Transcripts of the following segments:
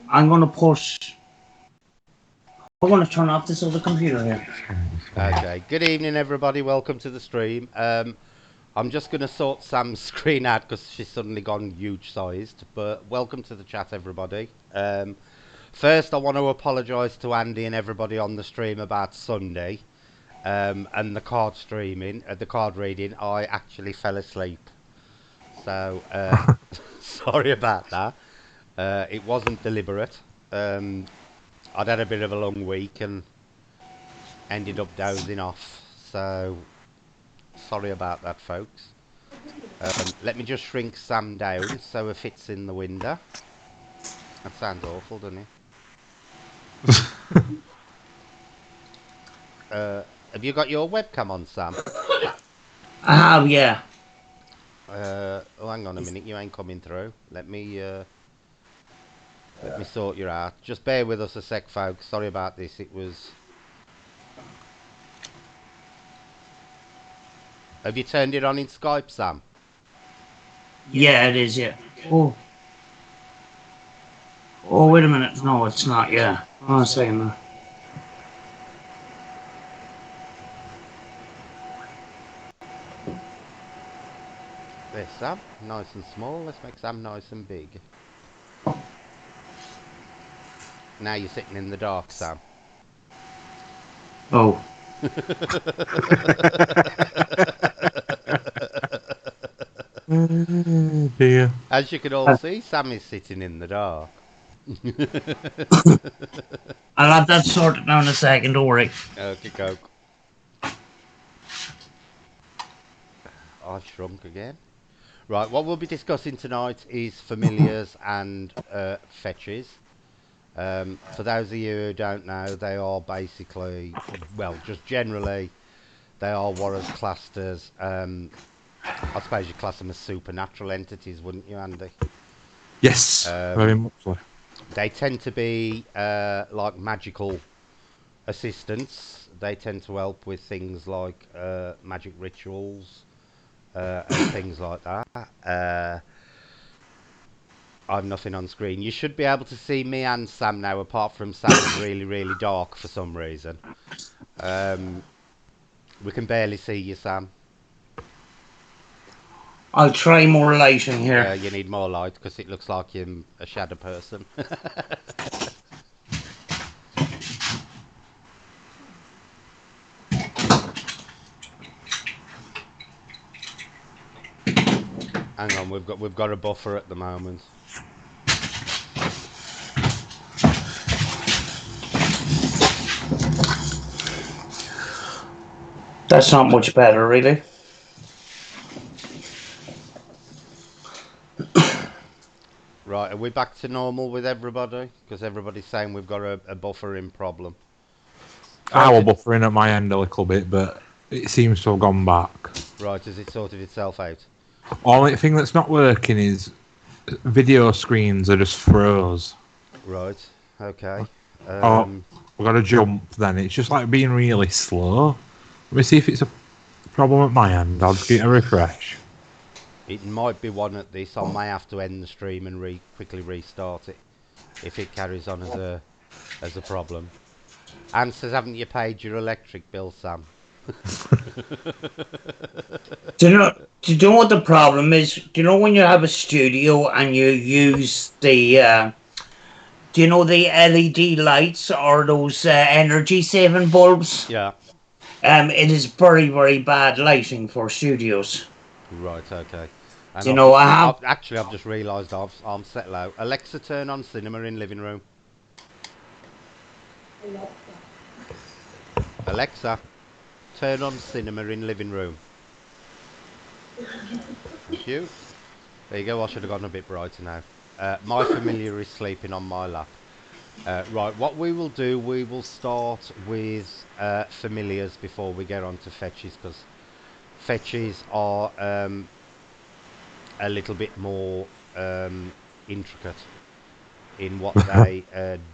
I'm going to push. I'm going to turn off this other computer here. Okay. Good evening, everybody. Welcome to the stream. I'm just going to sort Sam's screen out because she's suddenly gone huge-sized. But welcome to the chat, everybody. First, I want to apologise to Andy and everybody on the stream about Sunday and the card streaming, the card reading. I actually fell asleep, so sorry about that. It wasn't deliberate. I'd had a bit of a long week and ended up dozing off, so sorry about that, folks. Let me just shrink Sam down so it fits in the window. That sounds awful, doesn't it? Have you got your webcam on, Sam? I have, yeah. Oh, hang on a minute, you ain't coming through. Let me sort you out. Just bear with us a sec, folks. Sorry about this. It was. Have you turned it on in Skype, Sam? Yeah, it is, yeah. Oh. Oh, wait a minute. No, it's not, yeah. Hold on a second. There's Sam. Nice and small. Let's make Sam nice and big. Now you're sitting in the dark, Sam. Oh. Dear. As you can all see, Sam is sitting in the dark. I'll have that sorted now in a second, don't worry. Okay, coke. I shrunk again. Right, what we'll be discussing tonight is familiars and fetches. For those of you who don't know, they are basically, well, just generally, they are what is classed as, I suppose you class them as supernatural entities, wouldn't you, Andy? Yes, very much so. They tend to be like magical assistants. They tend to help with things like magic rituals and things like that. I've nothing on screen. You should be able to see me and Sam now, apart from Sam's really, really dark for some reason. We can barely see you, Sam. I'll try more lighting here. You need more light because it looks like you're a shadow person. Hang on, we've got a buffer at the moment. That's not much better, really. Right, are we back to normal with everybody? Because everybody's saying we've got a buffering problem. I will buffer in at my end a little bit, but it seems to have gone back. Right, has it sorted itself out? Only thing that's not working is video screens are just froze. Right, okay. We've got to jump then. It's just like being really slow. Let me see if it's a problem at my end. I'll just get a refresh. It might be one at this. I may have to end the stream and quickly restart it if it carries on as a problem. Anne says, haven't you paid your electric bill, Sam? Do you know what the problem is? Do you know when you have a studio and you use the do you know the LED lights or those energy saving bulbs? Yeah. It is very, very bad lighting for studios. Right, okay. And Do you know, I've just realised I'm set low. Alexa, turn on cinema in living room. Alexa, turn on cinema in living room. Thank you. There you go. I should have gone a bit brighter now. My familiar is sleeping on my lap. Right, what we will do, we will start with familiars before we get on to fetches, because fetches are a little bit more intricate in what they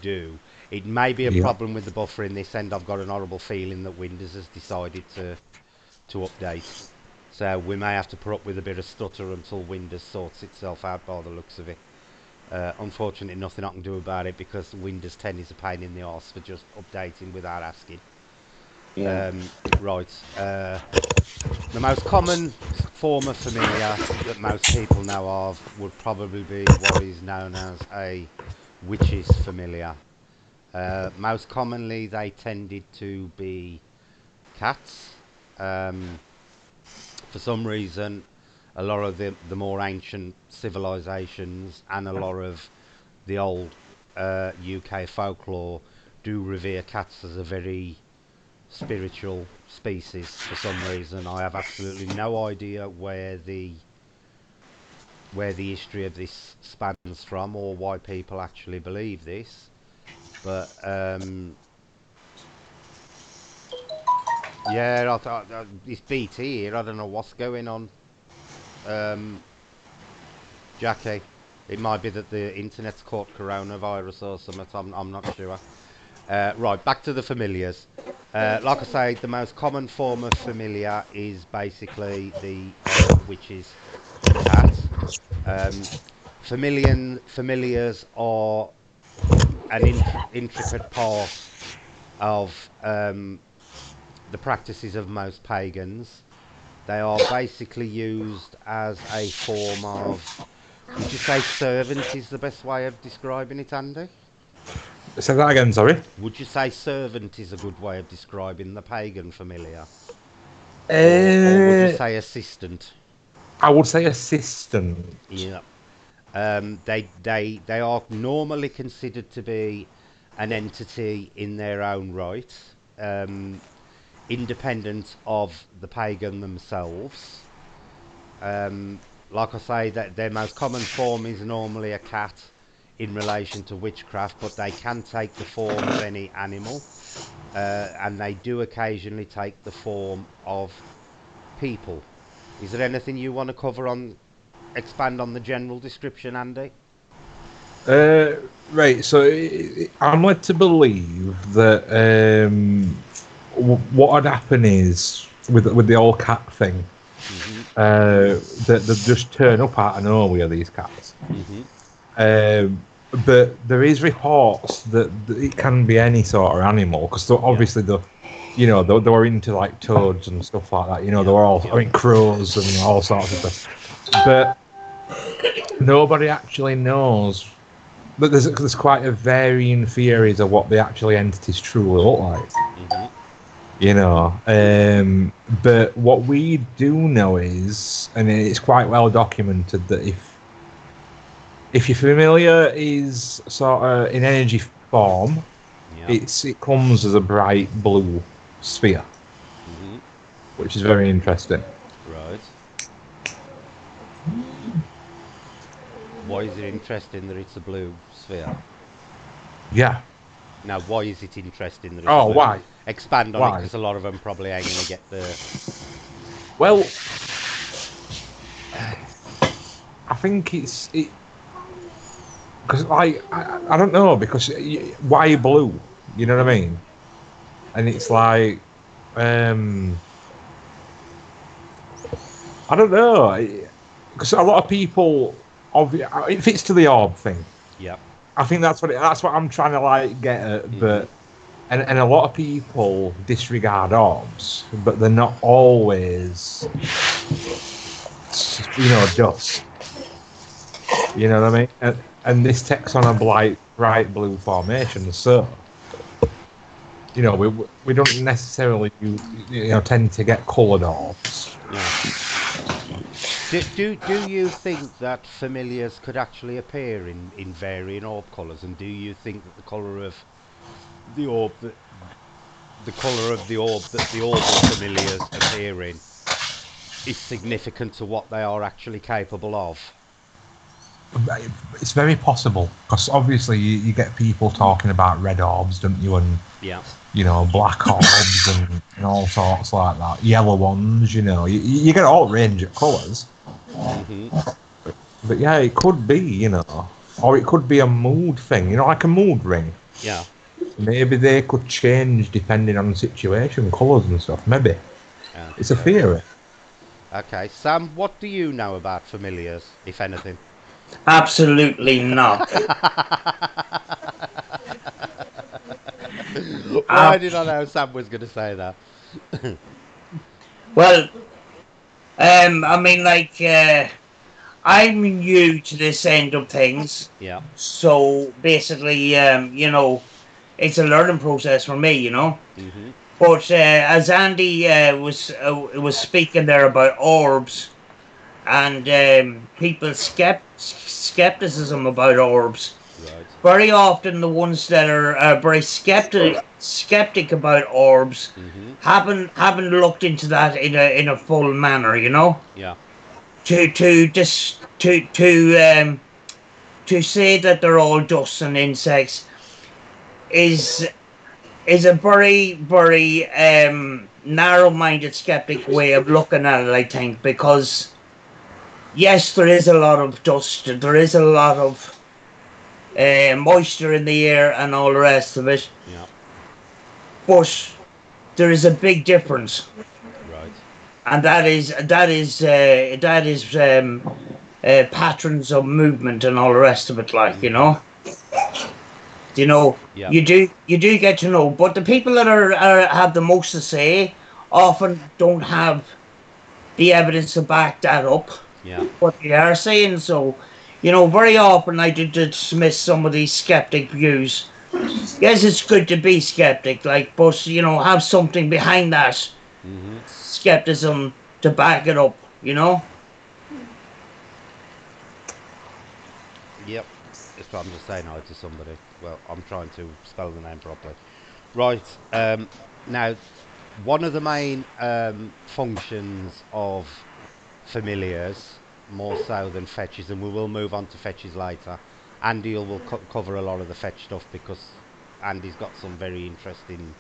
do. It may be a problem with the buffer in this end. I've got an horrible feeling that Windows has decided to update. So we may have to put up with a bit of stutter until Windows sorts itself out by the looks of it. Unfortunately, nothing I can do about it because Windows 10 is a pain in the arse for just updating without asking. Yeah. Right. The most common form of familiar that most people know of would probably be what is known as a witch's familiar. Most commonly, they tended to be cats. Um, for some reason, a lot of the more ancient civilizations and a lot of the old UK folklore do revere cats as a very spiritual species for some reason. I have absolutely no idea where the history of this spans from or why people actually believe this. But yeah, it's BT here. I don't know what's going on, Jackie. It might be that the internet's caught coronavirus or something. I'm not sure. Right, back to the familiars. Like I say, the most common form of familiar is basically the witch's cat. Familiars are an intricate part of the practices of most pagans. They are basically used as a form of. Would you say servant is the best way of describing it, Andy? Say that again, sorry. Would you say servant is a good way of describing the pagan familiar? Or would you Uh, say assistant? I would say assistant. Yeah. They are normally considered to be an entity in their own right, independent of the pagan themselves. Like I say, that their most common form is normally a cat in relation to witchcraft, but they can take the form of any animal, and they do occasionally take the form of people. Is there anything you want to cover on, expand on the general description, Andy? Uh, right, so I'm led to believe that what would happen is with the old cat thing, that they just turn up out of nowhere, these cats. But there is reports that it can be any sort of animal because obviously they were into like toads and stuff like that. They were all, I mean, crows and all sorts of stuff. But nobody actually knows. But there's quite a varying theories of what the actual entities truly look like. But what we do know is, and it's quite well documented, that if your familiar is sort of in energy form, it comes as a bright blue sphere, which is very interesting. Right. Why is it interesting that it's a blue sphere? Yeah. Now, why is it interesting that it's Oh, blue? why? Expand on it, Why? because a lot of them probably ain't going to get the... Well, I think it's because I don't know, because why blue? You know what I mean? And it's like I don't know, because a lot of people it fits to the orb thing. Yep. I think that's what I'm trying to like get at, but and a lot of people disregard orbs, but they're not always dust. You know what I mean? And this takes on a bright blue formation, so we don't necessarily tend to get coloured orbs. Yeah. Do you think that familiars could actually appear in varying orb colours, and do you think that the colour of the orb that the orbal familiars appear in is significant to what they are actually capable of? It's very possible, because obviously you get people talking about red orbs, don't you? And black orbs and all sorts like that. Yellow ones, you get all range of colours. But yeah, it could be, or it could be a mood thing, like a mood ring. Yeah. Maybe they could change depending on the situation, colours and stuff. Maybe. It's a theory. Okay, Sam, what do you know about familiars, if anything? Absolutely not. Why Uh, did I know Sam was going to say that? well, I mean, like, I'm new to this end of things, Yeah. so basically, it's a learning process for me. Mm-hmm. But as Andy was speaking there about orbs and people's skepticism about orbs, Right. very often the ones that are very skeptic about orbs Mm-hmm. haven't looked into that in a full manner. Yeah. To say that they're all dust and insects is is a very narrow-minded skeptic way of looking at it, I think, because yes, there is a lot of dust, there is a lot of moisture in the air and all the rest of it, Yeah. but there is a big difference, Right. and that is patterns of movement and all the rest of it, like Mm-hmm. you know Yeah. you do get to know, but the people that are have the most to say often don't have the evidence to back that up, Yeah. what they are saying. So very often I do dismiss some of these skeptic views. Yes, it's good to be skeptic, like, but have something behind that Mm-hmm. skepticism to back it up. Yep. That's what I'm just saying hi to somebody. Well, I'm trying to spell the name properly. Right. Now, one of the main functions of familiars, more so than fetches, and we will move on to fetches later. Andy will cover a lot of the fetch stuff because Andy's got some very interesting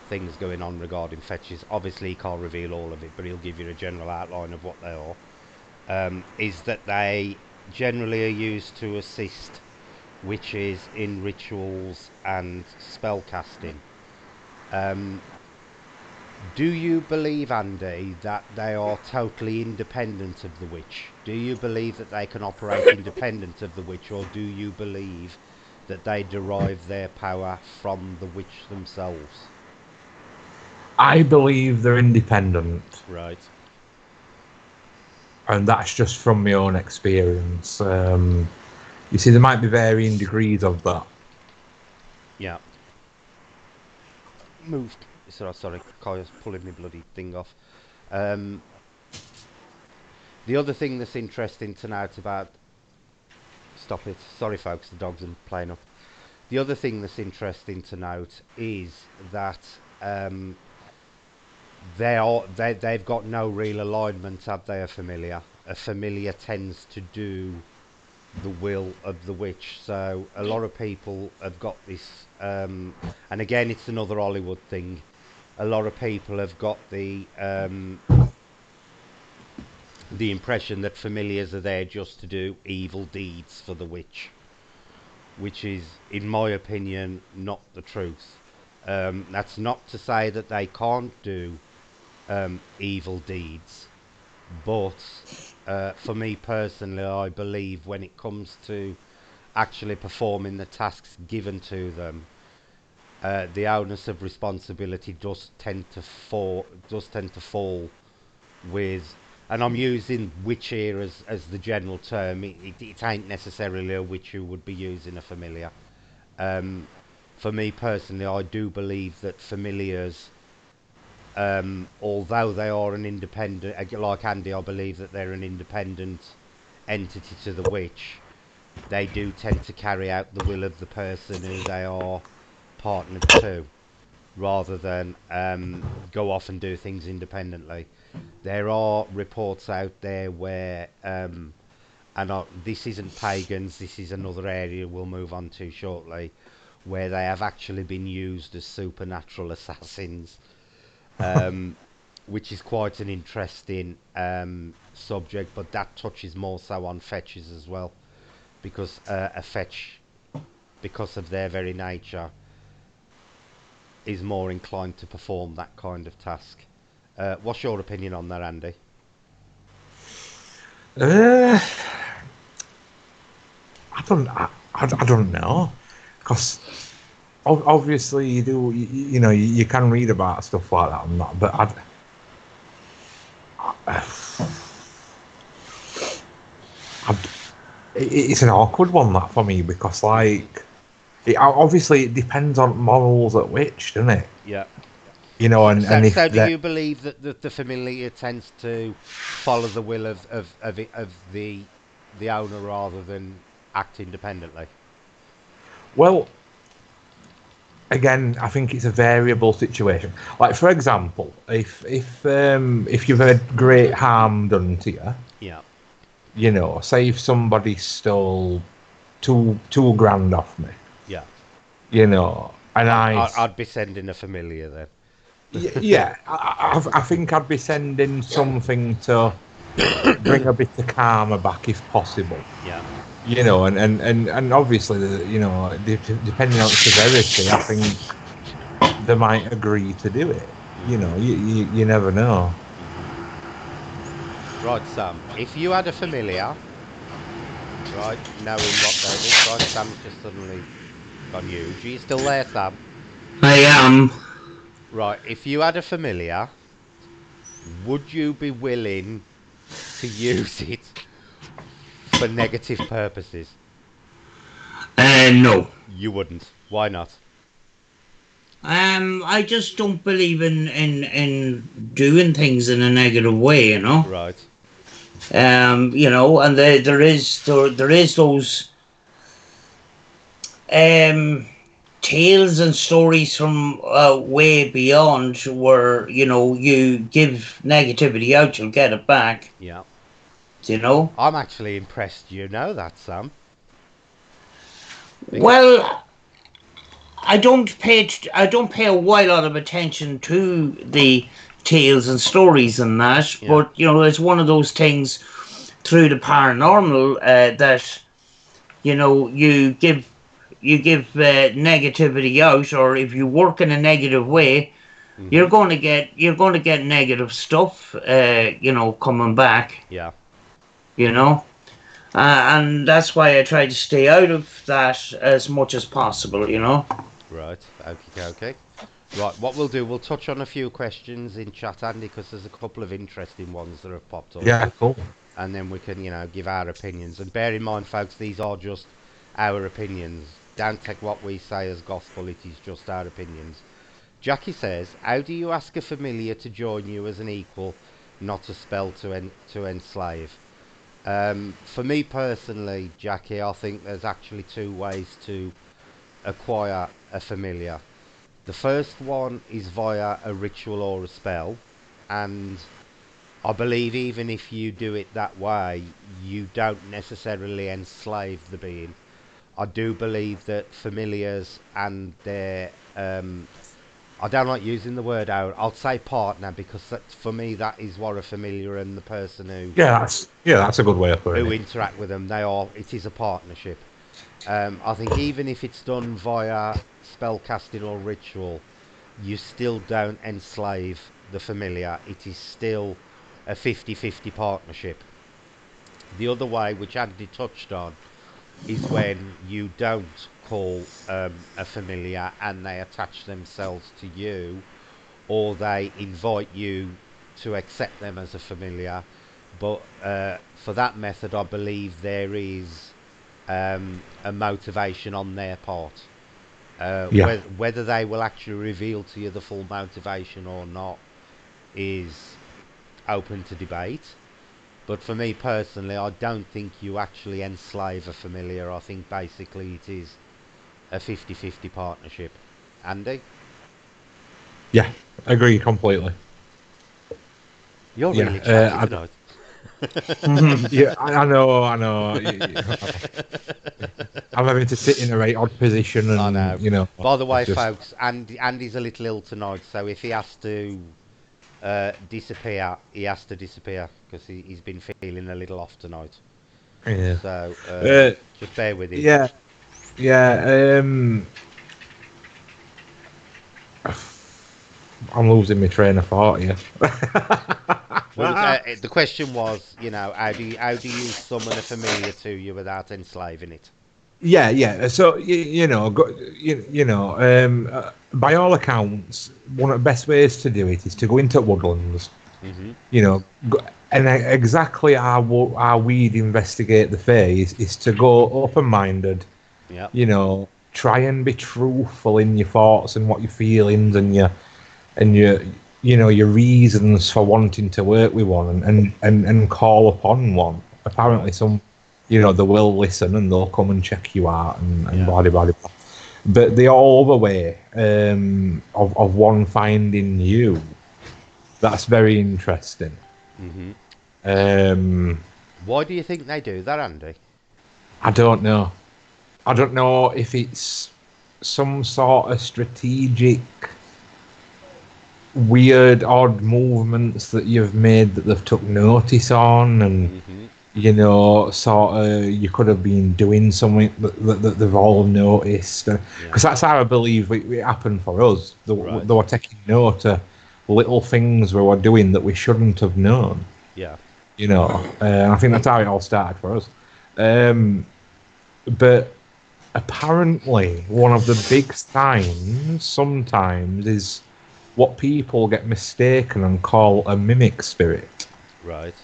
things going on regarding fetches. Obviously, he can't reveal all of it, but he'll give you a general outline of what they are. Is that they generally are used to assist witches in rituals and spell casting. Um, do you believe, Andy, that they are totally independent of the witch? Do you believe that they can operate independent of the witch, or do you believe that they derive their power from the witch themselves? I believe they're independent, Right. and that's just from my own experience. You see, there might be varying degrees of that. Yeah. Moved. Sorry, Kaya's pulling me bloody thing off. Um, the other thing that's interesting to note about. Stop it. Sorry, folks, the dogs are playing up. The other thing that's interesting to note is that they've got no real alignment, have they? A familiar tends to do the will of the witch. So a lot of people have got this, and again, it's another Hollywood thing. A lot of people have got the impression that familiars are there just to do evil deeds for the witch, which is, in my opinion, not the truth. That's not to say that they can't do evil deeds, but for me personally, I believe when it comes to actually performing the tasks given to them, the onus of responsibility does tend to fall with, and I'm using witch here as the general term. It ain't necessarily a witch who would be using a familiar. Um, for me personally, I do believe that familiars, although they are an independent, like Andy, I believe that they're an independent entity to the witch. They do tend to carry out the will of the person who they are partnered to, rather than go off and do things independently. There are reports out there where, this isn't pagans, this is another area we'll move on to shortly, where they have actually been used as supernatural assassins, um, which is quite an interesting subject, but that touches more so on fetches as well, because a fetch, because of their very nature, is more inclined to perform that kind of task. What's your opinion on that, Andy? Uh, I don't know, because obviously you know you can read about stuff like that and that, but it's an awkward one that for me, because like obviously it depends on morals at which, doesn't it? Yeah. You know, and if So do that, you believe that the familiar tends to follow the will of the owner rather than act independently? well, again, I think it's a variable situation. Like for example, if you've had great harm done to you, Yeah. you know, say if somebody stole two grand off me, Yeah. you know, and I'd be sending a familiar then. yeah, I think I'd be sending something to bring a bit of karma back if possible. Yeah. You know, and obviously, you know, depending on severity, I think they might agree to do it. You know, you never know. Right, Sam. If you had a familiar, right, knowing what they look like, Sam's just suddenly gone huge. Are you still there, Sam? I am. Right. If you had a familiar, would you be willing to use it for negative purposes? No. You wouldn't. Why not? I just don't believe in doing things in a negative way, you know. Right. You know, and there is those um tales and stories from way beyond, where you know you give negativity out, you'll get it back. Yeah. You know. I'm actually impressed you know that, Sam. Because Well, I don't pay a wild lot of attention to the tales and stories and that, yeah. but you know, it's one of those things through the paranormal that you know you give negativity out, or if you work in a negative way, you're Mhm. going to get negative stuff, you know, coming back, Yeah. you know. And that's why I try to stay out of that as much as possible, you know. Right. Okay. Okay. Right. What we'll do, we'll touch on a few questions in chat, Andy, because there's a couple of interesting ones that have popped up, Yeah, cool. and then we can, give our opinions. And bear in mind, folks, these are just our opinions. Don't take what we say as gospel. It is just our opinions. Jackie says, "How do you ask a familiar to join you as an equal, not a spell to enslave?" For me personally, Jackie, I think there's actually two ways to acquire a familiar. The first one is via a ritual or a spell, and I believe even if you do it that way, you don't necessarily enslave the being. I do believe that familiars and their I don't like using the word out. I'll say partner, because for me that is what a familiar and the person That's a good way of putting who it. interact with them, it is a partnership. I think even if it's done via spell casting or ritual, you still don't enslave the familiar. It is still a 50-50 partnership. The other way, which Andy touched on, is when you don't call a familiar and they attach themselves to you, or they invite you to accept them as a familiar. But for that method, I believe there is a motivation on their part. Yeah, Whether they will actually reveal to you the full motivation or not is open to debate. But for me personally, I don't think you actually enslave a familiar. I think basically it is a 50-50 partnership. Andy? yeah, agree completely. You're Yeah, really chatty tonight. yeah, I know, I know. I'm having to sit in a very odd position, I know. and you know, By the way, it's just folks, Andy's a little ill tonight, so if he has to disappear, he has to disappear because he's been feeling a little off tonight. yeah, So uh, just bear with him. yeah, yeah. I'm losing my train of thought here. Well, the question was, how do you summon a familiar to you without enslaving it? Yeah. So by all accounts, one of the best ways to do it is to go into woodlands. Mm-hmm. You know, and exactly how we'd investigate the fae is to go open-minded. Yep. Try and be truthful in your thoughts and what your feelings and your reasons for wanting to work with one and call upon one. Apparently, they will listen and they'll come and check you out and blah blah blah. But the all other way of one finding you, that's very interesting. Mm-hmm. Why do you think they do that, Andy? I don't know. I don't know if it's some sort of strategic, weird, odd movements that you've made that they've took notice on, and sort of you could have been doing something that they've all noticed. Because that's how I believe it happened for us. They were taking note of little things we were doing that we shouldn't have known. Yeah. I think that's how it all started for us. But apparently, one of the big signs sometimes is what people get mistaken and call a mimic spirit. Right.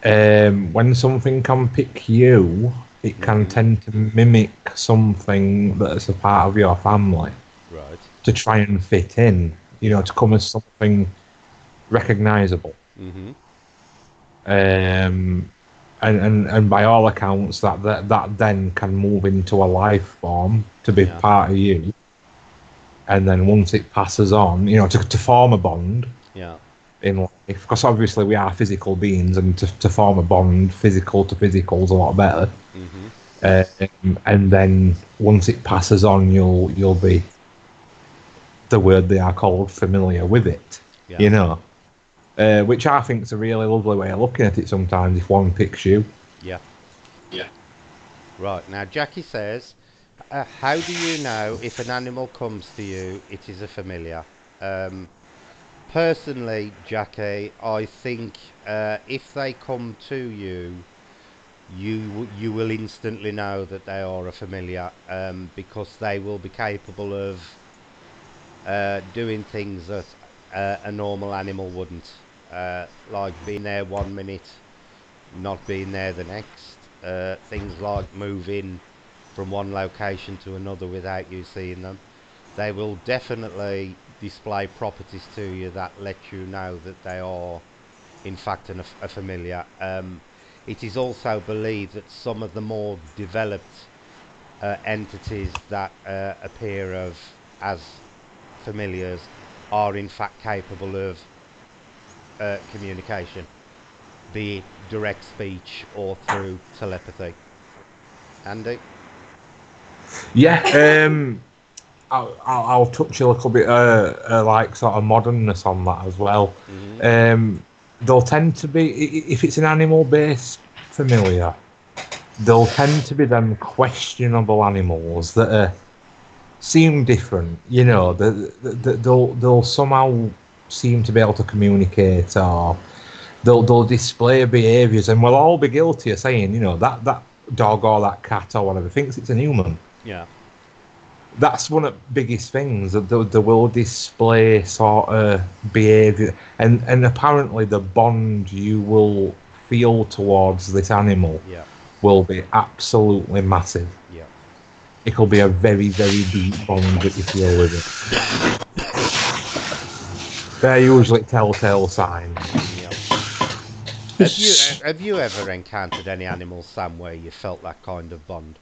When something can pick you, it can tend to mimic something that's a part of your family. Right. To try and fit in, to come as something recognisable. Mm-hmm. And by all accounts, that then can move into a life form to be part of you. And then once it passes on, to form a bond in life, because obviously we are physical beings, and to form a bond, physical to physical, is a lot better. Mm-hmm. And then once it passes on, you'll be, the word they are called, familiar with it. Which I think is a really lovely way of looking at it sometimes, if one picks you. Yeah. Right, now Jackie says, how do you know if an animal comes to you, it is a familiar? Personally, Jackie, I think if they come to you, you will instantly know that they are a familiar, because they will be capable of doing things that a normal animal wouldn't. Like being there 1 minute, not being there the next. Things like moving from one location to another without you seeing them. They will definitely display properties to you that let you know that they are, in fact, a familiar. It is also believed that some of the more developed entities that appear as familiars are in fact capable of communication, be it direct speech or through telepathy. Andy? Yeah, I'll touch a little bit like sort of modernness on that as well. Mm-hmm. They'll tend to be, if it's an animal-based familiar, they'll tend to be them questionable animals that seem different. They'll somehow seem to be able to communicate, or they'll display behaviours, and we'll all be guilty of saying, that dog or that cat or whatever thinks it's a human. Yeah. That's one of the biggest things, that they will display sort of behaviour, and apparently the bond you will feel towards this animal will be absolutely massive. Yeah. It will be a very, very deep bond that you feel with it. They're usually telltale signs. Yeah. Have you ever encountered any animals, Sam, where you felt that kind of bond?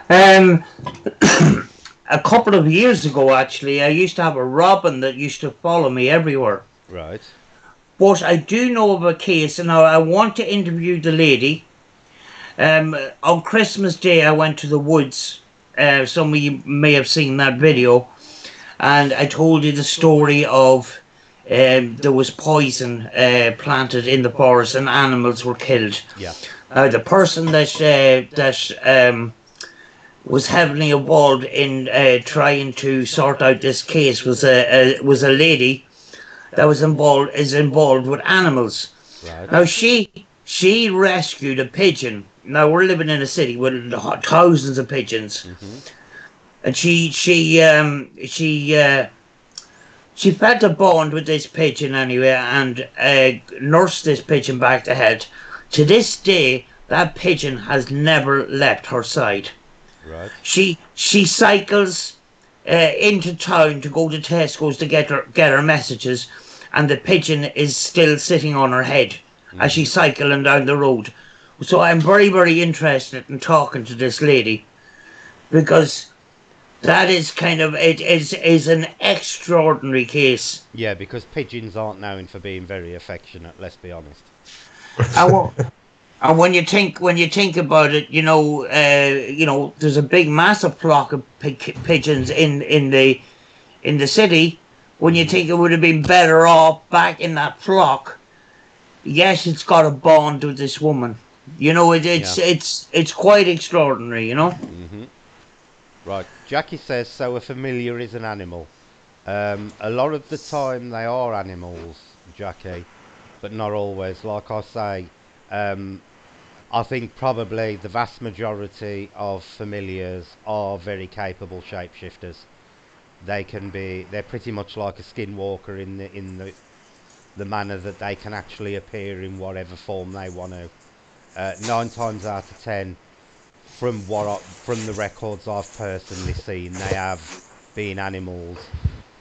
A couple of years ago, actually, I used to have a robin that used to follow me everywhere. Right. But I do know of a case, and I want to interview the lady. On Christmas Day, I went to the woods. Some of you may have seen that video. And I told you the story of there was poison planted in the forest and animals were killed. Yeah. The person that was heavily involved in trying to sort out this case was a lady that is involved with animals. Right. Now she She rescued a pigeon. Now we're living in a city with thousands of pigeons, Mm-hmm. and she felt a bond with this pigeon anyway, and nursed this pigeon back to health. To this day, that pigeon has never left her side. Right. She cycles into town to go to Tesco's to get her messages, and the pigeon is still sitting on her head as she's Mm-hmm. cycling down the road. So I'm very, very interested in talking to this lady, because that is kind of it is an extraordinary case. Yeah, because pigeons aren't known for being very affectionate. Let's be honest. And, and when you think about it, there's a big, massive flock of pigeons in the city. When you Mm-hmm. think it would have been better off back in that flock, yes, it's got a bond with this woman. Yeah. It's quite extraordinary. Mm-hmm. Right. Jackie says, so a familiar is an animal. A lot of the time they are animals, Jackie, but not always. Like I say, um, I think probably the vast majority of familiars are very capable shapeshifters. They're pretty much like a skinwalker in the manner that they can actually appear in whatever form they want to. 9 times out of 10, from the records I've personally seen, they have been animals,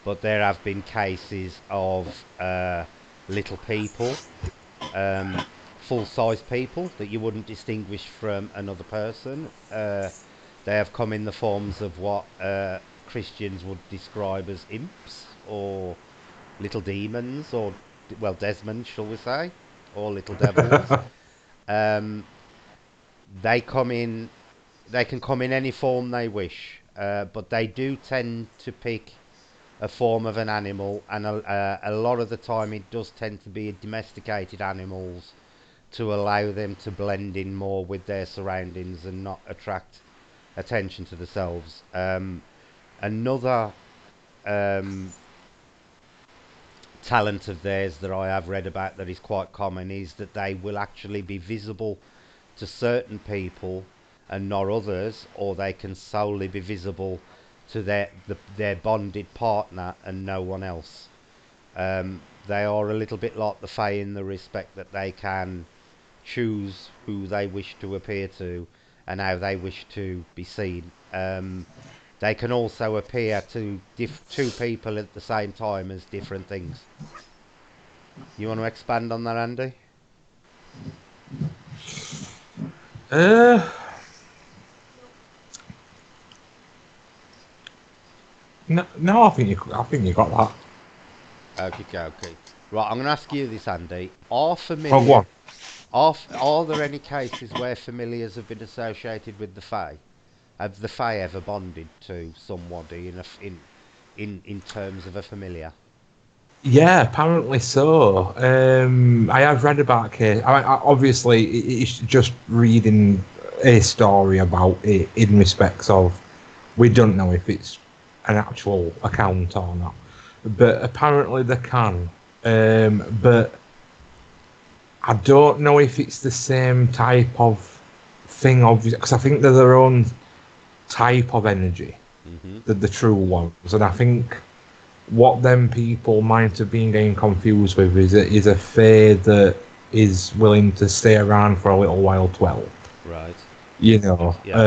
but there have been cases of little people, full-size people that you wouldn't distinguish from another person. They have come in the forms of what Christians would describe as imps or little demons, or well, Desmond, shall we say, or little devils. Um, they come in. They can come in any form they wish, but they do tend to pick a form of an animal, and a lot of the time it does tend to be domesticated animals to allow them to blend in more with their surroundings and not attract attention to themselves. Another um, talent of theirs that I have read about that is quite common is that they will actually be visible to certain people and not others, or they can solely be visible to their bonded partner and no one else. They are a little bit like the Fae in the respect that they can choose who they wish to appear to and how they wish to be seen. They can also appear to two people at the same time as different things. You want to expand on that, Andy? Uh, no, no, I think you got that. Okay, okay. Right, I'm going to ask you this, Andy. Are Oh, go familiar on. are there any cases where familiars have been associated with the Fae? Have the Fae ever bonded to somebody in terms of a familiar? Yeah, apparently so. I have read about case. Obviously, it's just reading a story about it in respects of we don't know if it's an actual account or not, but apparently they can. But I don't know if it's the same type of thing, obviously, because I think they're their own type of energy, Mm-hmm. the true ones, and I think what them people might have been getting confused with is a fae that is willing to stay around for a little while to help. Right. You know, Yeah.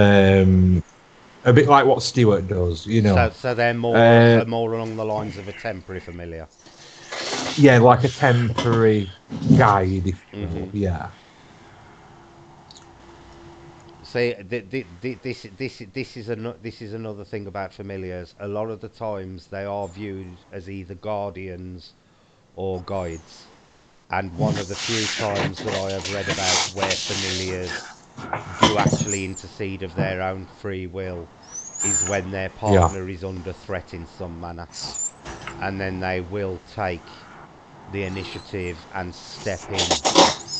a bit like what Stuart does. You know, So they're uh, more along the lines of a temporary familiar. yeah, like a temporary guide, if you will. Mm-hmm. Yeah, See, this is another thing about familiars. A lot of the times they are viewed as either guardians or guides. And one of the few times that I have read about where familiars do actually intercede of their own free will is when their yeah, partner is under threat in some manner. And then they will take the initiative and step in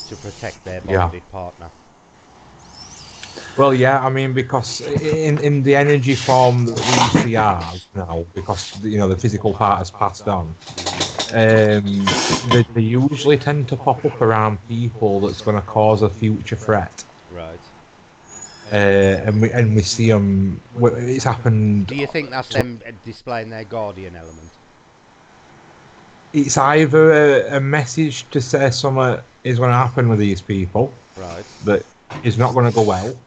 to protect their yeah. bonded partner. Well, yeah, I mean, because in the energy form that we see ours now, because the physical part has passed on. Hmm. they usually tend to pop up around people that's going to cause a future threat. Right. And we see them. It's happened. Do you think that's them displaying their guardian element? It's either a message to say something is going to happen with these people, Right. that is not going to go well,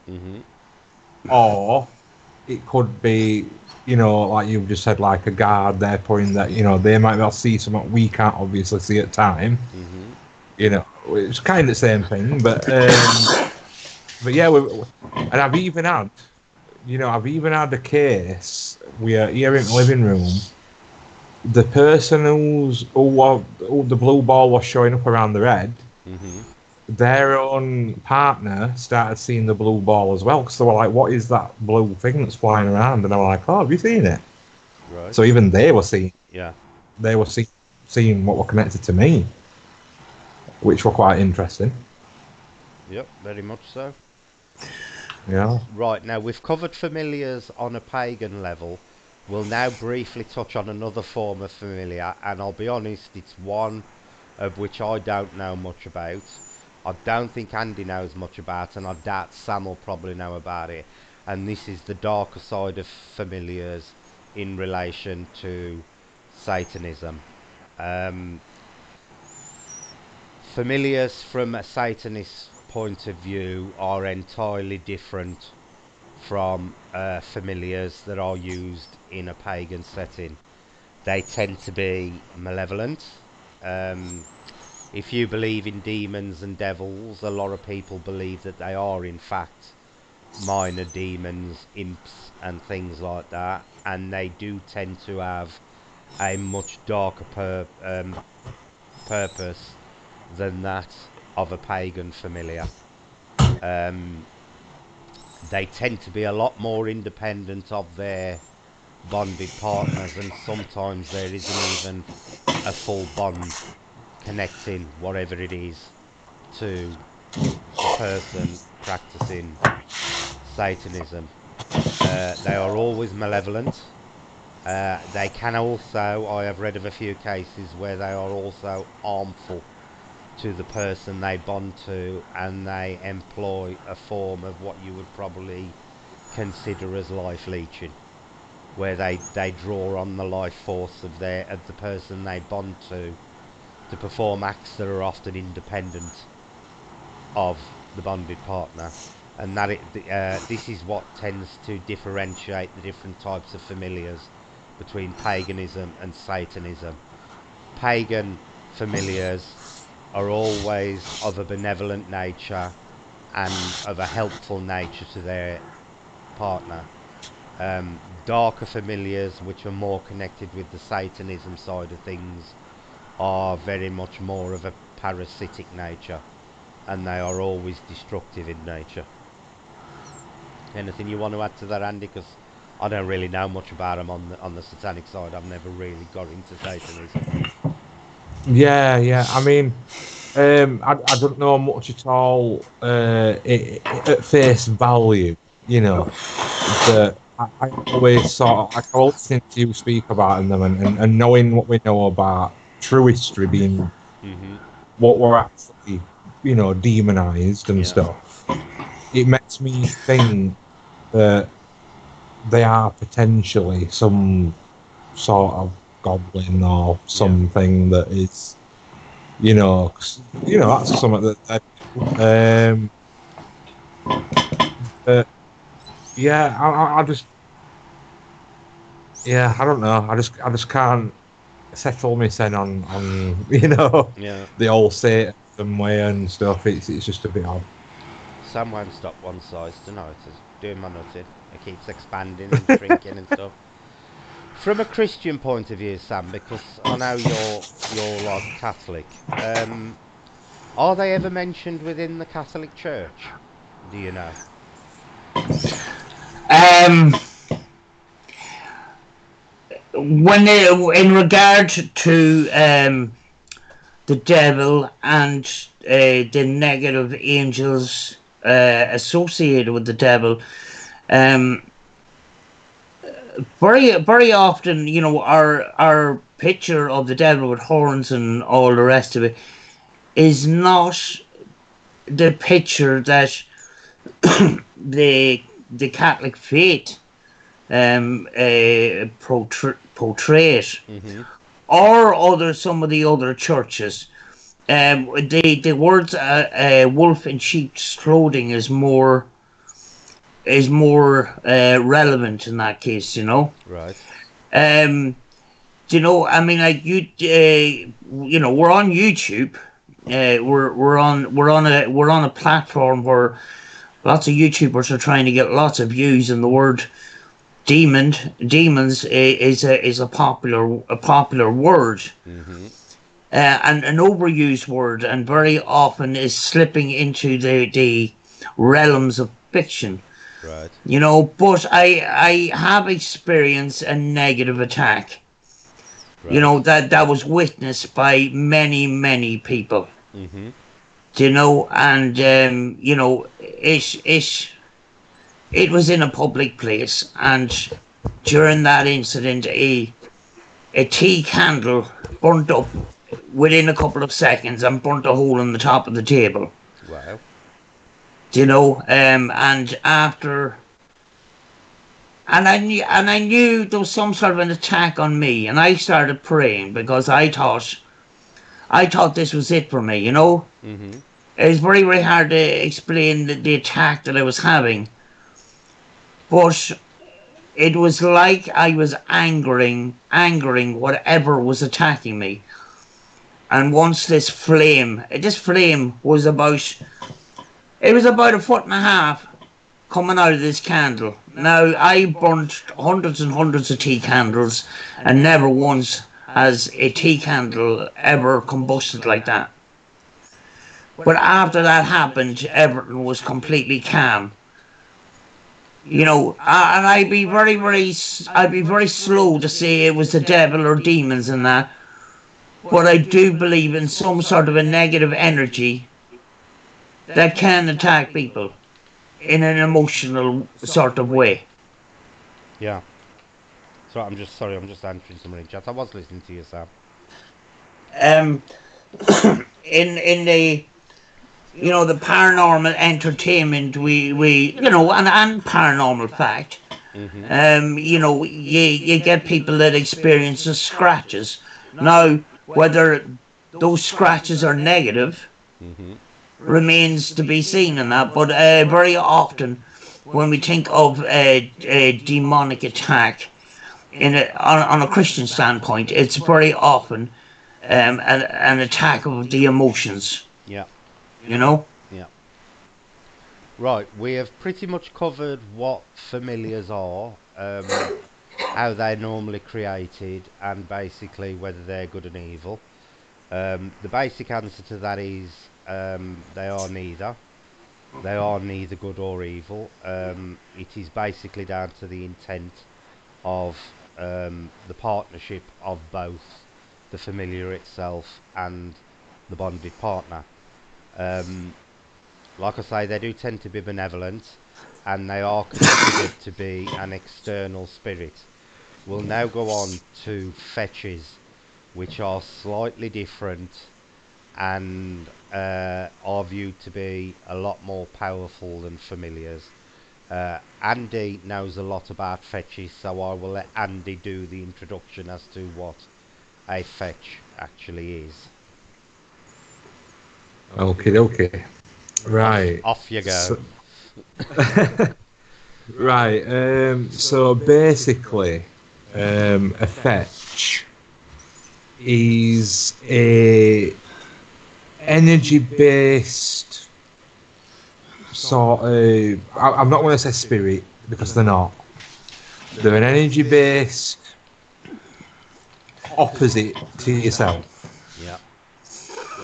or it could be, like you've just said, like a guard. They're pointing that they might well see something we can't obviously see at time. It's kind of the same thing, but yeah, and I've even had a case where here in the living room, the person who the blue ball was showing up around their head, their own partner started seeing the blue ball as well, because they were like, "What is that blue thing that's flying around?" And I was like, "Oh, have you seen it?" Right. So even they were seeing. Yeah. They were seeing what were connected to me, which were quite interesting. Yep, very much so. Yeah. Right, now we've covered familiars on a pagan level. We'll now briefly touch on another form of familiar, and I'll be honest, it's one of which I don't know much about. I don't think Andy knows much about, and I doubt Sam will probably know about it. And this is the darker side of familiars in relation to Satanism. Familiars from a Satanist point of view are entirely different from familiars that are used in a pagan setting. They tend to be malevolent. If you believe in demons and devils, a lot of people believe that they are in fact minor demons, imps and things like that, and they do tend to have a much darker purpose than that of a pagan familiar. They tend to be a lot more independent of their bonded partners, and sometimes there isn't even a full bond connecting whatever it is to the person practicing Satanism. They are always malevolent. They can also, I have read of a few cases where they are also harmful to the person they bond to, and they employ a form of what you would probably consider as life leeching, where they draw on the life force of the person they bond to perform acts that are often independent of the bonded partner, and that this is what tends to differentiate the different types of familiars between paganism and Satanism. Pagan familiars are always of a benevolent nature and of a helpful nature to their partner. Darker familiars, which are more connected with the Satanism side of things, are very much more of a parasitic nature, and they are always destructive in nature. Anything you want to add to that, Andy? Because I don't really know much about them on the satanic side. I've never really got into Satanism. Yeah. I mean, I don't know much at all at face value, But I always I always listening to you speak about them and knowing what we know about true history being what we're actually, demonized and stuff. It makes me think that they are potentially some sort of goblin or something that is, that's something that. Yeah, I just, I don't know. I just can't settle my sen on the old Satan way and stuff. It's just a bit odd. Sam won't stop one size tonight. It's doing my nutting. It keeps expanding and shrinking and stuff. From a Christian point of view, Sam, because I know you're like Catholic. Are they ever mentioned within the Catholic Church? Do you know? When in regard to the devil and the negative angels associated with the devil, very often, our picture of the devil with horns and all the rest of it is not the picture that the Catholic faith portray it, or some of the other churches. The words wolf in sheep's clothing is more relevant in that case, you know. Right. You know, I mean, like you know, we're on YouTube. We're on a platform where lots of YouTubers are trying to get lots of views, and the word demons is a popular word, and an overused word, and very often is slipping into the realms of fiction. Right. You know, but I have experienced a negative attack. Right. You know, that was witnessed by many people. You know, and you know, it was in a public place, and during that incident, a tea candle burnt up within a couple of seconds and burnt a hole in the top of the table. Wow. You know, and after, and I knew there was some sort of an attack on me, and I started praying because I thought this was it for me. You know, it was very hard to explain the attack that I was having, but it was like I was angering whatever was attacking me. And once this flame was about, it was about 1.5 feet coming out of this candle. Now, I burnt hundreds and hundreds of tea candles, and never once has a tea candle ever combusted like that. But after that happened, everything was completely calm. You know, and I'd be very slow to say it was the devil or demons and that. But I do believe in some sort of a negative energy that can attack people in an emotional sort of way. Yeah. So I'm just answering someone in chat. I was listening to you, Sam. In the, you know, the paranormal entertainment, we you know, and paranormal fact, you know, you get people that experience the scratches. Now, whether those scratches are negative remains to be seen in that, but very often when we think of a demonic attack on a Christian standpoint, it's very often an attack of the emotions. Yeah. You know? Yeah. Right, we have pretty much covered what familiars are, how they're normally created, and basically whether they're good and evil. The basic answer to that is they are neither. They are neither good or evil. It is basically down to the intent of the partnership of both the familiar itself and the bonded partner. Like I say, they do tend to be benevolent, and they are considered to be an external spirit. We'll now go on to fetches, which are slightly different and are viewed to be a lot more powerful than familiars. Andy knows a lot about fetches, so I will let Andy do the introduction as to what a fetch actually is. Okay. Right. Off you go. Right. So basically, a fetch is a energy-based sort of. I'm not going to say spirit because they're not. They're an energy-based opposite to yourself. Yeah.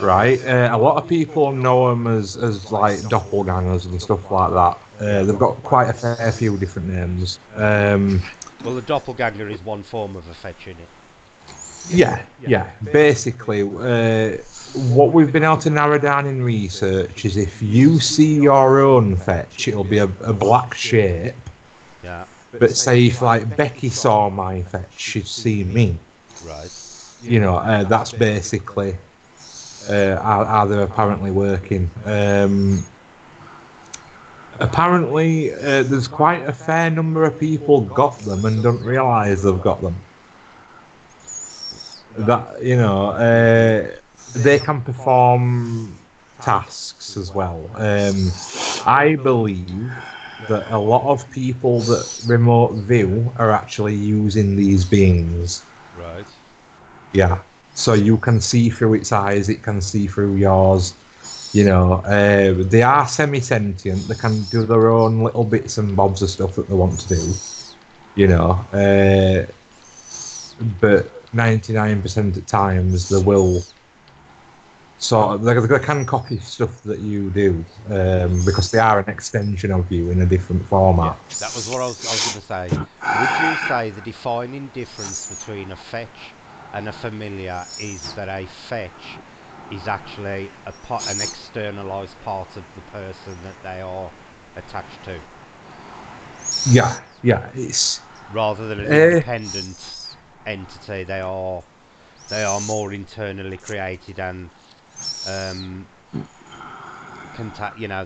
Right, a lot of people know them as like doppelgangers and stuff like that. They've got quite a fair few different names. Well, the doppelganger is one form of a fetch, isn't it? Yeah. Basically, what we've been able to narrow down in research is if you see your own fetch, it'll be a black shape. Yeah. But say if like Becky saw my fetch, she'd see me. Right. You know, that's basically how they're apparently working. Apparently, there's quite a fair number of people got them and don't realise they've got them. That, you know, they can perform tasks as well. I believe that a lot of people that remote view are actually using these beings. Right. Yeah. So you can see through its eyes, it can see through yours. You know, they are semi-sentient. They can do their own little bits and bobs of stuff that they want to do. You know, but 99% of times they will sort of, they can copy stuff that you do because they are an extension of you in a different format. Yeah, that was what I was going to say. Would you say the defining difference between a fetch and a familiar is that a fetch is actually an externalized part of the person that they are attached to, Yeah, it's rather than an independent entity? They are more internally created and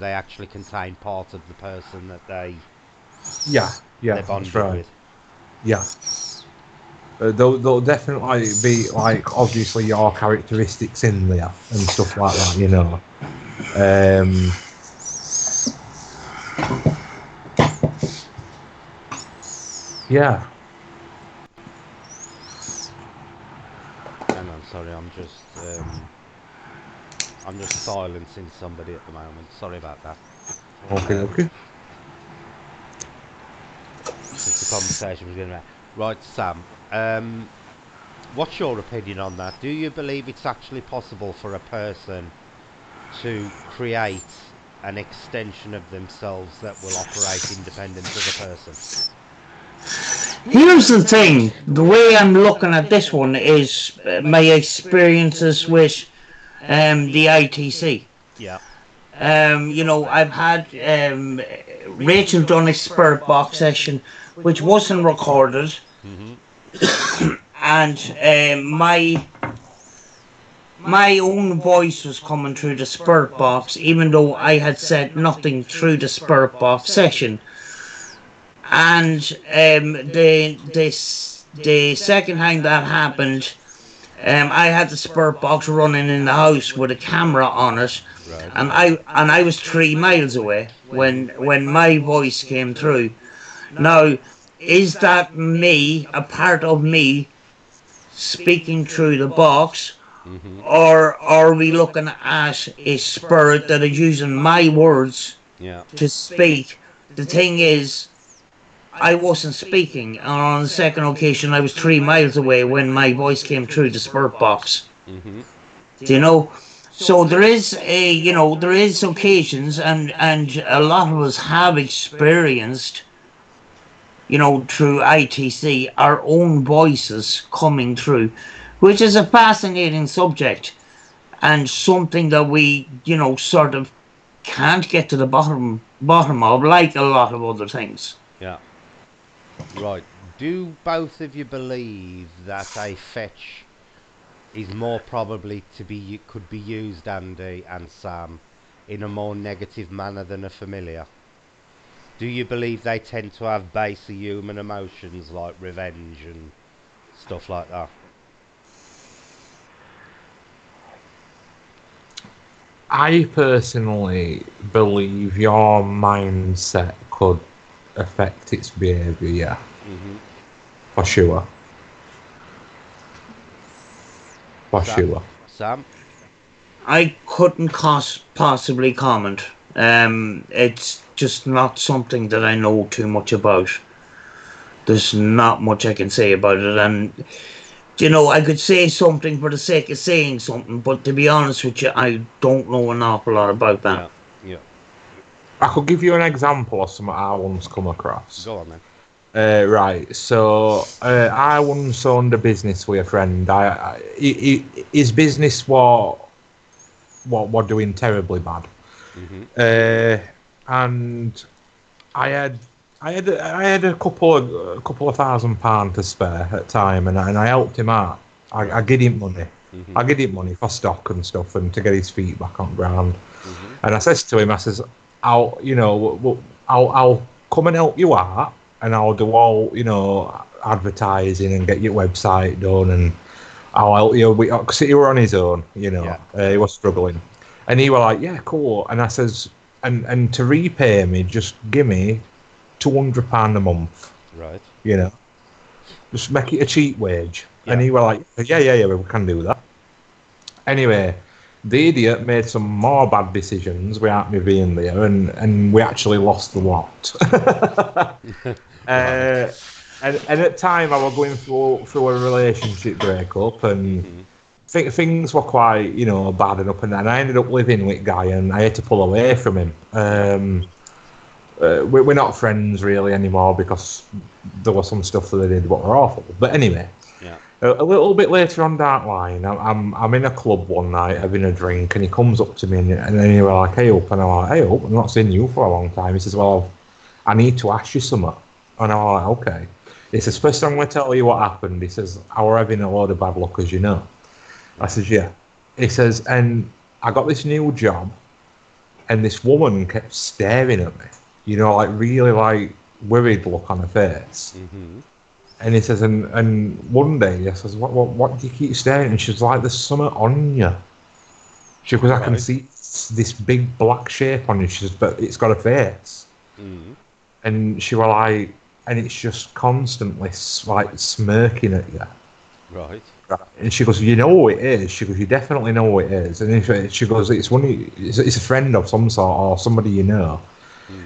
they actually contain part of the person that they're bonded that's right. with. Yeah. There'll definitely be, like, obviously your characteristics in there and stuff like that, you know. Yeah. Hang on, sorry, I'm just silencing somebody at the moment. Sorry about that. Okay. Because the conversation was going to. Right, Sam. What's your opinion on that? Do you believe it's actually possible for a person to create an extension of themselves that will operate independent of the person? Here's the thing. The way I'm looking at this one is my experiences with the ITC. Yeah. You know, I've had Rachel done a spirit box session, which wasn't recorded, Mm-hmm. and my own voice was coming through the spirit box, even though I had said nothing through the spirit box session. And the second time that happened, I had the spirit box running in the house with a camera on it, Right. and I was 3 miles away when my voice came through. Now, is that me, a part of me, speaking through the box, Mm-hmm. or are we looking at a spirit that is using my words Yeah. to speak? The thing is, I wasn't speaking, and on the second occasion I was 3 miles away when my voice came through the spirit box. Mm-hmm. Do you know? So there is there is occasions, and a lot of us have experienced, through ITC, our own voices coming through, which is a fascinating subject and something that we, sort of can't get to the bottom of, like a lot of other things. Yeah. Right. Do both of you believe that a fetch is more probably could be used, Andy and Sam, in a more negative manner than a familiar? Do you believe they tend to have basic human emotions like revenge and stuff like that? I personally believe your mindset could affect its behaviour, yeah. Mm-hmm. For sure. Sam? I couldn't possibly comment. It's just not something that I know too much about. There's not much I can say about it, and I could say something for the sake of saying something, but to be honest with you, I don't know an awful lot about that. Yeah. I could give you an example of something I once come across. Go on then. Right, so I once owned a business with a friend. His business was doing terribly bad, and I had a couple of £1,000 to spare at time, and I helped him out. I give him money. Mm-hmm. I give him money for stock and stuff, and to get his feet back on ground. Mm-hmm. And I says to him, I says, I'll come and help you out, and I'll do all, advertising and get your website done, and I'll help you. Because he were on his own, he was struggling. And he were like, yeah, cool. And I says, and to repay me, just give me £200 a month. Right. Just make it a cheap wage. Yeah. And he were like, yeah, we can do that. Anyway, the idiot made some more bad decisions without me being there, and we actually lost the lot. And at the time, I was going through a relationship breakup, and things were quite, bad and up and down. I ended up living with a guy, and I had to pull away from him. We're not friends really anymore because there was some stuff that they did what were awful. But anyway, a little bit later on down the line, I'm in a club one night having a drink, and he comes up to me and then he was like, "Hey up," and I'm like, "Hey up, I've not seen you for a long time." He says, "Well, I need to ask you something," and I'm like, "Okay." He says, "First I'm going to tell you what happened." He says, "I were having a load of bad luck, as you know." I says, "Yeah." He says, "And I got this new job, and this woman kept staring at me. Like really worried look on her face." Mm-hmm. And he says, and one day I says, what do you keep staring? And she's like, "There's something on you." She goes, "I can see this big black shape on you." She says, "But it's got a face." Mm-hmm. And she was like, "And it's just constantly like smirking at you." Right. And she goes, "You know who it is?" She goes, "You definitely know who it is." And she goes, "It's a friend of some sort or somebody you know."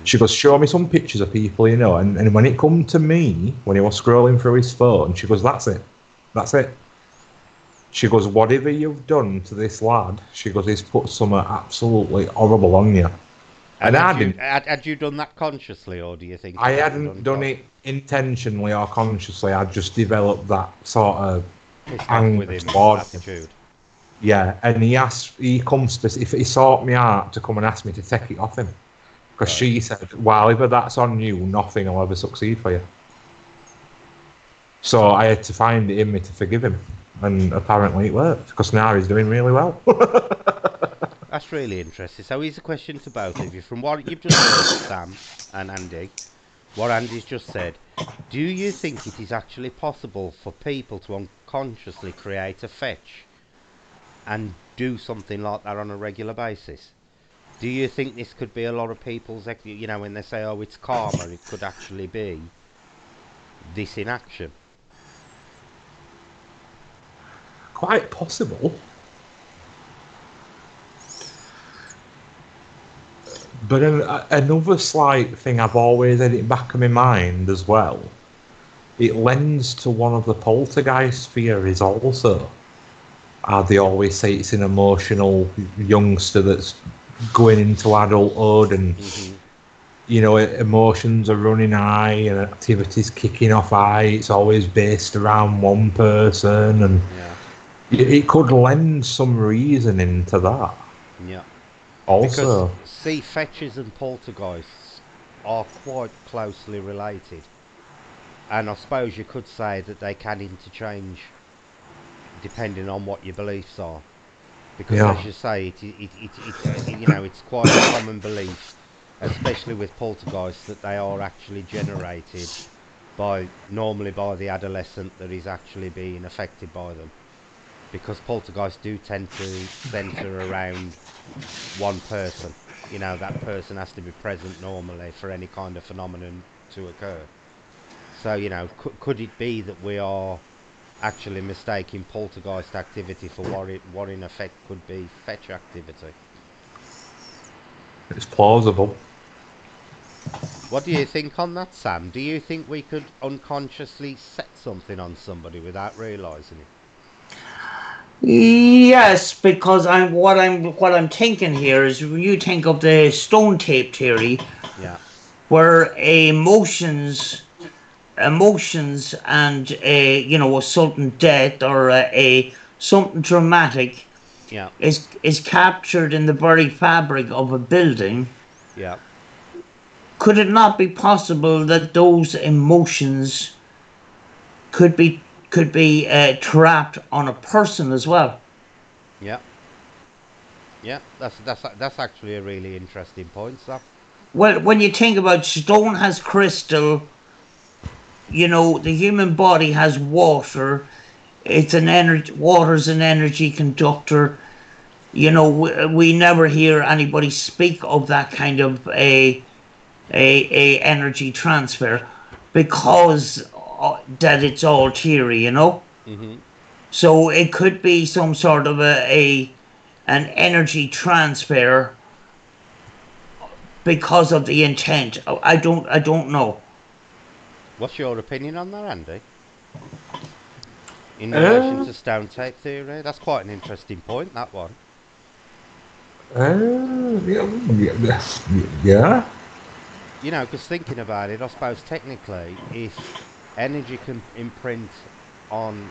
She goes, "Show me some pictures of people you know." And when it come to me, when he was scrolling through his phone, she goes, "That's it." She goes, "Whatever you've done to this lad," she goes, "he's put something absolutely horrible on you." And had you done that consciously, or do you think I hadn't done it intentionally or consciously. I just developed that sort of with him attitude? Yeah, and he comes to, if he sought me out to come and ask me to take it off him. Because she said, "Well, if that's on you, nothing will ever succeed for you." So I had to find it in me to forgive him. And apparently it worked, because now he's doing really well. That's really interesting. So here's a question to both of you. From what you've just heard, Sam and Andy, what Andy's just said, do you think it is actually possible for people to unconsciously create a fetch and do something like that on a regular basis? Do you think this could be a lot of people's, when they say, "Oh, it's karma," it could actually be this in action? Quite possible. But another slight thing I've always had in the back of my mind as well, it lends to one of the poltergeist theories also. They always say it's an emotional youngster that's going into adulthood, and emotions are running high and activities kicking off high. It's always based around one person, and it could lend some reasoning to that. Yeah. Also, because, see, fetches and poltergeists are quite closely related, and I suppose you could say that they can interchange depending on what your beliefs are. Because as you say, it's quite a common belief, especially with poltergeists, that they are actually generated normally by the adolescent that is actually being affected by them. Because poltergeists do tend to centre around one person. That person has to be present normally for any kind of phenomenon to occur. So, could it be that we are actually mistaking poltergeist activity for what in effect could be fetch activity? it's plausible. What do you think on that, Sam? Do you think we could unconsciously set something on somebody without realising it? Yes, because what I'm thinking here is, when you think of the stone tape theory, where emotions and a sudden death or a something dramatic is captured in the very fabric of a building. Yeah. Could it not be possible that those emotions could could be trapped on a person as well. Yeah. Yeah. That's actually a really interesting point, Sam. Well, when you think about stone has crystal, the human body has water. It's an energy. Water's an energy conductor. We never hear anybody speak of that kind of a energy transfer because that it's all theory. Mhm. So it could be some sort of an energy transfer because of the intent. I don't know. What's your opinion on that, Andy? In relation Uh, to stone tape theory, that's quite an interesting point. That one. yeah. Because thinking about it, I suppose technically, if energy can imprint on,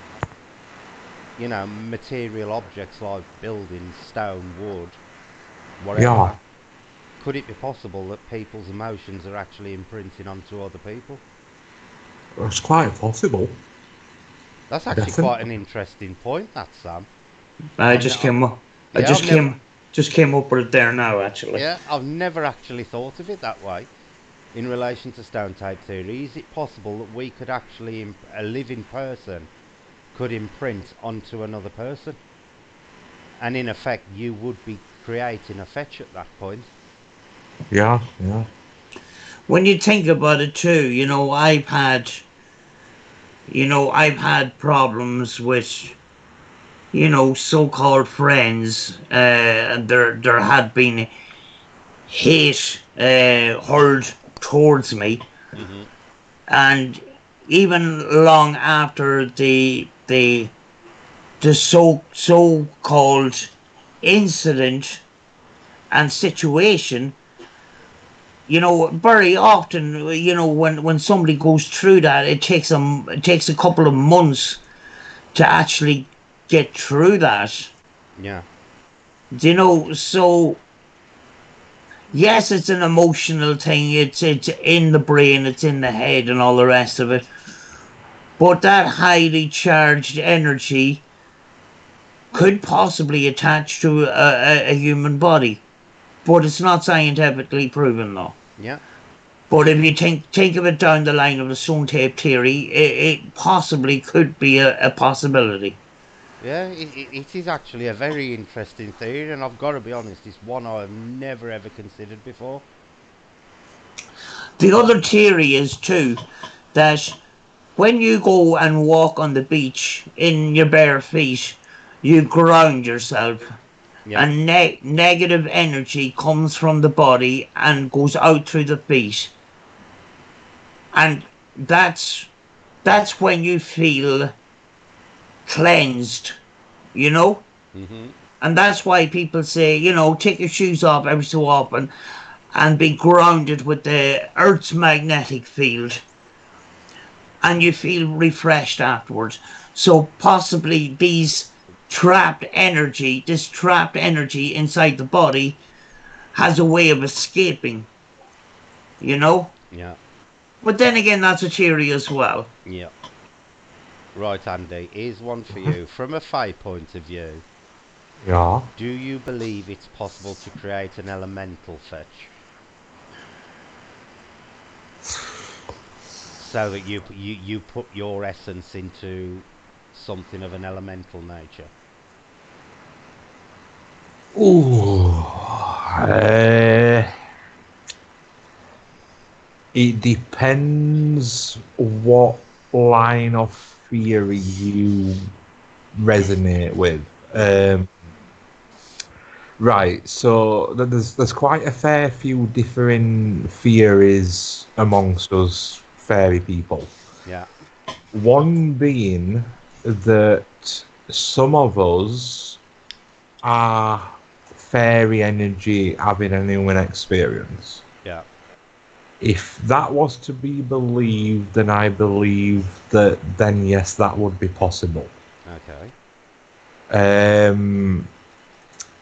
material objects like buildings, stone, wood, Yeah. whatever, could it be possible that people's emotions are actually imprinting onto other people? It's quite possible. That's actually quite Definitely. an interesting point, that Sam. I I've just ne- came up. I yeah, I've never, just came up with it there now. Actually, yeah, I've never actually thought of it that way. In relation to stone tape theory, is it possible that we could actually, a living person, could imprint onto another person? And in effect, you would be creating a fetch at that point. Yeah. Yeah. when you think about it too, I've had problems with so-called friends, and there had been hate hurled towards me, Mhm. and even long after the so-called incident and situation, very often, when somebody goes through that, it takes a couple of months to actually get through that. Yeah. So yes, it's an emotional thing. It's in the brain, it's in the head, and all the rest of it. But that highly charged energy could possibly attach to a human body, but it's not scientifically proven, though. Yeah. But if you think of it down the line of the stone tape theory, it possibly could be a possibility. Yeah, it is actually a very interesting theory, and I've got to be honest, it's one I've never ever considered before. The other theory is too that when you go and walk on the beach in your bare feet, you ground yourself, Yeah. and negative energy comes from the body and goes out through the feet, and that's when you feel cleansed, you know. Mhm. And that's why people say, take your shoes off every so often and be grounded with the Earth's magnetic field, and you feel refreshed afterwards. So possibly this trapped energy inside the body has a way of escaping, you know? Yeah. But then again, that's a theory as well. Yeah. Right, Andy. Here's one for you. From a Fae point of view, Yeah. do you believe it's possible to create an elemental fetch so that you put your essence into something of an elemental nature? Ooh. It depends what line of theory you resonate with. Um, right, so there's quite a fair few differing theories amongst us fairy people. Yeah. One being that some of us are fairy energy having a human experience. Yeah. If that was to be believed, then I believe that then yes, that would be possible. Okay. Um,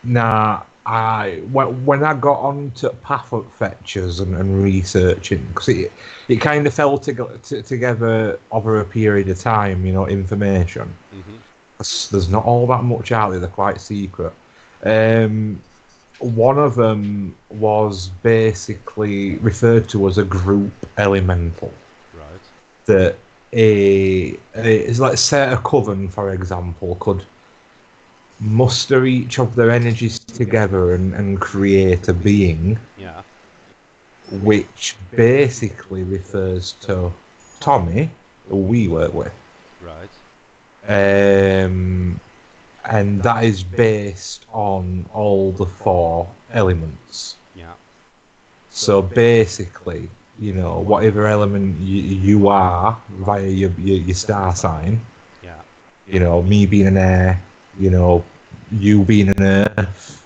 now, when I got onto path fetchers and researching, because it kind of fell together over a period of time, information. Mm-hmm. There's not all that much out there; they're quite secret. One of them was basically referred to as a group elemental. Right. That is, let's say a coven, for example, could muster each of their energies together and create a being, Yeah. which basically refers to Tommy, who we work with. Right. And that is based on all the 4 elements. Yeah. So basically, whatever element you are via your star sign, Yeah. me being an air, you being an earth,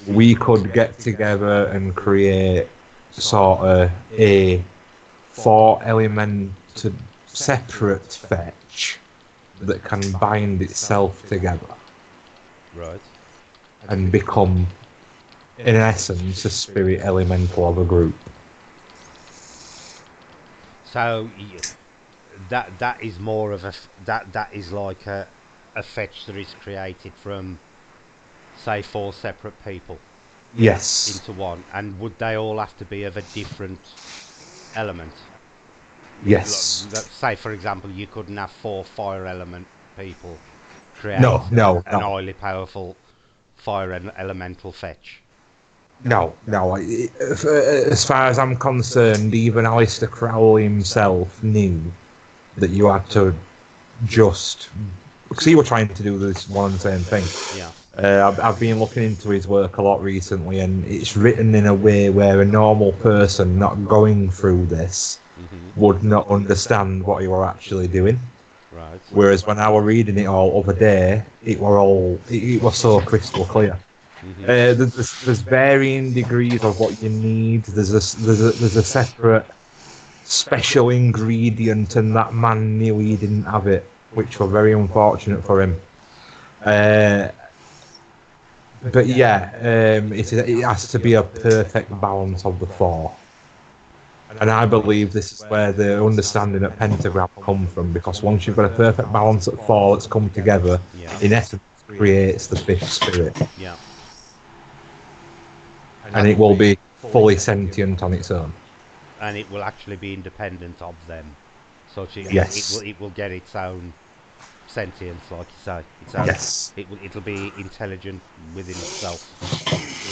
we could get together and create sort of a 4 element separate fetch that can bind itself together Right. and become, in essence, a spirit elemental of a group. So that is more of that is like a fetch that is created from, say, 4 separate people Yes. into one, and would they all have to be of a different element? Yes. Let's say, for example, you couldn't have 4 fire element people create No. an highly powerful fire elemental fetch. No. As far as I'm concerned, even Aleister Crowley himself knew that you had to just... Because he was trying to do this one and the same thing. Yeah. I've been looking into his work a lot recently, and it's written in a way where a normal person not going through this would not understand what you were actually doing. Right. Whereas when I was reading it all other day, it was so crystal clear. There's varying degrees of what you need. There's a separate special ingredient, and that man knew he didn't have it, which was very unfortunate for him. But yeah, it has to be a perfect balance of the 4. And I believe this is where the understanding at pentagram come from, because once you've got a perfect balance at 4 that's come together, in essence creates the 5th spirit. Yeah. And it will be fully sentient on its own. And it will actually be independent of them, so Yes. it will get its own sentience, like you say. Yes. It'll be intelligent within itself.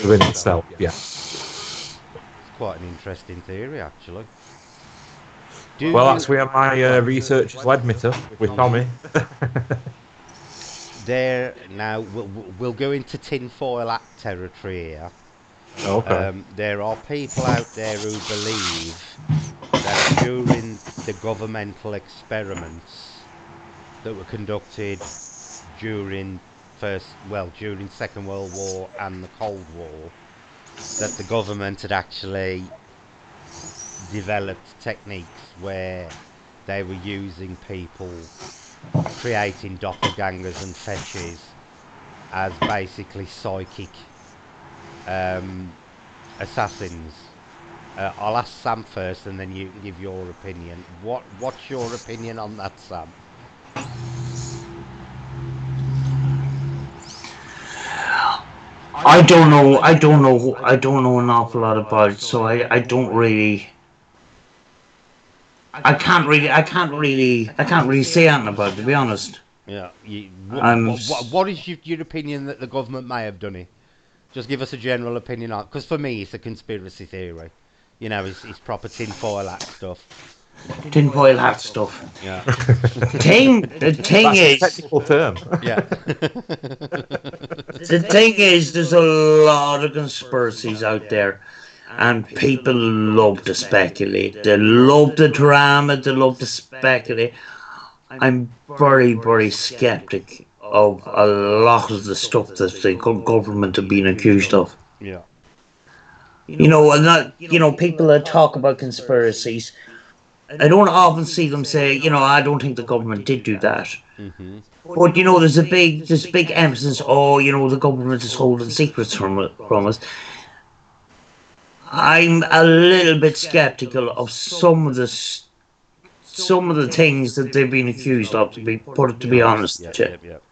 Within itself, yeah. It's quite an interesting theory, actually. Well, that's where my research has led me to, with Tommy. There, now, we'll go into tinfoil hat territory here. Okay. There are people out there who believe that during the governmental experiments that were conducted during Second World War and the Cold War, that the government had actually developed techniques where they were using people, creating doppelgangers and fetches as basically psychic assassins. I'll ask Sam first, and then you can give your opinion. What's your opinion on that, Sam? I don't know an awful lot about it, so I don't really. I can't really say anything about it, to be honest. Yeah. I'm What is your opinion that the government may have done it? Just give us a general opinion on it, because for me it's a conspiracy theory. It's proper tinfoil hat stuff. Tinfoil hat stuff. Yeah. The thing That's is, a technical term. Yeah. the thing is, there's a lot of conspiracies out there, and people love to speculate. They love the drama. They love to speculate. I'm very, very skeptic of a lot of the stuff that the government have been accused of. Yeah. And that people that talk about conspiracies, I don't often see them say, I don't think the government did do that. Mm-hmm. But there's a big emphasis. Oh, the government is holding secrets from us. I'm a little bit skeptical of some of the things that they've been accused of. To be honest, Yep, with yep, yep.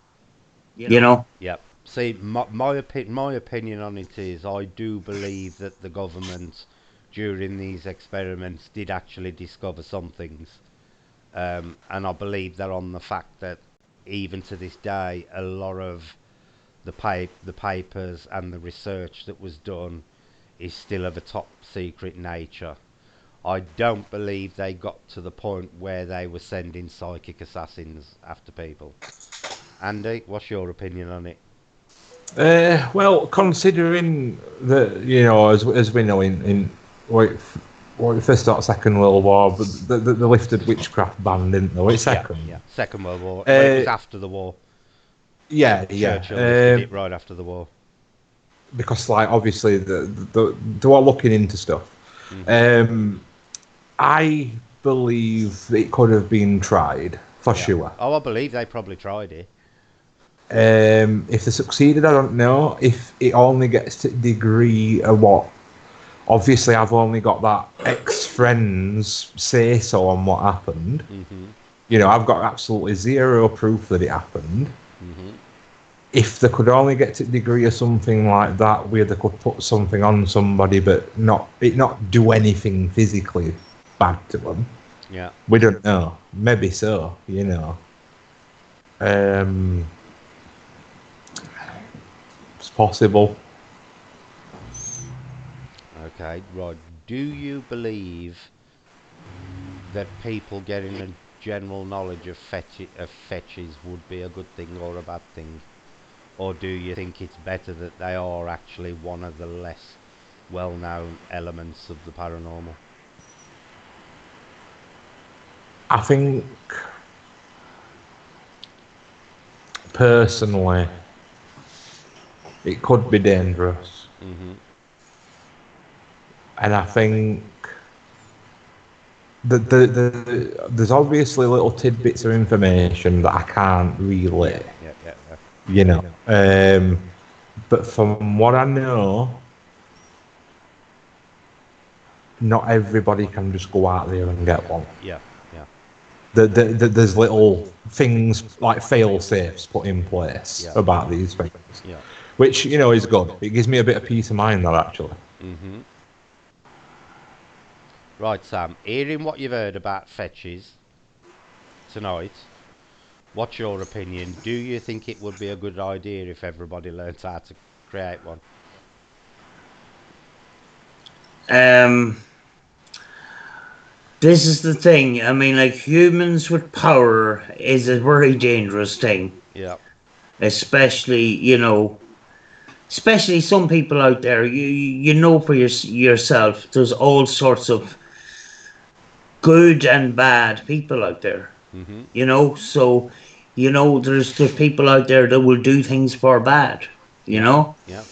you, you know. Yep. See, my opinion on it is I do believe that the government during these experiments did actually discover some things. And I believe they're on the fact that even to this day, a lot of the papers and the research that was done is still of a top secret nature. I don't believe they got to the point where they were sending psychic assassins after people. Andy, what's your opinion on it? Well, considering that, as we know, in what, First or Second World War, but the lifted witchcraft ban, didn't they? It's Yeah, second. yeah. Second World War. Well, it was after the war. Yeah, Churchill yeah. lifted it right after the war. Because, like, obviously, they were looking into stuff. Mm-hmm. I believe it could have been tried for Yeah. sure. Oh, I believe they probably tried it. If they succeeded, I don't know. If it only gets to degree of what, obviously, I've only got that ex-friends say so on what happened. Mm-hmm. I've got absolutely zero proof that it happened. Mm-hmm. If they could only get to degree of something like that, where they could put something on somebody, but not do anything physically bad to them, Yeah. we don't know. Maybe so. It's possible. Okay. Right. Do you believe that people getting a general knowledge of fetches would be a good thing or a bad thing? Or do you think it's better that they are actually one of the less well-known elements of the paranormal? I think personally, it could be dangerous, Mm-hmm. and I think there's obviously little tidbits of information that I can't Yeah, relay, yeah, yeah, yeah. you know. Um, but from what I know, not everybody can just go out there and get one. Yeah, yeah, There's little things like fail safes put in place yeah, about these things, yeah. which is good. It gives me a bit of peace of mind, that actually. Mm-hmm. Right, Sam. Hearing what you've heard about fetches tonight, what's your opinion? Do you think it would be a good idea if everybody learnt how to create one? Um, this is the thing. I mean, like humans with power is a very dangerous thing, Yeah, especially especially some people out there. For yourself. There's all sorts of good and bad people out there. mm-hmm. So there's people out there that will do things for bad. You Yeah, know, yeah,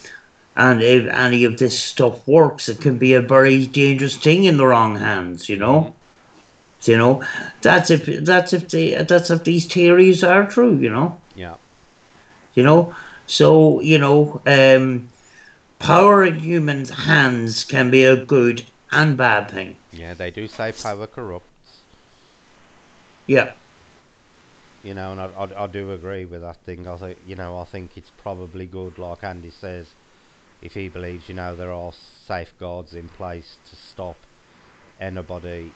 and if any of this stuff works, it can be a very dangerous thing in the wrong hands. mm-hmm. You know, that's if these theories are true. Yeah, You know, so power in human hands can be a good and bad thing. yeah. They do say power corrupts, Yeah. and I do agree with that thing. I think it's probably good, like Andy says, if he believes, there are safeguards in place to stop anybody,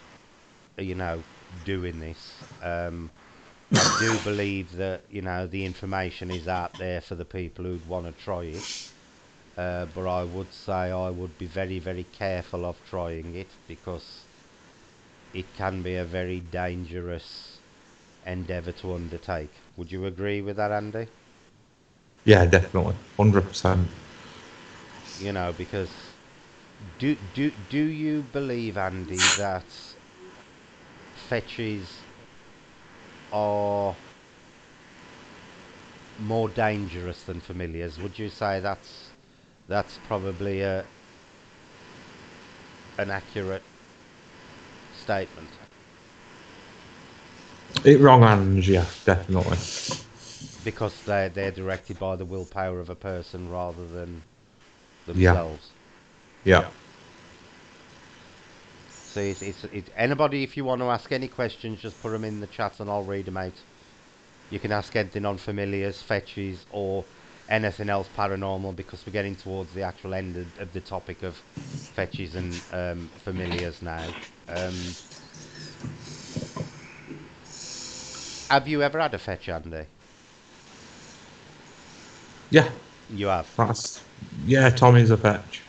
you know, doing this. I do believe that the information is out there for the people who'd want to try it. But I would say I would be very, very careful of trying it because it can be a very dangerous endeavour to undertake. Would you agree with that, Andy? Yeah, definitely, 100%. Because do you believe, Andy, that fetches are more dangerous than familiars? Would you say that's probably an accurate statement? Wrong hands, yeah, definitely. because they're directed by the willpower of a person rather than Yeah, themselves. yeah. So it's anybody, if you want to ask any questions, just put them in the chat and I'll read them out. You can ask anything on familiars, fetches, or anything else paranormal, because we're getting towards the actual end of the topic of fetches and familiars now. Um, have you ever had a fetch, Andy? Yeah, You have. that's yeah. Tommy's a fetch,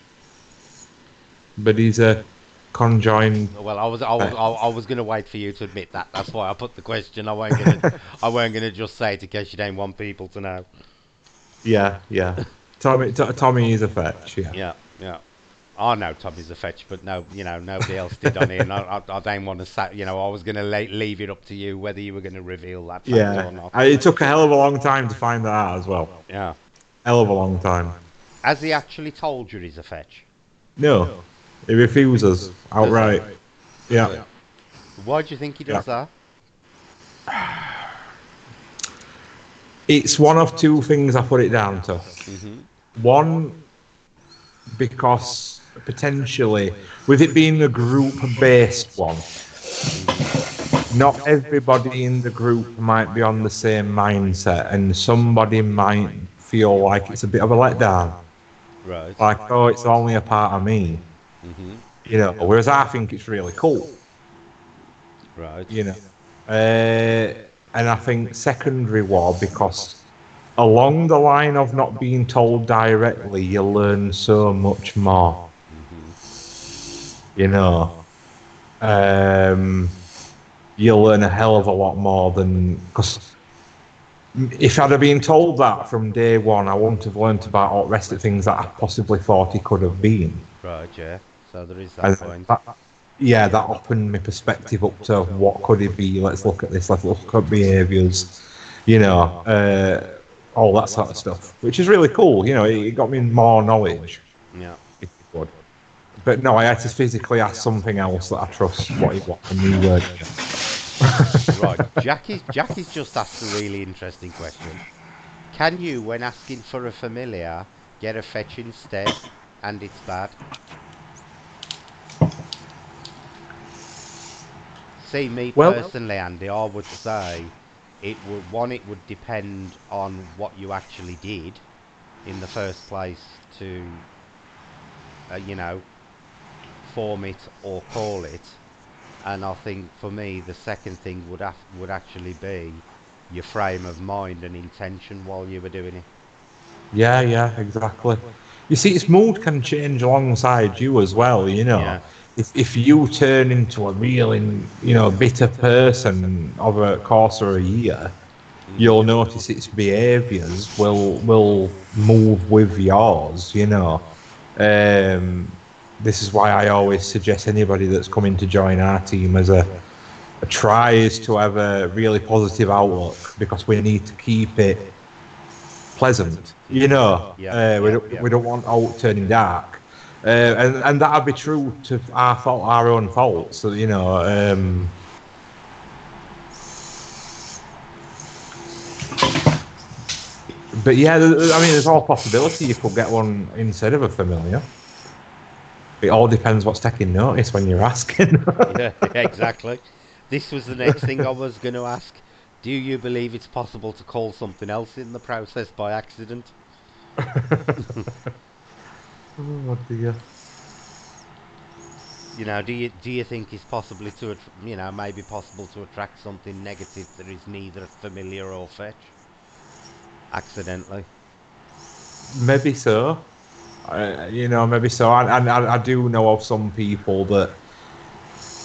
but he's a conjoined Well, I was gonna wait for you to admit that. That's why I put the question. I weren't gonna just say it in case you don't want people to know. Yeah, yeah. Tommy is a fetch. Yeah, Yeah, yeah. I know Tommy's a fetch, but no, nobody else did on here. And I don't want to say, I was going to leave it up to you whether you were going to reveal that fact yeah. or not. It took a hell of a long time to find that out as well. Yeah. Hell of a long time. Has he actually told you he's a fetch? No, he refuses Does he? outright. Yeah, Why do you think he yeah. does that? It's one of two things I put it down to. Hmm. One, because potentially, with it being a group-based one, not everybody in the group might be on the same mindset, and somebody might feel like it's a bit of a letdown. Right. Like, oh, it's only a part of me, Hmm. whereas I think it's really cool, Right. you know. And I think secondary war, because along the line of not being told directly, you learn so much more, Hmm. you know. You'll learn a hell of a lot more than, because if I'd have been told that from day one, I wouldn't have learnt about all the rest of the things that I possibly thought he could have been. Right. Yeah. So there is that And point. that opened my perspective up to what could it be. Let's look at this. Let's look at behaviours. All that sort of stuff, which is really cool. It got me more knowledge. Yeah. If you would. But no, I had to physically ask something else that I trust what a new word. Right. Jackie's just asked a really interesting question. Can you, when asking for a familiar, get a fetch instead, and it's bad? See, me Well, personally, Andy, I would say it would depend on what you actually did in the first place to, you know, form it or call it. And I think for me, the second thing would actually be your frame of mind and intention while you were doing it. yeah, exactly. You see, its mood can change alongside you as well. Yeah. If you turn into a really, bitter person over a course of a year, Hmm. you'll notice its behaviours will move with yours. This is why I always suggest anybody that's coming to join our team as a tries to have a really positive outlook, because we need to keep it pleasant. Yeah. We don't want out turning dark, and that'll be true to our own faults. So but yeah, I mean, there's all possibility you could get one instead of a familiar. It all depends what's taking notice when you're asking. Yeah, exactly. This was the next thing I was going to ask. Do you believe it's possible to call something else in the process by accident? Oh dear. Do you think it's possibly maybe possible to attract something negative that is neither familiar or fetch accidentally? Maybe so. Maybe so. And I do know of some people that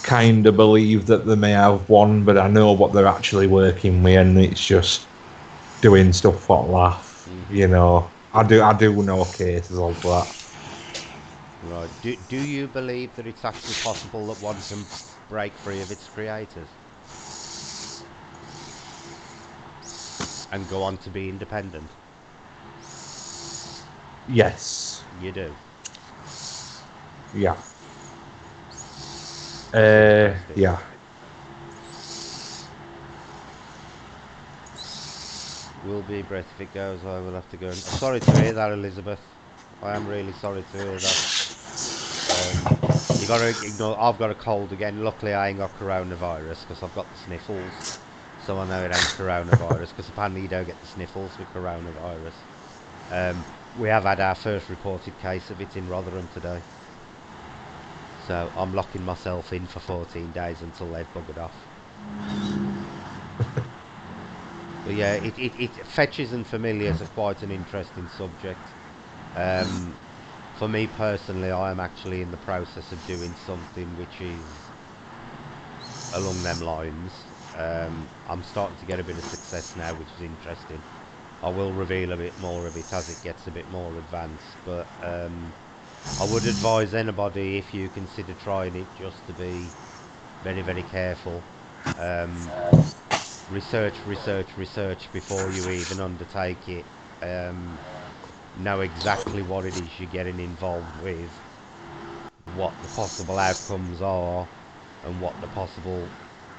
kind of believe that they may have one, but I know what they're actually working with, and it's just doing stuff for laugh. Hmm. I do know cases of that. Right. Do you believe that it's actually possible that one can break free of its creators and go on to be independent? Yes. You do. Yeah. That's interesting. Yeah. Will be breath if it goes. I will have to go. I'm sorry to hear that, Elizabeth. I am really sorry to hear that. You gotta ignore. I've got a cold again. Luckily, I ain't got coronavirus because I've got the sniffles. So I know it ain't coronavirus because apparently you don't get the sniffles with coronavirus. We have had our first reported case of it in Rotherham today. So I'm locking myself in for 14 days until they've buggered off. But yeah, it fetches and familiars are quite an interesting subject. For me personally, I am actually in the process of doing something which is along them lines. I'm starting to get a bit of success now, which is interesting. I will reveal a bit more of it as it gets a bit more advanced, but I would advise anybody if you consider trying it just to be very, very careful. Um, research before you even undertake it. Um, know exactly what it is you're getting involved with, what the possible outcomes are, and what the possible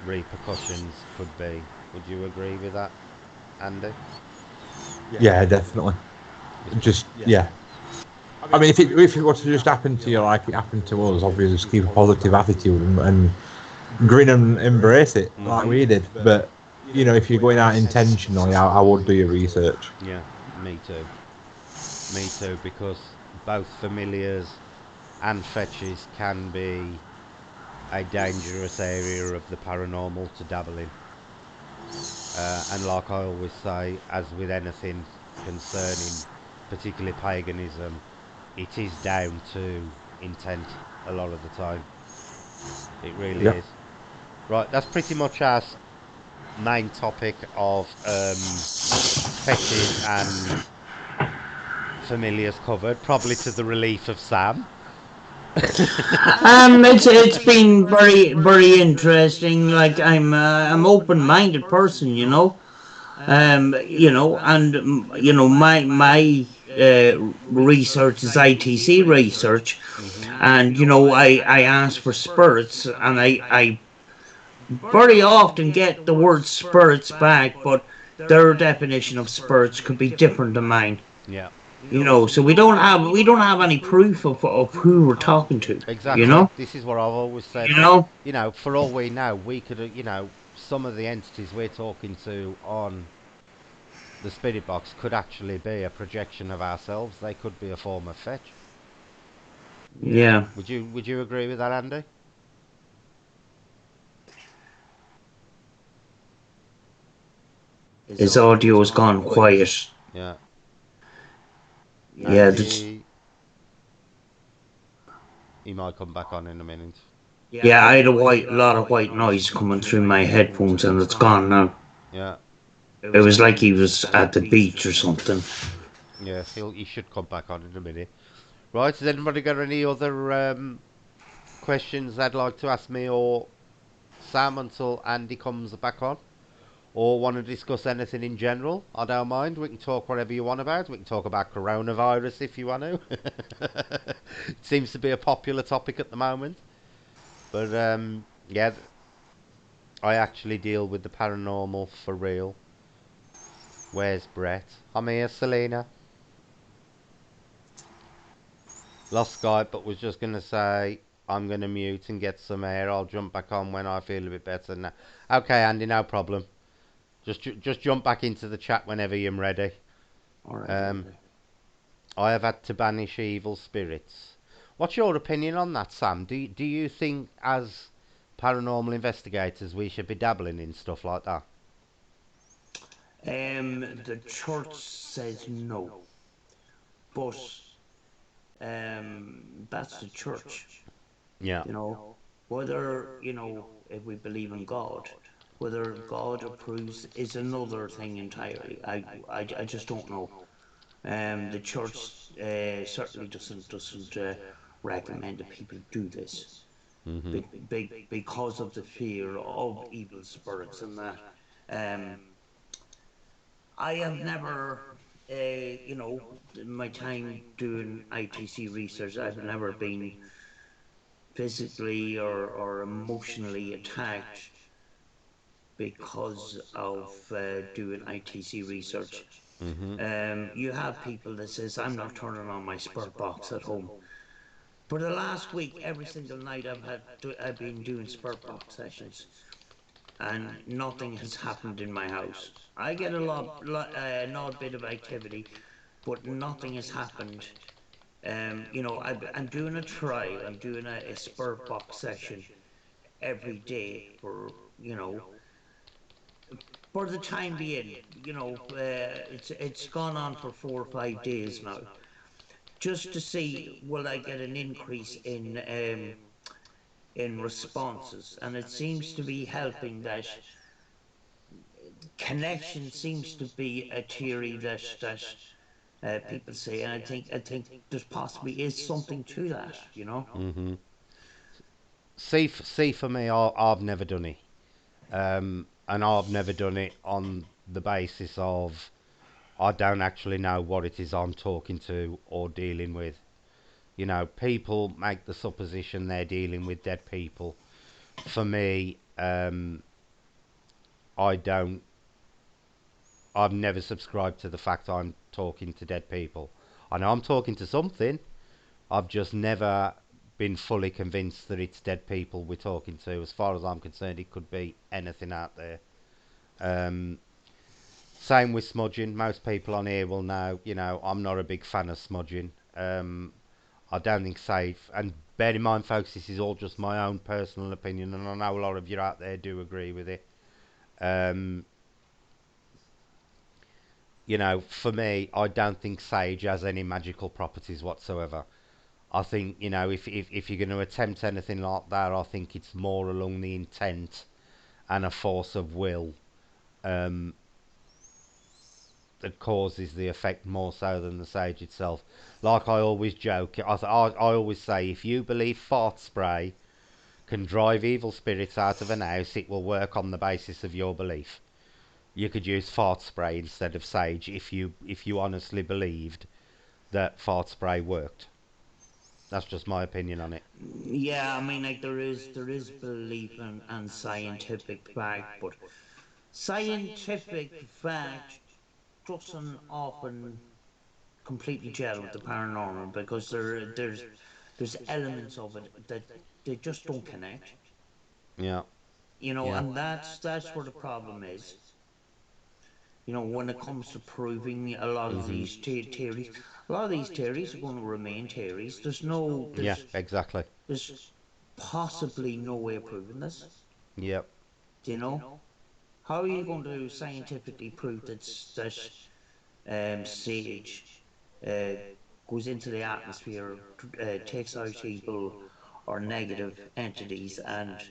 repercussions could be. Would you agree with that, Andy? Yeah, definitely. Because Just yeah. I mean, if it was to just happen to you like it happened to us, obviously just keep a positive attitude and grin and embrace it like we did. But you know, if you're going out intentionally, I would do your research. yeah, me too. Me too, because both familiars and fetches can be a dangerous area of the paranormal to dabble in. And like I always say, as with anything concerning particularly paganism, it is down to intent a lot of the time. It really Yeah. is. Right, that's pretty much our main topic of fetches and familiars covered, probably to the relief of Sam. It's been very interesting. Like I'm open-minded person, you know. And my research is ITC research, Hmm. and I ask for spirits, and I very often get the word spirits back, but their definition of spirits could be different than mine. Yeah, So we don't have any proof of who we're talking to. You exactly. know, This is what I've always you said. know. For all we know, we could, some of the entities we're talking to on the spirit box could actually be a projection of ourselves. They could be a form of fetch. Yeah, Would you agree with that, Andy? his audio's gone quiet. Yeah. Yeah, Andy, he might come back on in a minute. yeah. I had a lot of white noise coming through my headphones, and it's gone now. Yeah. It was like he was at the beach or something. Yeah, he should come back on in a minute. Right, has anybody got any other questions they'd like to ask me or Sam until Andy comes back on? Or want to discuss anything in general? I don't mind. We can talk whatever you want about. We can talk about coronavirus if you want to. It seems to be a popular topic at the moment. But yeah, I actually deal with the paranormal for real. Where's Brett? I'm here, Selena. Lost Skype, but was just going to say I'm going to mute and get some air. I'll jump back on when I feel a bit better now. Okay, Andy, no problem. Just jump back into the chat whenever you're ready. All right, Um, I have had to banish evil spirits. What's your opinion on that, Sam? Do you think, as paranormal investigators, we should be dabbling in stuff like that? the church says no, but that's the church. Yeah. Whether if we believe in God, whether God approves is another thing entirely. I just don't know. The church certainly doesn't recommend that people do this Mhm. because of the fear of evil spirits and that. Um, I have never, in my time doing ITC research, I've never been physically or emotionally attacked because of doing ITC research. Mm-hmm. You have people that says, I'm not turning on my spirit box at home. For the last week, every single night I've been doing spirit box sessions, and nothing has happened in my house. I get an odd bit of activity, but nothing has happened. I'm doing a trial. I'm doing a spirit box session every day for the time being. It's gone on for 4 or 5 days now, just to see will I get an increase in responses, and it seems to be helping. That connection seems to be a theory that people say, and I think there's possibly is something to that. Mm-hmm. See, for me, I've never done it, and I've never done it on the basis of I don't actually know what it is I'm talking to or dealing with. You know, people make the supposition they're dealing with dead people. For me, I don't. I've never subscribed to the fact I'm talking to dead people. I know I'm talking to something. I've just never been fully convinced that it's dead people we're talking to. As far as I'm concerned, it could be anything out there. Um, Same with smudging. Most people on here will know, I'm not a big fan of smudging. I don't think safe. And bear in mind, folks, this is all just my own personal opinion, and I know a lot of you out there do agree with it. Um, for me, I don't think sage has any magical properties whatsoever. I think, if you're going to attempt anything like that, I think it's more along the intent and a force of will um, that causes the effect more so than the sage itself. Like I always joke, I always say, if you believe fart spray can drive evil spirits out of an house, it will work on the basis of your belief. You could use fart spray instead of sage if you honestly believed that fart spray worked. That's just my opinion on it. Yeah, I mean, like there is belief and scientific fact, but scientific fact doesn't often completely gel with the paranormal, because there's elements of it that they just don't connect. Yeah, yeah. And that's where the problem is. When it comes to proving a lot of Mhm. these theories, a lot of these theories are going to remain theories. There's no, Yeah, exactly. there's possibly no way of proving this. Yep. Do you know? How are you going to scientifically prove that sage uh, goes into the atmosphere, takes out evil or negative entities, and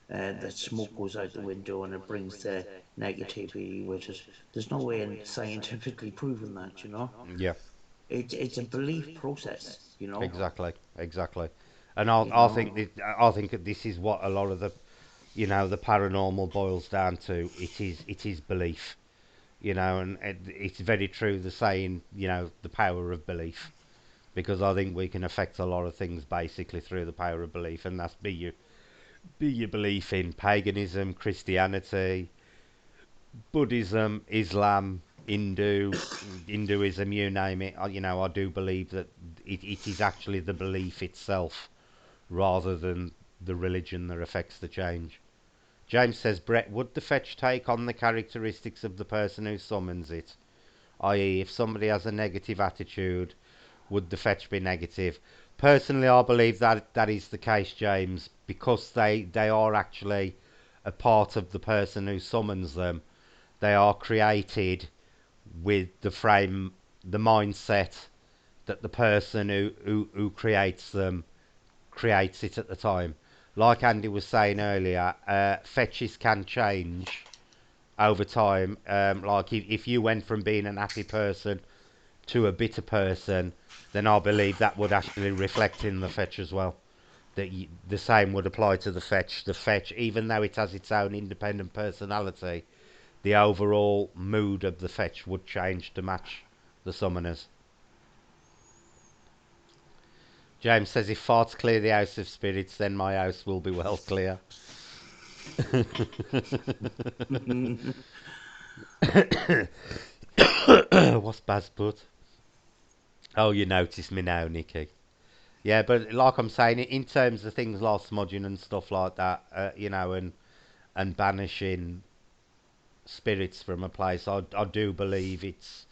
that smoke goes out the window and it brings the negativity with it? There's no way in scientifically proving that. Yeah. It's a belief process. Exactly. Exactly. And I You think that this is what a lot of the paranormal boils down to. It is belief. And it's very true the saying, the power of belief, because I think we can affect a lot of things basically through the power of belief, and that's be your belief in paganism, Christianity, Buddhism, Islam, Hinduism, you name it. I do believe that it is actually the belief itself rather than the religion that affects the change. James says, Brett, would the fetch take on the characteristics of the person who summons it? I.e., if somebody has a negative attitude, would the fetch be negative? Personally, I believe that is the case, James, because they are actually a part of the person who summons them. They are created with the mindset that the person who creates them creates it at the time. Like Andy was saying earlier, fetches can change over time. Like if you went from being an happy person to a bitter person, then I believe that would actually reflect in the fetch as well. The same would apply to the fetch. The fetch, even though it has its own independent personality, the overall mood of the fetch would change to match the summoners. James says, if farts clear the house of spirits, then my house will be well clear. What's Baz put? Oh, you notice me now, Nikki. Yeah, but like I'm saying, in terms of things like smudging and stuff like that, and banishing spirits from a place, I do believe it's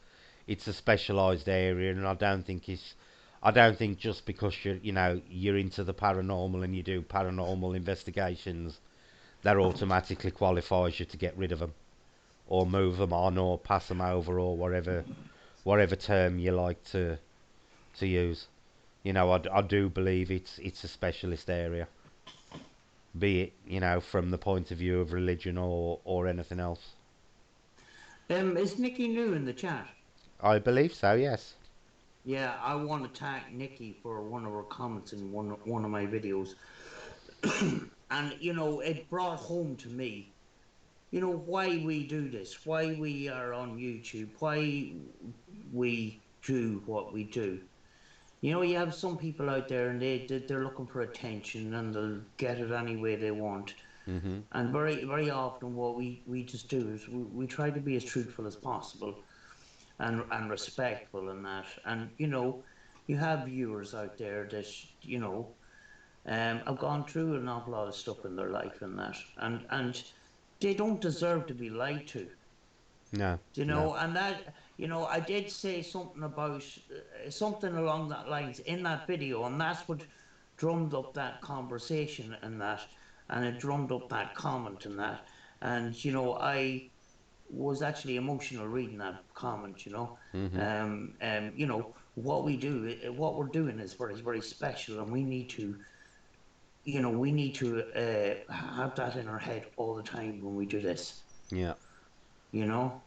a specialised area, and I don't think just because you're into the paranormal and you do paranormal investigations, that automatically qualifies you to get rid of them or move them on or pass them over or whatever term you like to use. I do believe it's a specialist area, be it from the point of view of religion or anything else. Is Nikki new in the chat? I believe so. Yes. Yeah, I want to thank Nikki for one of her comments in one of my videos, and it brought home to me, why we do this, why we are on YouTube, why we do what we do. You have some people out there, and they're looking for attention, and they'll get it any way they want. Mhm. And very very often, what we just do is we try to be as truthful as possible, and respectful in that. And you have viewers out there that have gone through an awful lot of stuff in their life and that, and they don't deserve to be lied to. No. No. And that, I did say something about something along that lines in that video, and that's what drummed up that conversation and that, and it drummed up that comment and that. And I was actually emotional reading that comment. Mhm. What we do, what we're doing is very very special, and we need to have that in our head all the time when we do this. Yeah. You know.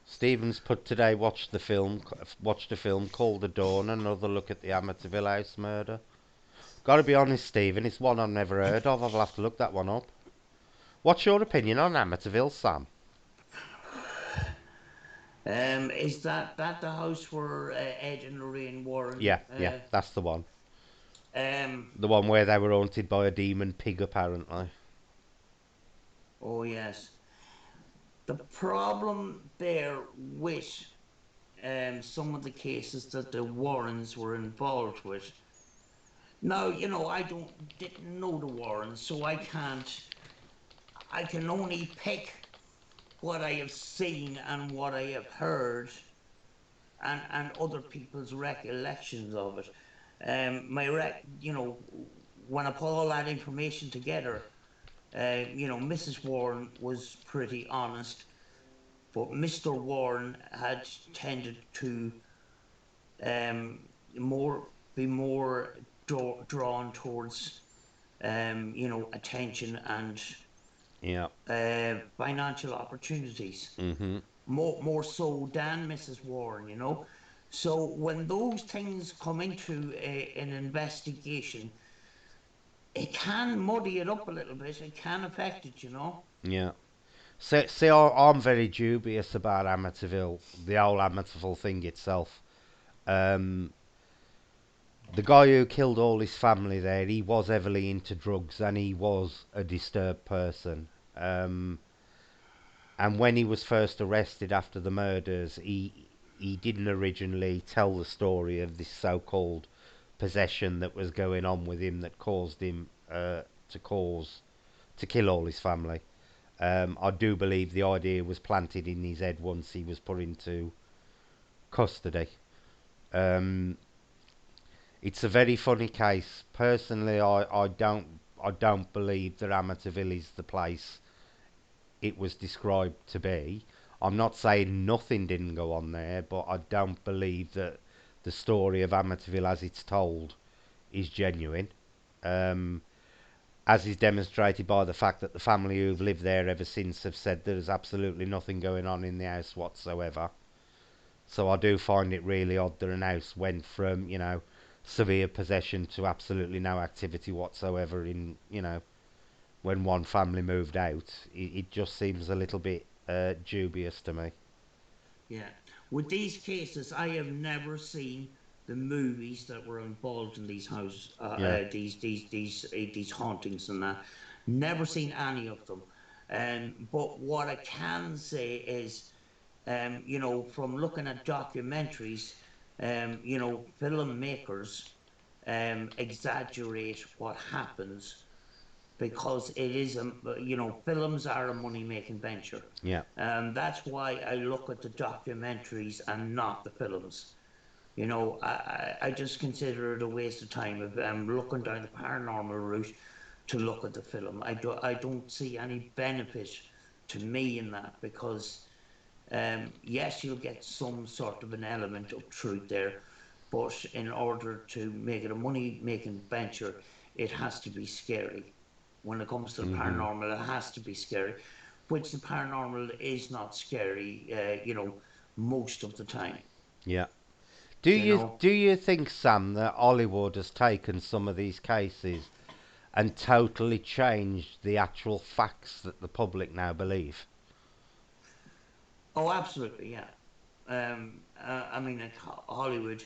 Stevens put today. Watched a film called The Dawn. Another look at the Amityville House murder. Got to be honest, Stephen. It's one I've never heard of. I'll have to look that one up. What's your opinion on Amityville, Sam? Is that the house where Ed and Lorraine Warren? Yeah. Yeah. That's the one. Um. The one where they were haunted by a demon pig, apparently. Oh yes. The problem there with some of the cases that the Warrens were involved with. Now I didn't know the Warrens, so I can't. I can only pick what I have seen and what I have heard, and other people's recollections of it. When I put all that information together, Mrs. Warren was pretty honest, but Mr. Warren had tended to more be more drawn towards attention and Yeah. financial opportunities, Mhm. more so than Mrs. Warren. So when those things come into an investigation, it can muddy it up a little bit. It can affect it. Yeah. See, I'm very dubious about Amityville, the whole Amityville thing itself. Um, the guy who killed all his family there, he was heavily into drugs and he was a disturbed person. Um, and when he was first arrested after the murders, he didn't originally tell the story of this so-called possession that was going on with him that caused him to kill all his family. I do believe the idea was planted in his head once he was put into custody. Um, it's a very funny case. Personally, I don't believe that Amityville is the place it was described to be. I'm not saying nothing didn't go on there, but I don't believe that the story of Amityville as it's told is genuine. Um, as is demonstrated by the fact that the family who've lived there ever since have said there's absolutely nothing going on in the house whatsoever. So I do find it really odd that an house went from, severe possession to absolutely no activity whatsoever when one family moved out. It just seems a little bit dubious to me. Yeah. With these cases, I have never seen the movies that were involved in these houses, Yeah. these hauntings and that. Never seen any of them. But what I can say is, from looking at documentaries, filmmakers exaggerate what happens because it is films are a money making venture. Yeah. That's why I look at the documentaries and not the films. I just consider it a waste of time if I'm looking down the paranormal route to look at the film. I don't see any benefit to me in that because yes, you'll get some sort of an element of truth there, but in order to make it a money making venture, it has to be scary. When it comes to the Mhm. paranormal, it has to be scary, which the paranormal is not scary, most of the time. Yeah. Do You you know, do you think, Sam, that Hollywood has taken some of these cases and totally changed the actual facts that the public now believe? oh, absolutely, yeah. I mean, like Hollywood,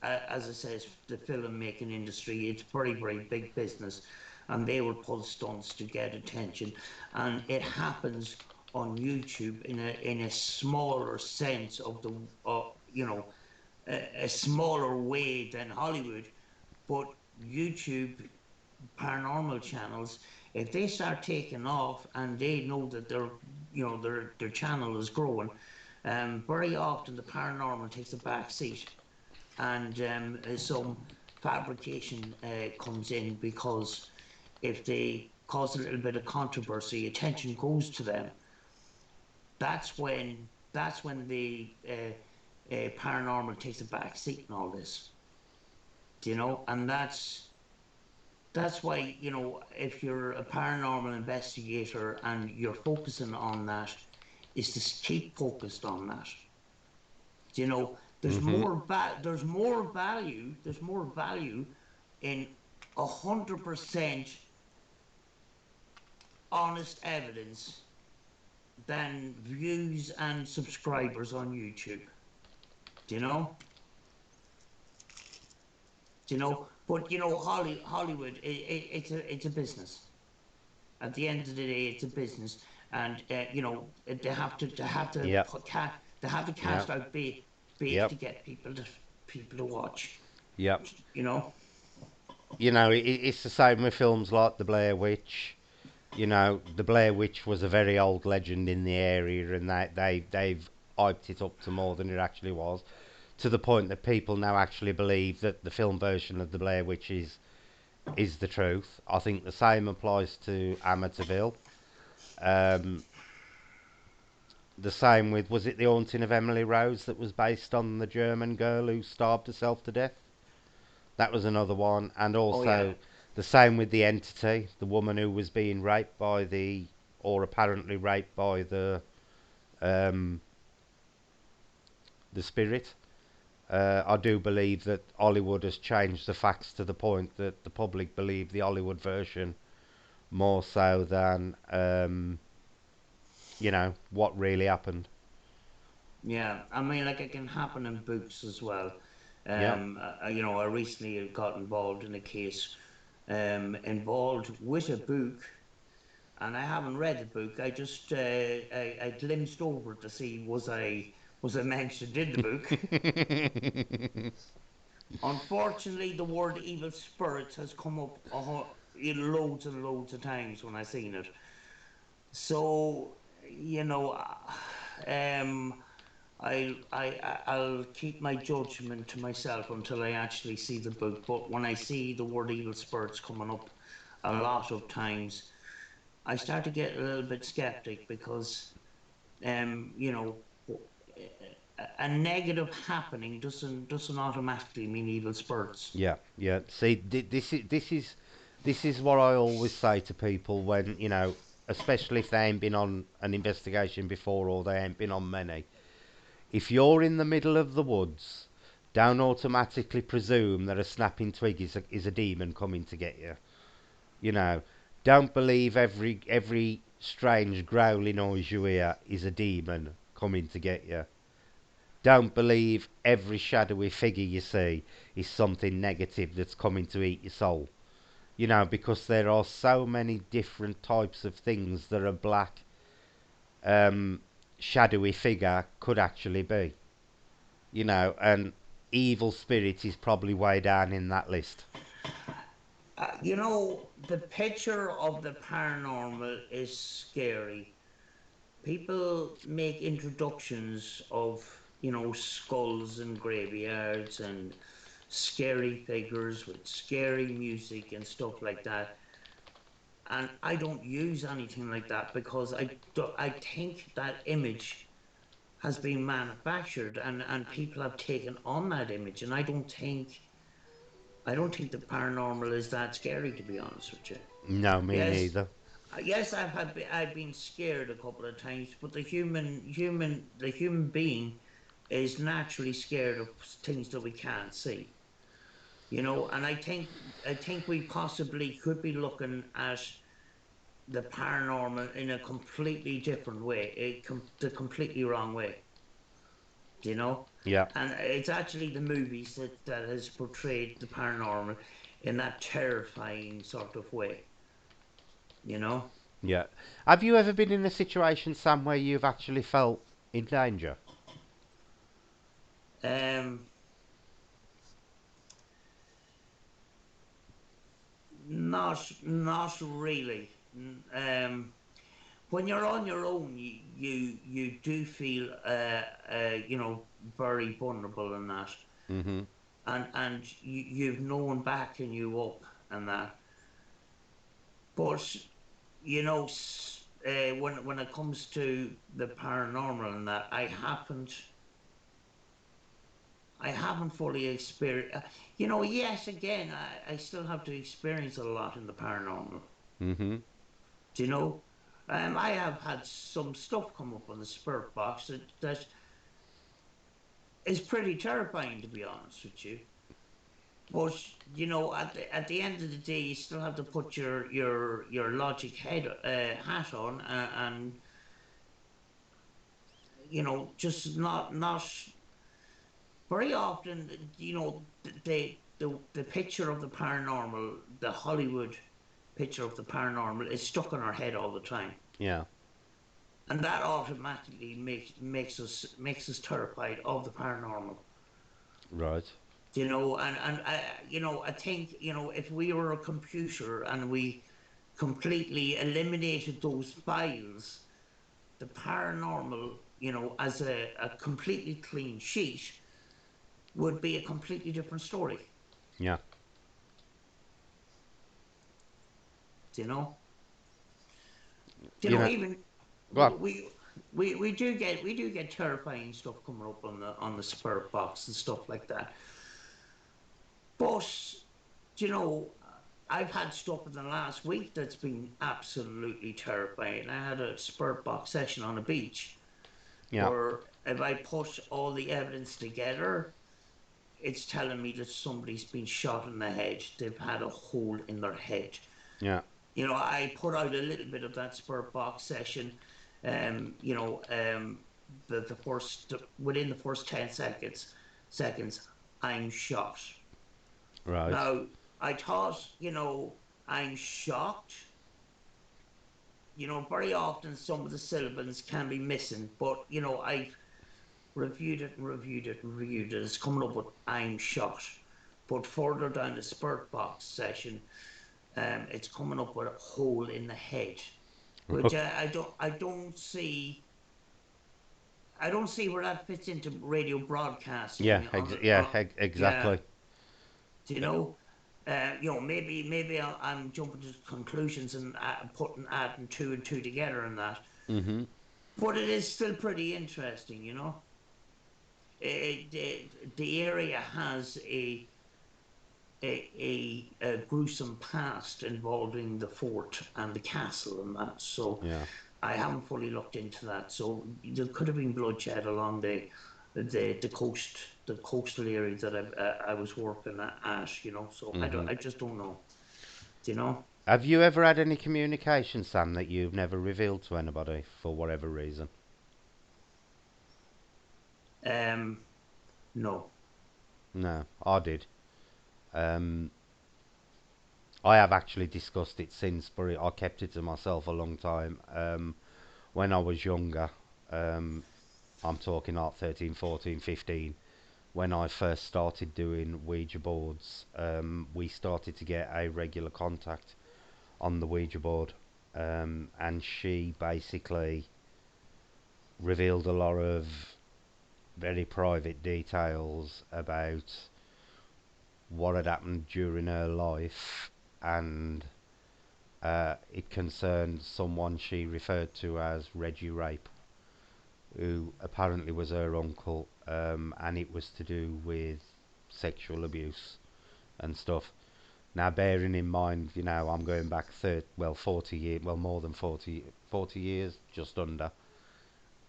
as I says, the filmmaking industry, it's very, very big business, and they will pull stunts to get attention, and it happens on YouTube in a smaller sense of the, a smaller way than Hollywood, but YouTube paranormal channels, if they start taking off and they know that their channel is growing, very often the paranormal takes a back seat, and some fabrication comes in because if they cause a little bit of controversy, attention goes to them. That's when the paranormal takes a back seat in all this, and that's why, if you're a paranormal investigator and you're focusing on that, is to keep focused on that. There's Mhm. more value in 100% honest evidence than views and subscribers on YouTube. Do you know? But Hollywood, it's a business. At the end of the day, it's a business, and Yep. they have to cast Yep. out bait Yep. to get people to watch. Yep. You know. It's the same with films like The Blair Witch. The Blair Witch was a very old legend in the area, and they've hyped it up to more than it actually was, to the point that people now actually believe that the film version of The Blair Witch is the truth. I think the same applies to Amityville. Um, the same with, was it The Haunting of Emily Rose, that was based on the German girl who starved herself to death? That was another one, and Oh yeah. also the same with The Entity, the woman who was being raped by or apparently raped by um, the spirit. I do believe that Hollywood has changed the facts to the point that the public believe the Hollywood version more so than what really happened. Yeah, I mean, like it can happen in books as well. Yep. I recently got involved in a case involved with a book, and I haven't read the book. I just I glimpsed over it to see was I mentioned in the book. Unfortunately, the word evil spirits has come up in loads and loads of times when I seen it. So, you know, I'll keep my judgment to myself until I actually see the book. But when I see the word evil spirits coming up a lot of times, I start to get a little bit skeptic because, um, you know, a negative happening doesn't automatically mean evil spirits. Yeah, yeah. See, this is what I always say to people when especially if they ain't been on an investigation before or they ain't been on many. If you're in the middle of the woods, don't automatically presume that a snapping twig is a demon coming to get you. You know, don't believe every strange growly noise you hear is a demon coming to get you. Don't believe every shadowy figure you see is something negative that's coming to eat your soul. You know, because there are so many different types of things that a black, um, shadowy figure could actually be. You know, and evil spirit is probably way down in that list. The picture of the paranormal is scary. People make introductions of, skulls and graveyards and scary figures with scary music and stuff like that. And I don't use anything like that because I think that image has been manufactured, and people have taken on that image, and I don't think the paranormal is that scary, to be honest with you. No, me Yes, neither. yes, I've been scared a couple of times, but the human being is naturally scared of things that we can't see. And I think we possibly could be looking at the paranormal in a completely different way, the completely wrong way. you know Yeah, and it's actually the movies that has portrayed the paranormal in that terrifying sort of way you know yeah. Have you ever been in a situation, Sam, where you've actually felt in danger? um not really. When you're on your own, you do feel very vulnerable in that, Mm-hmm. and you've no one backing you up and that. But when it comes to the paranormal and that, I haven't fully experienced. Yes, again, I still have to experience a lot in the paranormal. Mm-hmm. Do you know? I have had some stuff come up on the spirit box that is pretty terrifying, to be honest with you. But at the end of the day, you still have to put your logic hat on, and just not very often. The picture of the paranormal, the Hollywood picture of the paranormal, is stuck in our head all the time, Yeah. and that automatically makes us terrified of the paranormal. Right. And I think, if we were a computer and we completely eliminated those files, the paranormal, as a completely clean sheet, would be a completely different story. Yeah. You know, You know. even Go on. we do get terrifying stuff coming up on the spirit box and stuff like that. But you know, I've had stuff in the last week that's been absolutely terrifying. I had a spirit box session on a beach Yeah. where, if I put all the evidence together, it's telling me that somebody's been shot in the head. They've had a hole in their head. Yeah. I put out a little bit of that spirit box session. Um, you know, um, the first within the first 10 seconds, I'm shot. Right. Now, I thought, I'm shocked. Very often some of the syllables can be missing, but I've reviewed it and reviewed it and reviewed it. It's coming up with I'm shot. But further down the spirit box session, it's coming up with a hole in the head, which I don't see where that fits into radio Yeah. broadcasting. Yeah, Exactly. do you know? Maybe I'm jumping to conclusions and adding two and two together and that, Mm-hmm. but it is still pretty interesting. The area has a gruesome past involving the fort and the castle and that. So Yeah. I haven't fully looked into that. So there could have been bloodshed along the coast, the coastal area that I was working at. So I Mm-hmm. don't, I just don't know. Do you know? Have you ever had any communication, Sam, that you've never revealed to anybody for whatever reason? Um, no. No, I did. Um, I have actually discussed it since, but I kept it to myself a long time. When I was younger, um, I'm talking like 13, 14, 15. When I first started doing Ouija boards, we started to get a regular contact on the Ouija board, and she basically revealed a lot of very private details about what had happened during her life, and it concerned someone she referred to as Reggie Rape, who apparently was her uncle, and it was to do with sexual abuse and stuff. Now, bearing in mind, I'm going back 40 years, well, more than 40 years, just under,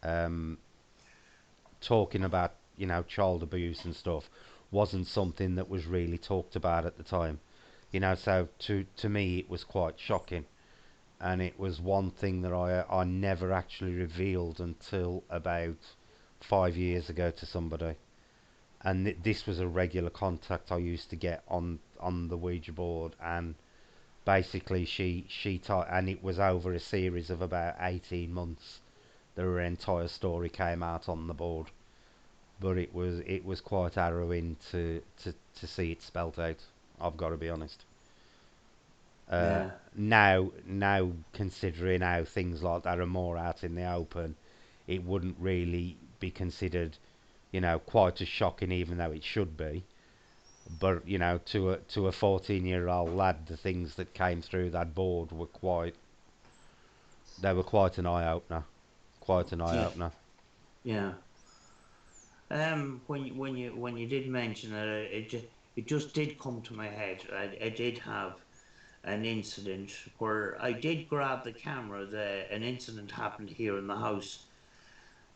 um, talking about, child abuse and stuff wasn't something that was really talked about at the time. So to me, it was quite shocking. And it was one thing that I never actually revealed until about 5 years ago to somebody. And this was a regular contact I used to get on the Ouija board, and basically she taught, and it was over a series of about 18 months that her entire story came out on the board. But it was quite harrowing to see it spelt out. I've got to be honest. Yeah, Now considering how things like that are more out in the open, it wouldn't really be considered, quite as shocking, even though it should be. But to a 14-year-old lad, the things that came through that board were quite an eye opener. Quite an eye yeah, opener. yeah. When you did mention it, it just did come to my head. I did have an incident where I did grab the camera. An incident happened here in the house.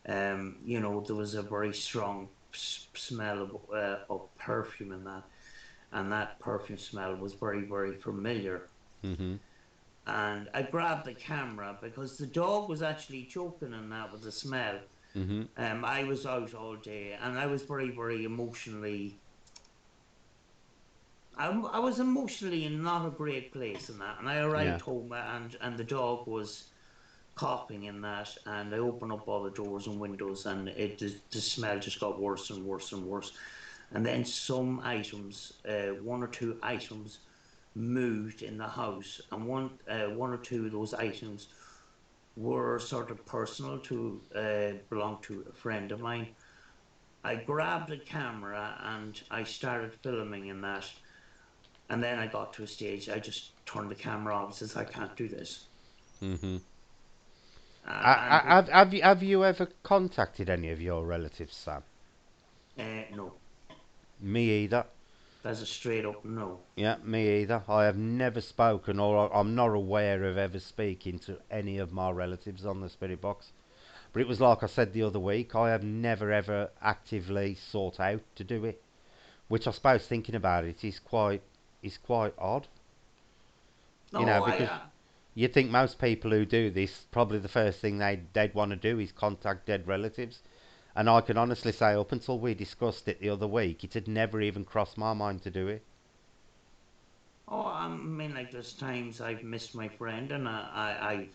There was a very strong smell of perfume in that, and that perfume smell was very, very familiar. Mhm. And I grabbed the camera because the dog was actually choking on that with the smell. Mhm. I was out all day, and I was very, very emotionally. I was emotionally in not a great place in that, and I Yeah. arrived home, and the dog was coughing in that, and I opened up all the doors and windows, and the smell just got worse and worse and worse. And then some items, one or two items, moved in the house, and one or two of those items were sort of personal to belong to a friend of mine. I grabbed a camera and I started filming in that, and then I got to a stage. I just turned the camera off and says, "I can't do this." Mhm. And but Have you ever contacted any of your relatives, Sam? no, Me either. that's a straight up no. Yeah, me either. I have never spoken, or I'm not aware of ever speaking to any of my relatives on the spirit box. But it was like I said the other week, I have never ever actively sought out to do it. Which I suppose, thinking about it, is quite odd. No, Because you'd think most people who do this, probably the first thing they'd want to do is contact dead relatives. And I can honestly say, up until we discussed it the other week, it had never even crossed my mind to do it. I mean, like there's times I've missed my friend, and I've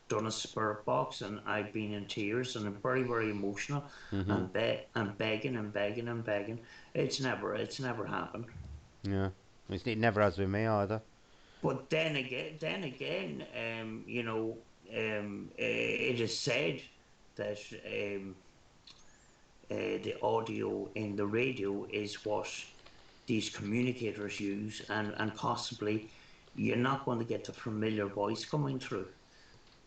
done a spirit box, and I've been in tears, and I'm very, very emotional, Mhm. and and begging and begging and begging. It's never happened. Yeah. It never has with me either. But then again, it is said that the audio in the radio is what these communicators use, and possibly you're not going to get the familiar voice coming through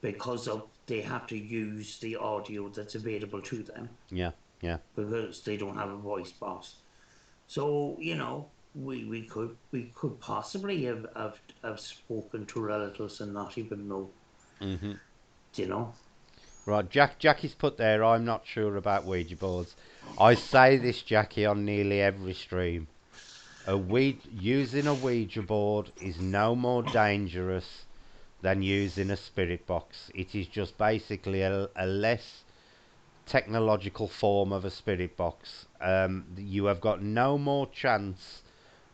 because of they have to use the audio that's available to them Yeah. Yeah. because they don't have a voice box. So we could possibly have spoken to relatives and not even know, Mhm. you know. Right, Jackie's put there. I'm not sure about Ouija boards. I say this, Jackie, on nearly every stream. Using a Ouija board is no more dangerous than using a spirit box. It is just basically a less technological form of a spirit box. You have got no more chance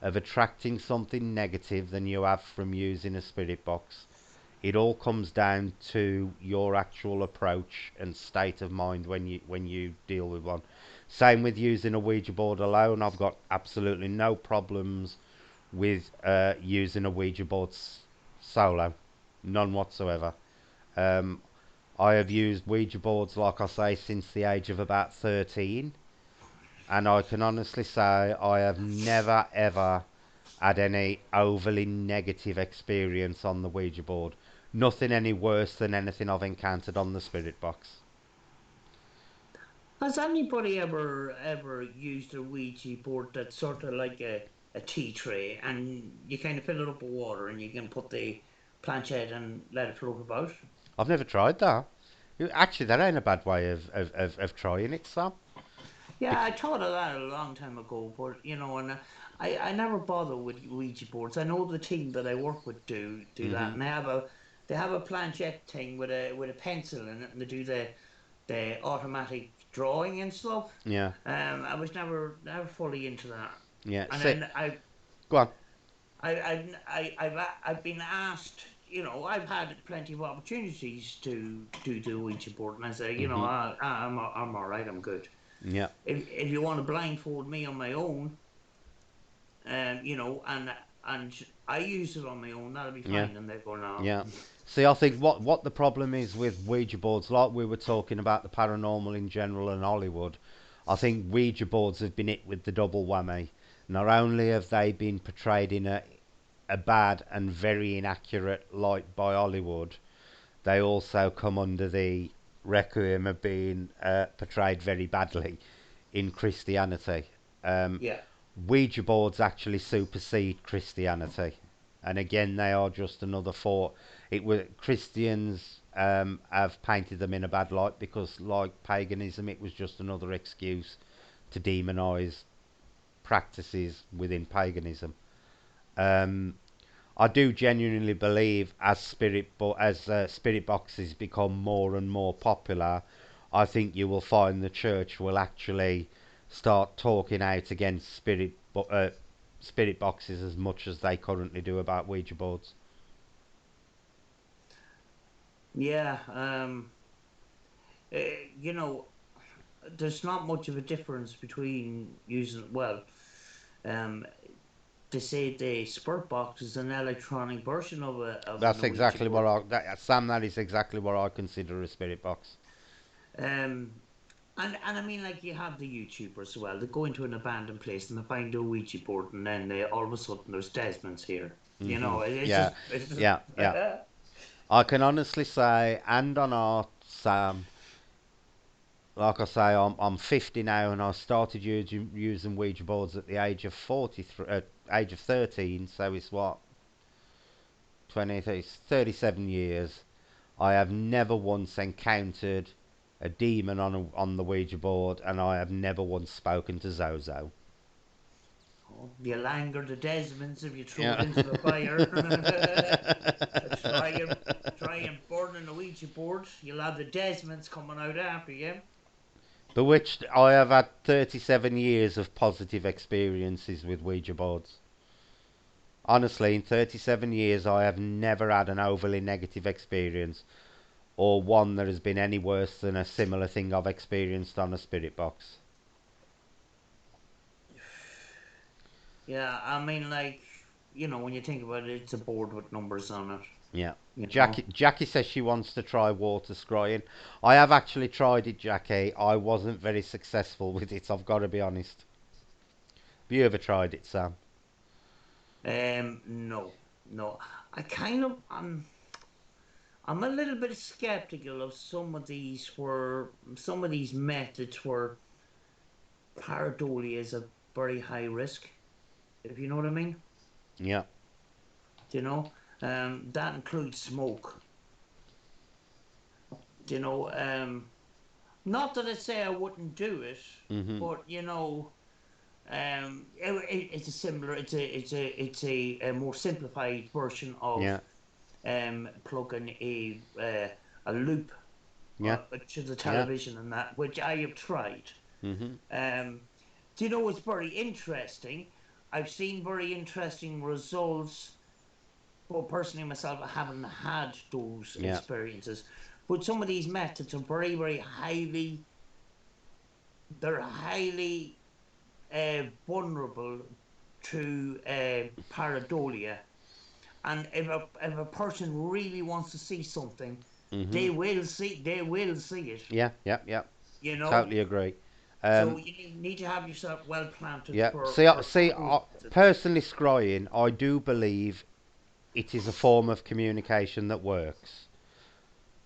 of attracting something negative than you have from using a spirit box. It all comes down to your actual approach and state of mind when you deal with one. Same with using a Ouija board alone. I've got absolutely no problems with using a Ouija board solo, none whatsoever. Um, I have used Ouija boards, like I say, since the age of about 13, and I can honestly say I have never ever had any overly negative experience on the Ouija board. Nothing any worse than anything I've encountered on the spirit box. Has anybody ever used a Ouija board that's sort of like a tea tray, and you kind of fill it up with water and you can put the planchette and let it float about? I've never tried that. Actually, that ain't a bad way of trying it, Sam. Yeah, Bec- I thought of that a long time ago, but and I never bother with Ouija boards. I know the team that I work with do that, mhm. and they have a planchette thing with a pencil in it, and they do the automatic drawing and stuff. Yeah, I was never fully into that, yeah. and See, then go on. I've been asked. I've had plenty of opportunities to do the Ouija board, and I say, Mhm. I'm all right, I'm good. Yeah, If you want to blindfold me on my own, and I use it on my own, that'll be yeah, fine. And they go, no. yeah. See, I think what the problem is with Ouija boards, like we were talking about the paranormal in general and Hollywood, I think Ouija boards have been hit with the double whammy. Not only have they been portrayed in a bad and very inaccurate light by Hollywood, they also come under the requiem of being portrayed very badly in Christianity. Um, Yeah, Ouija boards actually supersede Christianity, and again, they are just another thought. It was Christians have painted them in a bad light because, like paganism, it was just another excuse to demonize practices within paganism. Um, I do genuinely believe as spirit boxes become more and more popular, I think you will find the church will actually start talking out against spirit boxes as much as they currently do about Ouija boards. yeah. Uh, you know, there's not much of a difference between using um, they say the Spurt box is an electronic version of an That's Ouija exactly what board. Sam. That is exactly what I consider a spirit box. Um, and I mean, like, you have the YouTubers as well. They go into an abandoned place and they find a Ouija board, and then all of a sudden there's Desmond's here. It's Yeah, just it's just, yeah, yeah. I can honestly say, and on art, Sam, like I say, I'm 50 now, and I started using Ouija boards at the age of 43, age of 13. So it's what 20, 30, 37 years. I have never once encountered a demon on the Ouija board, and I have never once spoken to Zozo. you'll anger the Desmonds if you throw it Yeah. into the fire. try and try and burn an Ouija board. You'll have the Desmonds coming out after you. Bewitched, I have had 37 years of positive experiences with Ouija boards. Honestly, in 37 years, I have never had an overly negative experience or one that has been any worse than a similar thing I've experienced on a spirit box. Yeah, I mean, like, when you think about it, it's a board with numbers on it. Yeah. You know. Jackie says she wants to try water scrying. I have actually tried it, Jackie. I wasn't very successful with it, I've got to be honest. Have you ever tried it, Sam? No, no. I kind of I'm a little bit skeptical of some of these methods where pareidolia is a very high risk, if you know what I mean. Yeah. Do you know? That includes smoke. Do you know? Not that I say I wouldn't do it, Mhm. but it's a similar. It's a more simplified version of Yeah. plugging a loop Yeah. to the Yeah. television and that, which I have tried. Mhm. Um, it's very interesting. I've seen very interesting results, but personally myself, I haven't had those Yeah. experiences. But some of these methods are very, very highly, they're highly vulnerable to pareidolia. And if a person really wants to see something, Mhm. they will see it. Yeah. Yeah. Yeah. You know, Totally agree. so Um, you need to have yourself well planted yeah. See, for personally, scrying, I do believe it is a form of communication that works.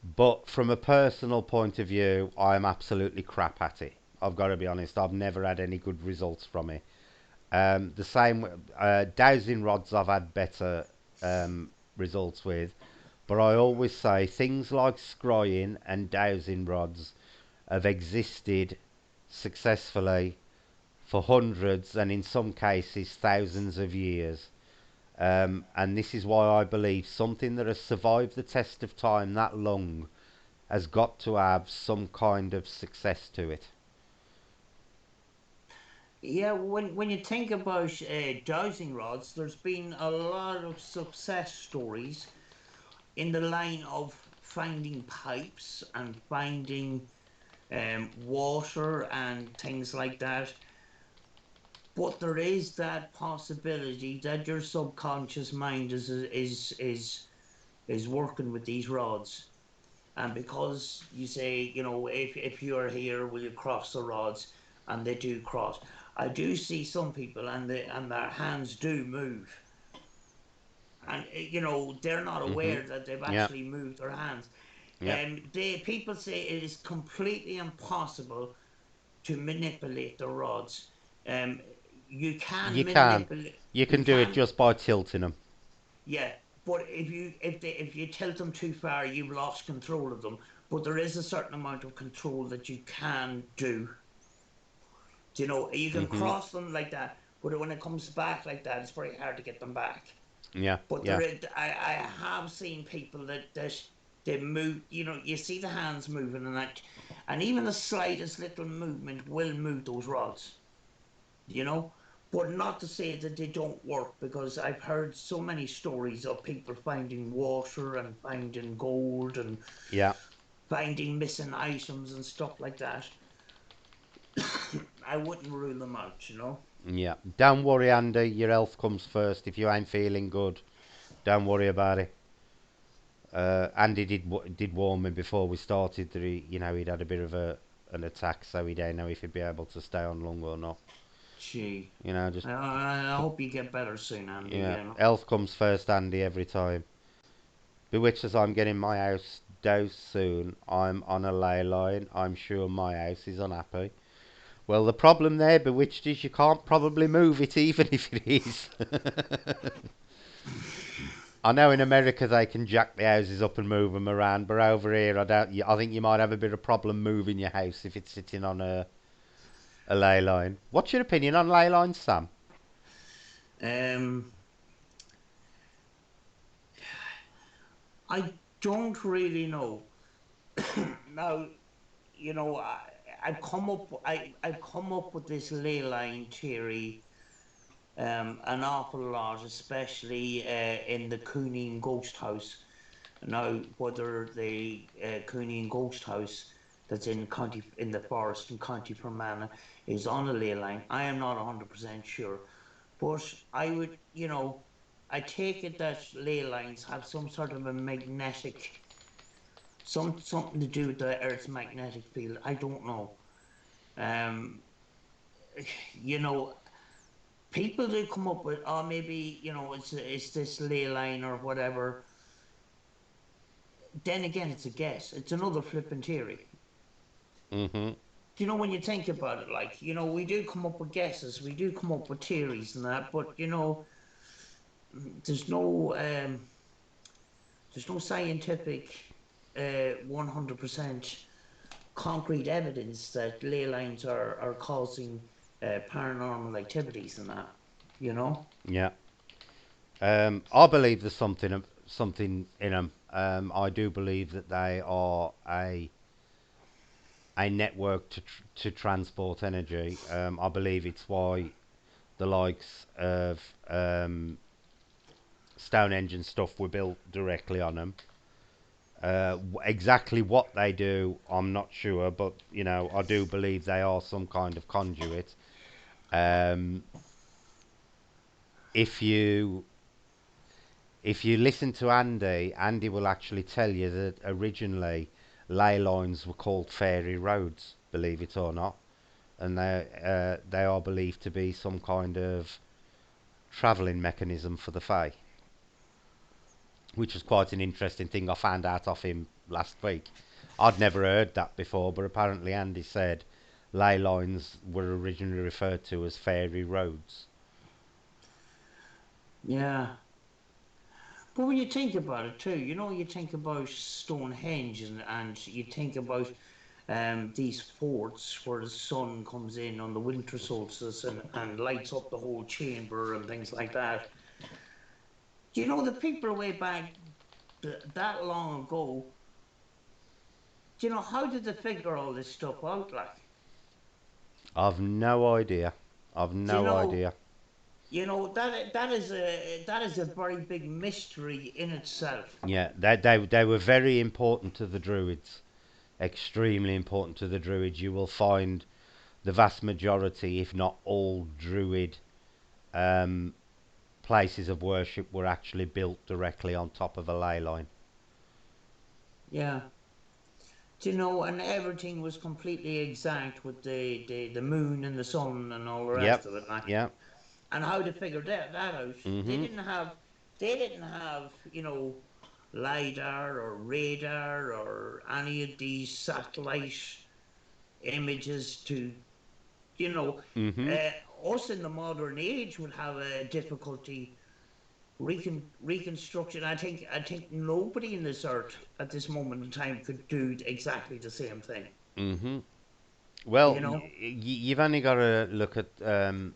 But from a personal point of view, I'm absolutely crap at it. I've got to be honest. I've never had any good results from it. The same dowsing rods, I've had better results with. But I always say things like scrying and dowsing rods have existed successfully for hundreds and in some cases thousands of years. And this is why I believe something that has survived the test of time that long has got to have some kind of success to it. Yeah, when you think about dowsing rods, there's been a lot of success stories in the line of finding pipes and finding water and things like that. But there is that possibility that your subconscious mind is working with these rods. And because you say, if you're here, will you cross the rods? And they do cross. I do see some people, and their hands do move, and they're not Mhm. aware that they've Yeah. actually moved their hands. Yeah. They people say it is completely impossible to manipulate the rods. Um, you can You can. manipulate. You You can do it can, just by tilting them. yeah. But if you tilt them too far, you've lost control of them. But there is a certain amount of control that you can do. You can Mhm. cross them like that, but when it comes back like that, it's very hard to get them back. Yeah. But Yeah. I have seen people that they move. You see the hands moving and even the slightest little movement will move those rods. You know, but not to say that they don't work, because I've heard so many stories of people finding water and finding gold and Yeah. finding missing items and stuff like that. I wouldn't rule them out. Yeah. Don't worry, Andy. Your health comes first. If you ain't feeling good, don't worry about it. Andy did warn me before we started that he'd had a bit of an attack, so he don't know if he'd be able to stay on long or not. Gee, Just I put, hope you get better soon, Andy. yeah, health comes first, Andy, every time. Bewitch says I'm getting my house doused soon. I'm on a ley line. I'm sure my house is unhappy. Well, the problem there, Bewitched, is you can't probably move it even if it is. I know in America they can jack the houses up and move them around, but over here I don't. I think you might have a bit of problem moving your house if it's sitting on a ley line. What's your opinion on ley lines, Sam? Um, I don't really know. Now, I've come up with this ley line theory an awful lot, especially in the Cooney Ghost House. Now, whether the Cooney Ghost House that's in the forest in County Fermanagh is on a ley line, I am not 100% sure. But I would, I take it that ley lines have some sort of a magnetic, something to do with the Earth's magnetic field. I don't know. Um, you know, People do come up with, oh, maybe it's this ley line or whatever. Then again, it's a guess. It's another flipping theory. Mm-hmm. When you think about it, like, we do come up with guesses, we do come up with theories and that, but there's no um, there's no scientific 100% concrete evidence that ley lines are causing paranormal activities and that. You know. Yeah. I believe there's something in them. I do believe that they are a network to transport energy. I believe it's why the likes of Stonehenge and stuff were built directly on them. Exactly what they do, I'm not sure, but I do believe they are some kind of conduit. Um, if you if you listen to Andy, Andy will actually tell you that originally ley lines were called fairy roads, believe it or not, and they are believed to be some kind of travelling mechanism for the Fae, which was quite an interesting thing I found out off him last week. I'd never heard that before, but apparently Andy said ley lines were originally referred to as fairy roads. Yeah. But when you think about it too, you think about Stonehenge and you think about these forts where the sun comes in on the winter solstice and lights up the whole chamber and things like that. The people way back that long ago, how did they figure all this stuff out? Like, I've no idea. I've do you no know, idea. that is a very big mystery in itself. Yeah, they were very important to the Druids. Extremely important to the Druids. You will find the vast majority, if not all, Druid um, places of worship were actually built directly on top of a ley line. Yeah. And everything was completely exact with the moon and the sun and all the rest Yep. of it. Like, Yeah. and how they figured that out. They Mhm. didn't have they didn't have, lidar or radar or any of these satellite images to, you know, Mhm. uh, us in the modern age would have a difficulty reconstruction. I think nobody in this earth at this moment in time could do exactly the same thing. Mhm. You Well, know? you've only got to look at the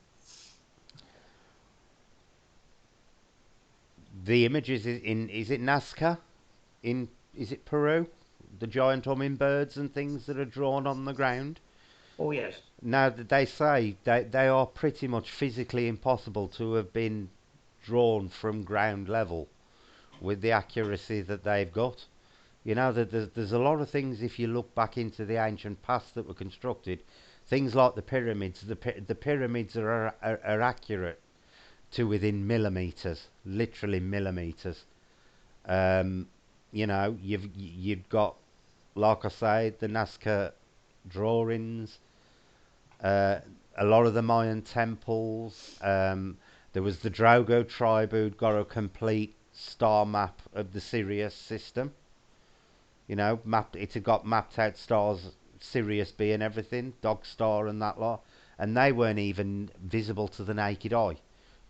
images in. Is it Nazca? In is it Peru? The giant hummingbirds and things that are drawn on the ground. Oh yes. Now they say they are pretty much physically impossible to have been drawn from ground level with the accuracy that they've got. That there's a lot of things if you look back into the ancient past that were constructed, things like the pyramids. The pyramids are accurate to within millimeters, literally millimeters. Um, you've got, like I say, the Nazca drawings, uh, a lot of the Mayan temples. There was the Drogo tribe who'd got a complete star map of the Sirius system. Mapped. It had got mapped out stars, Sirius B and everything, Dog Star and that lot, and they weren't even visible to the naked eye,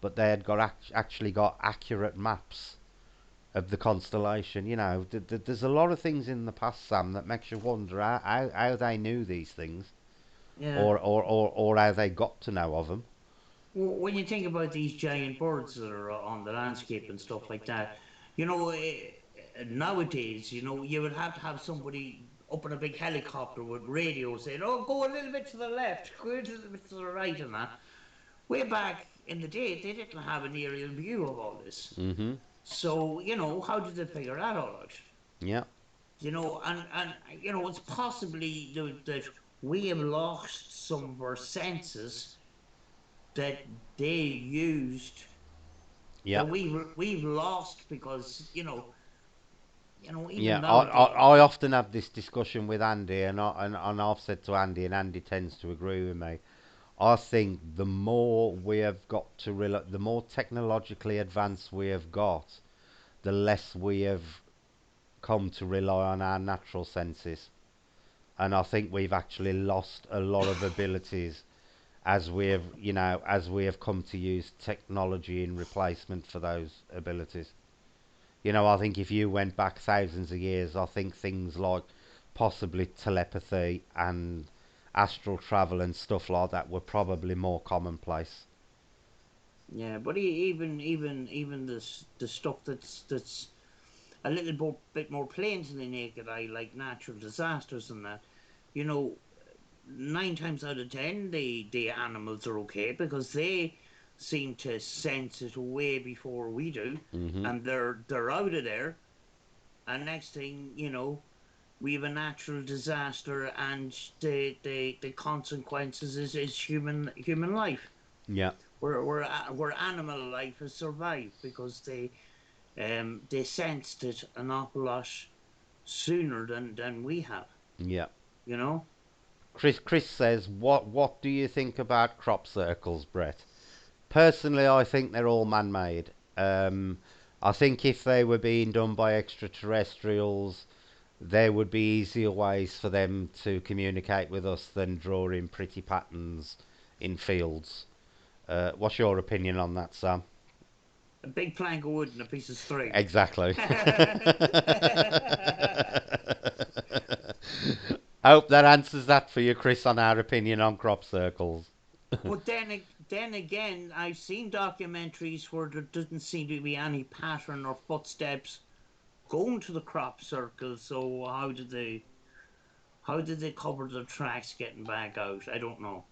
but they had got actually got accurate maps of the constellation. There's a lot of things in the past, Sam, that makes you wonder how they knew these things, Yeah. or how they got to know of them. When you think about these giant birds that are on the landscape and stuff like that, nowadays, you would have to have somebody up in a big helicopter with radio saying, "Oh, go a little bit to the left, go a little bit to the right," and that. Way back in the day, they didn't have an aerial view of all this. Mhm. So, how did they figure that all out? Yeah. And it's possibly that we have lost some of our senses that they used Yeah. that we've lost because even Yeah, I, I, nowadays. I often have this discussion with Andy, and I've said to Andy, and Andy tends to agree with me. I think the more we have got to the more technologically advanced we have got, the less we have come to rely on our natural senses. And I think we've actually lost a lot of abilities as we have come to use technology in replacement for those abilities. I think if you went back thousands of years, I think things like possibly telepathy and astral travel and stuff like that were probably more commonplace. Yeah, but even the stuff that's a little bit more plain to the naked eye, like natural disasters and that, you know, 9 times out of 10, the animals are okay because seem to sense it way before we do, Hmm. and they're out of there. And next thing you know, we have a natural disaster, and the consequences is human life. Yeah. Where animal life has survived because they sensed it an awful lot sooner than we have. Yeah. You know. Chris says, what do you think about crop circles, Brett? Personally, I think they're all man-made. I think if they were being done by extraterrestrials, there would be easier ways for them to communicate with us than drawing pretty patterns in fields. What's your opinion on that, Sam? A big plank of wood and a piece of string. Exactly. But I hope that answers that for you, Chris, on our opinion on crop circles. then again, I've seen documentaries where there doesn't seem to be any pattern or footsteps going to the crop circle. So how did they cover the tracks getting back out? I don't know.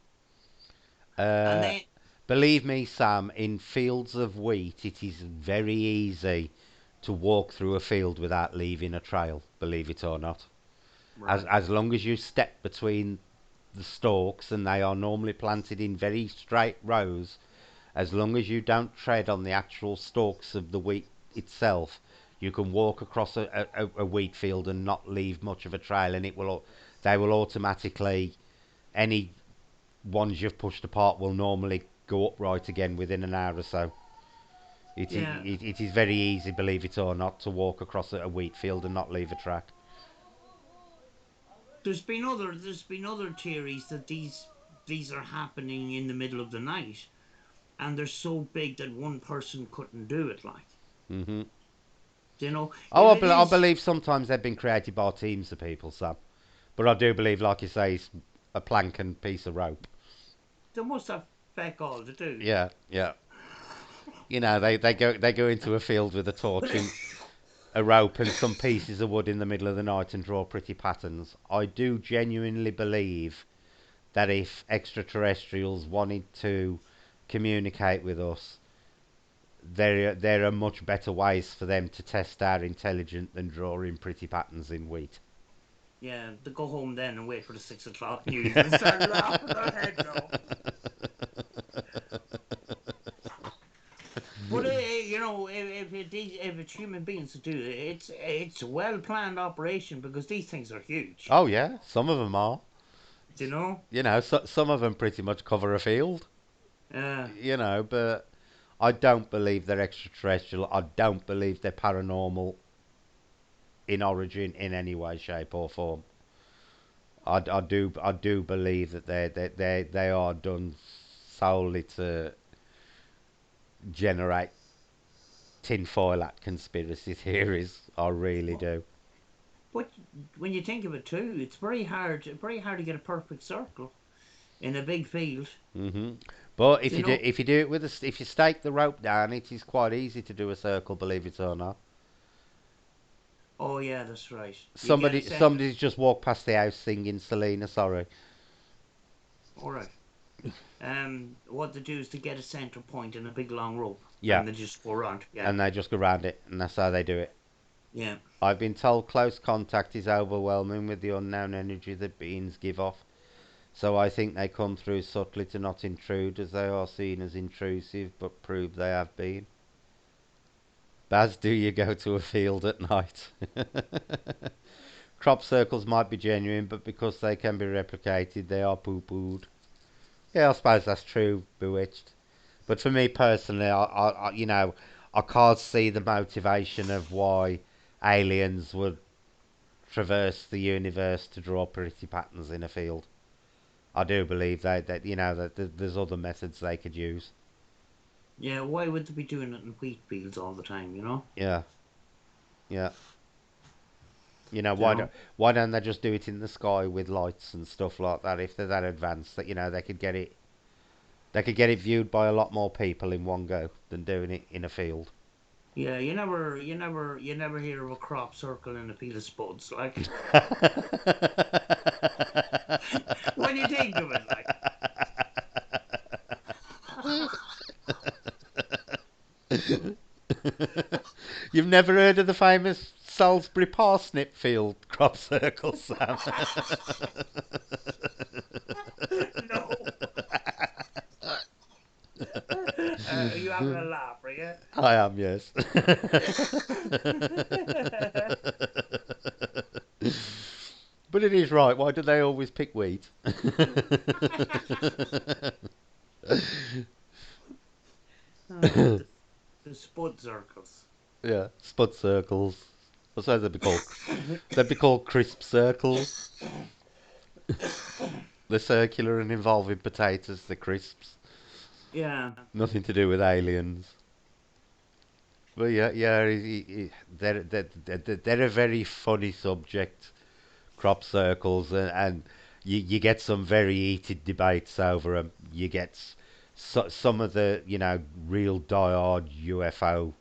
And Uh, then Believe me, Sam, in fields of wheat, it is very easy to walk through a field without leaving a trail, believe it or not. right, As long as you step between the stalks, and they are normally planted in very straight rows, as long as you don't tread on the actual stalks of the wheat itself, you can walk across a wheat field and not leave much of a trail, and they will automatically, any ones you've pushed apart will normally go upright again within an hour or so. yeah. It is very easy, believe it or not, to walk across a wheat field and not leave a track. There's been other theories that these are happening in the middle of the night, and they're so big that one person couldn't do it. Like, Hmm. if it I is, believe sometimes they've been created by teams of people, Sam. But I do believe, like you say, it's a plank and piece of rope. they must have feck all to do. Yeah, yeah. They go into a field with a torch and a rope and some pieces of wood in the middle of the night and draw pretty patterns. I do genuinely believe that if extraterrestrials wanted to communicate with us, there are much better ways for them to test our intelligence than drawing pretty patterns in wheat. Yeah, they go home then and wait for the 6 o'clock news and start laughing their heads off. But if it's human beings to do it, it's a well planned operation because these things are huge. Oh yeah, some of them are. You know. Some of them pretty much cover a field. Uh, But I don't believe they're extraterrestrial. I don't believe they're paranormal in origin in any way, shape, or form. I do believe that they are done solely to generate tinfoil at conspiracy theories. I really but, do. but when you think of it too, it's very hard to get a perfect circle in a big field. Hmm. But You know. if you do it with if you stake the rope down, it is quite easy to do a circle. Believe it or not. Oh yeah, that's right. You get a center. Somebody's just walked past the house singing Selena. Sorry. All right. What they do is to get a center point in a big long rope, Yeah, and they just go around. Yeah. and they just go round it, and that's how they do it. Yeah. I've been told close contact is overwhelming with the unknown energy that beings give off, so I think they come through subtly to not intrude as they are seen as intrusive, but prove they have been. Baz, do you go to a field at night? Crop circles might be genuine, but because they can be replicated, they are poo-pooed. Yeah, I suppose that's true, Bewitched. But for me personally, I can't see the motivation of why aliens would traverse the universe to draw pretty patterns in a field. I do believe that there's other methods they could use. Yeah. Why would they be doing it in wheat fields all the time? Yeah, yeah. You know. Why don't they just do it in the sky with lights and stuff like that? If they're that advanced, that they could get it viewed by a lot more people in one go than doing it in a field. Yeah. You never hear of a crop circle in a field of spuds. Like when you think of it, like. never heard of the famous Salisbury parsnip field crop circle, Sam? No. Are you having a laugh, are you? I am, yes. But it is right. Why do they always pick wheat? The, the spud circles. Yeah, spud circles. I suppose they'd be called crisp circles. They're circular and involving potatoes. They're crisps. Yeah. Nothing to do with aliens. But yeah, yeah, they're a very funny subject. Crop circles, and you get some very heated debates over them. You get some of the real diehard UFO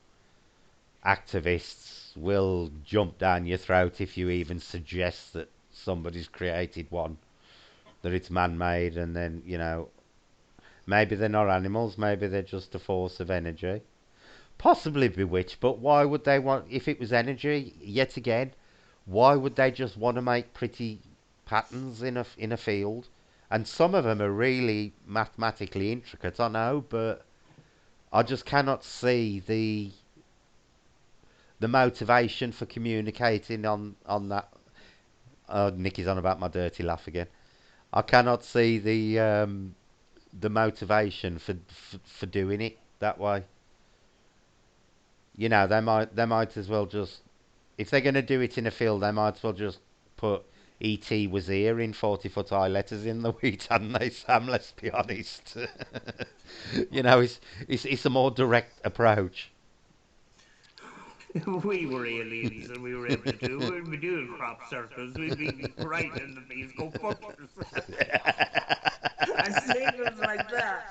activists will jump down your throat if you even suggest that somebody's created one, that it's man-made, and then maybe they're not animals, maybe they're just a force of energy, possibly bewitched. But why would they want, if it was energy yet again? Why would they just want to make pretty patterns in a field? And some of them are really mathematically intricate, I know, but I just cannot see the motivation for communicating on that. Nicky's on about my dirty laugh again. I cannot see the motivation for doing it that way. They might as well just, if they're going to do it in a field, they might as well just put E.T. was here in 40-foot high letters in the wheat, hadn't they, Sam? Let's be honest. It's a more direct approach. We were aliens and we were able to do. We'd be doing crop circles. We'd be right in the face. Go fuck yourself. And singers like that.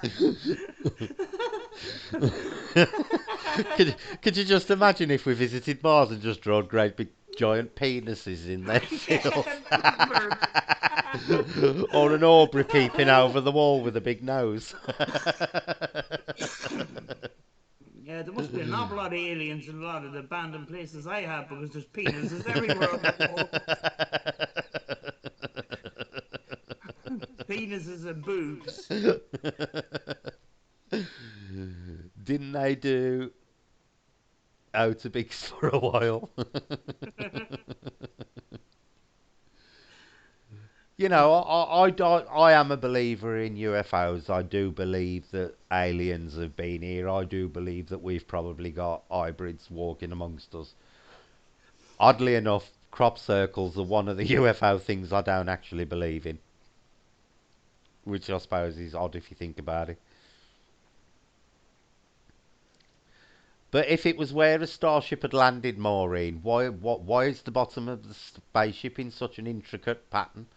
Could you just imagine if we visited Mars and just drawn great big giant penises in their field? Or an Aubrey peeping over the wall with a big nose? Yeah, there must be an awful lot of aliens in a lot of the abandoned places I have because there's penises everywhere on the wall. Penises and boobs. Didn't they do outer bigs for a while? I am a believer in UFOs. I do believe that aliens have been here. I do believe that we've probably got hybrids walking amongst us. Oddly enough, crop circles are one of the UFO things I don't actually believe in, which I suppose is odd if you think about it. But if it was where a starship had landed, Maureen, why is the bottom of the spaceship in such an intricate pattern?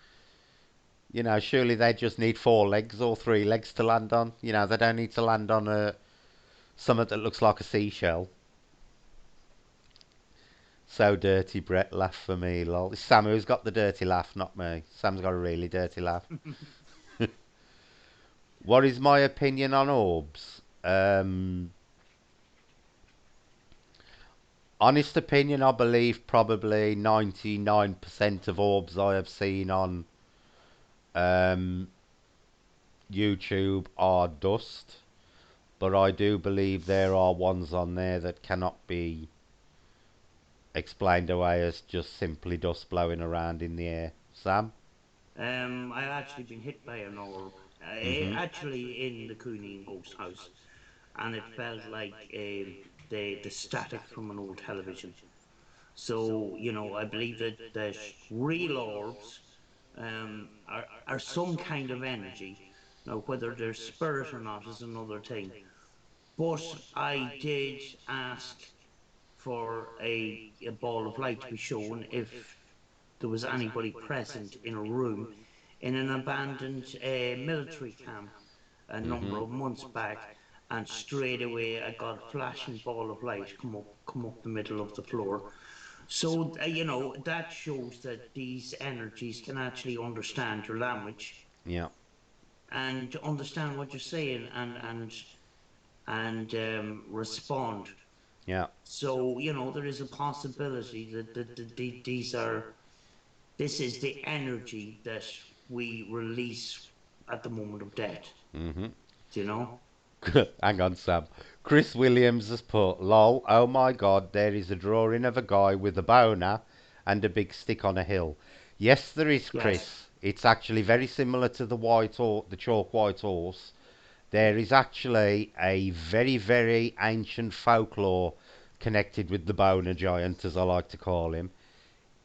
Surely they just need four legs or three legs to land on. They don't need to land on something that looks like a seashell. So dirty, Brett. Laugh for me, lol. It's Sam who's got the dirty laugh, not me. Sam's got a really dirty laugh. What is my opinion on orbs? Honest opinion, I believe probably 99% of orbs I have seen on um, YouTube are dust. But I do believe there are ones on there that cannot be explained away as just simply dust blowing around in the air. Sam? I actually been hit by an orb. Mm-hmm. Actually in the Cooney ghost house, and it felt like the static from an old television. So I believe that real orbs are some kind of energy. Now, whether they're spirit or not is another thing. But I did ask for a ball of light to be shown if there was anybody present in a room in an abandoned military camp a number Mm-hmm. of months back, and straight away I got a flashing ball of light come up the middle of the floor. So that shows that these energies can actually understand your language Yeah. and understand what you're saying and respond. Yeah. So, there is a possibility that this is the energy that we release at the moment of death, Mhm. you know? Hang on, Sam. Chris Williams has put, lol, oh my god, there is a drawing of a guy with a boner and a big stick on a hill. Yes, there is, Yes. Chris. It's actually very similar to the chalk white horse. There is actually a very, very ancient folklore connected with the boner giant, as I like to call him.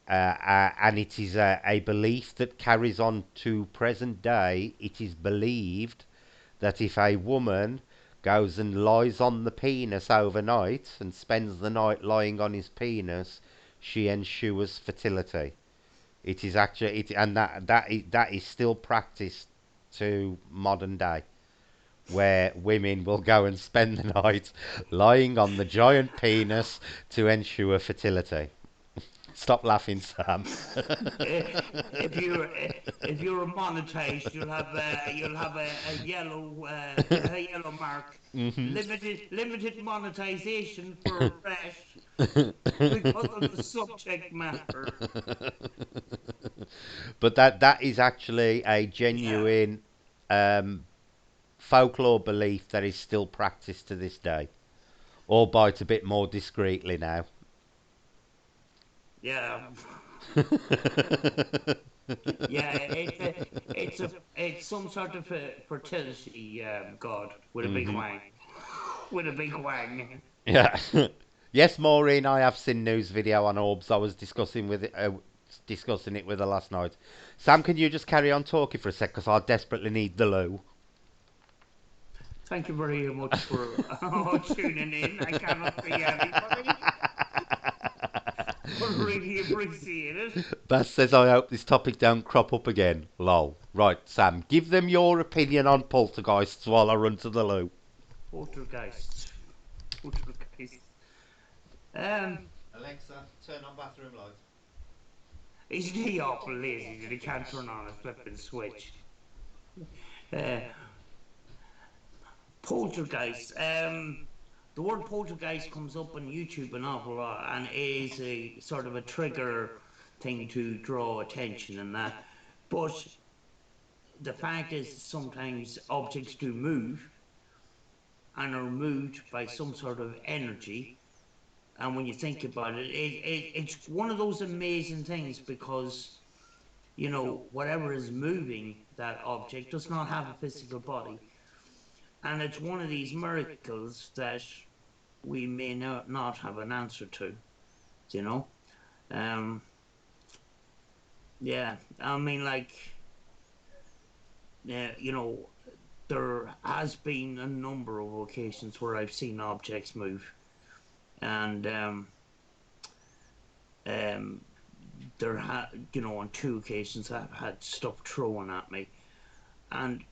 And it is a belief that carries on to present day. It is believed that if a woman goes and lies on the penis overnight and spends the night lying on his penis, she ensures fertility. It is actually and that is still practiced to modern day, where women will go and spend the night lying on the giant penis to ensure fertility. Stop laughing, Sam. If you're if you're monetized, you'll have a yellow mark, Hmm. limited monetization for rest because of the subject matter. But that is actually a Yeah, genuine um, folklore belief that is still practiced to this day, albeit a bit more discreetly now. yeah, yeah. It's some sort of a fertility god with a big Hmm. wang, with a big wang. Yeah. Yes, Maureen, I have seen news video on orbs. I was discussing it with her last night. Sam, can you just carry on talking for a sec, because I desperately need the loo. Thank you very much for tuning in. I cannot see anybody, but really appreciate it. Bass says, I hope this topic don't crop up again. Lol. Right, Sam, give them your opinion on poltergeists while I run to the loo. Poltergeist. Poltergeist. Um, Alexa, turn on bathroom light. isn't he awful lazy that he can't turn on a flipping switch? Uh, poltergeist. The word poltergeist comes up on YouTube an awful lot, and it is a sort of a trigger thing to draw attention and that. But the fact is, sometimes objects do move and are moved by some sort of energy. And when you think about it, it's one of those amazing things because whatever is moving that object does not have a physical body. And it's one of these miracles that we may not have an answer to, you know? Um, yeah, I mean, like, yeah, there has been a number of occasions where I've seen objects move, and um, on two occasions I've had stuff thrown at me, and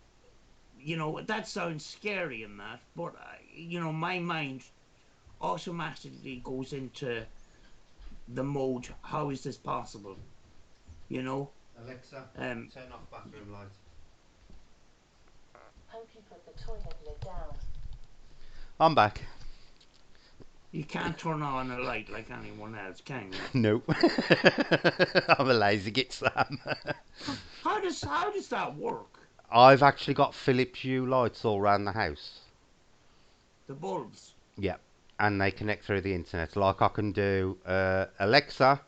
that sounds scary and that, but my mind automatically goes into the mode, how is this possible? You know, Alexa, um, turn off bathroom light. Hope you put the toilet lid down. I'm back. you can't turn on a light like anyone else, can you? Nope. I'm a lazy git, Sam. How does that work? I've actually got Philips Hue lights all around the house. The bulbs. Yeah. And they connect through the internet. Like I can do, Alexa,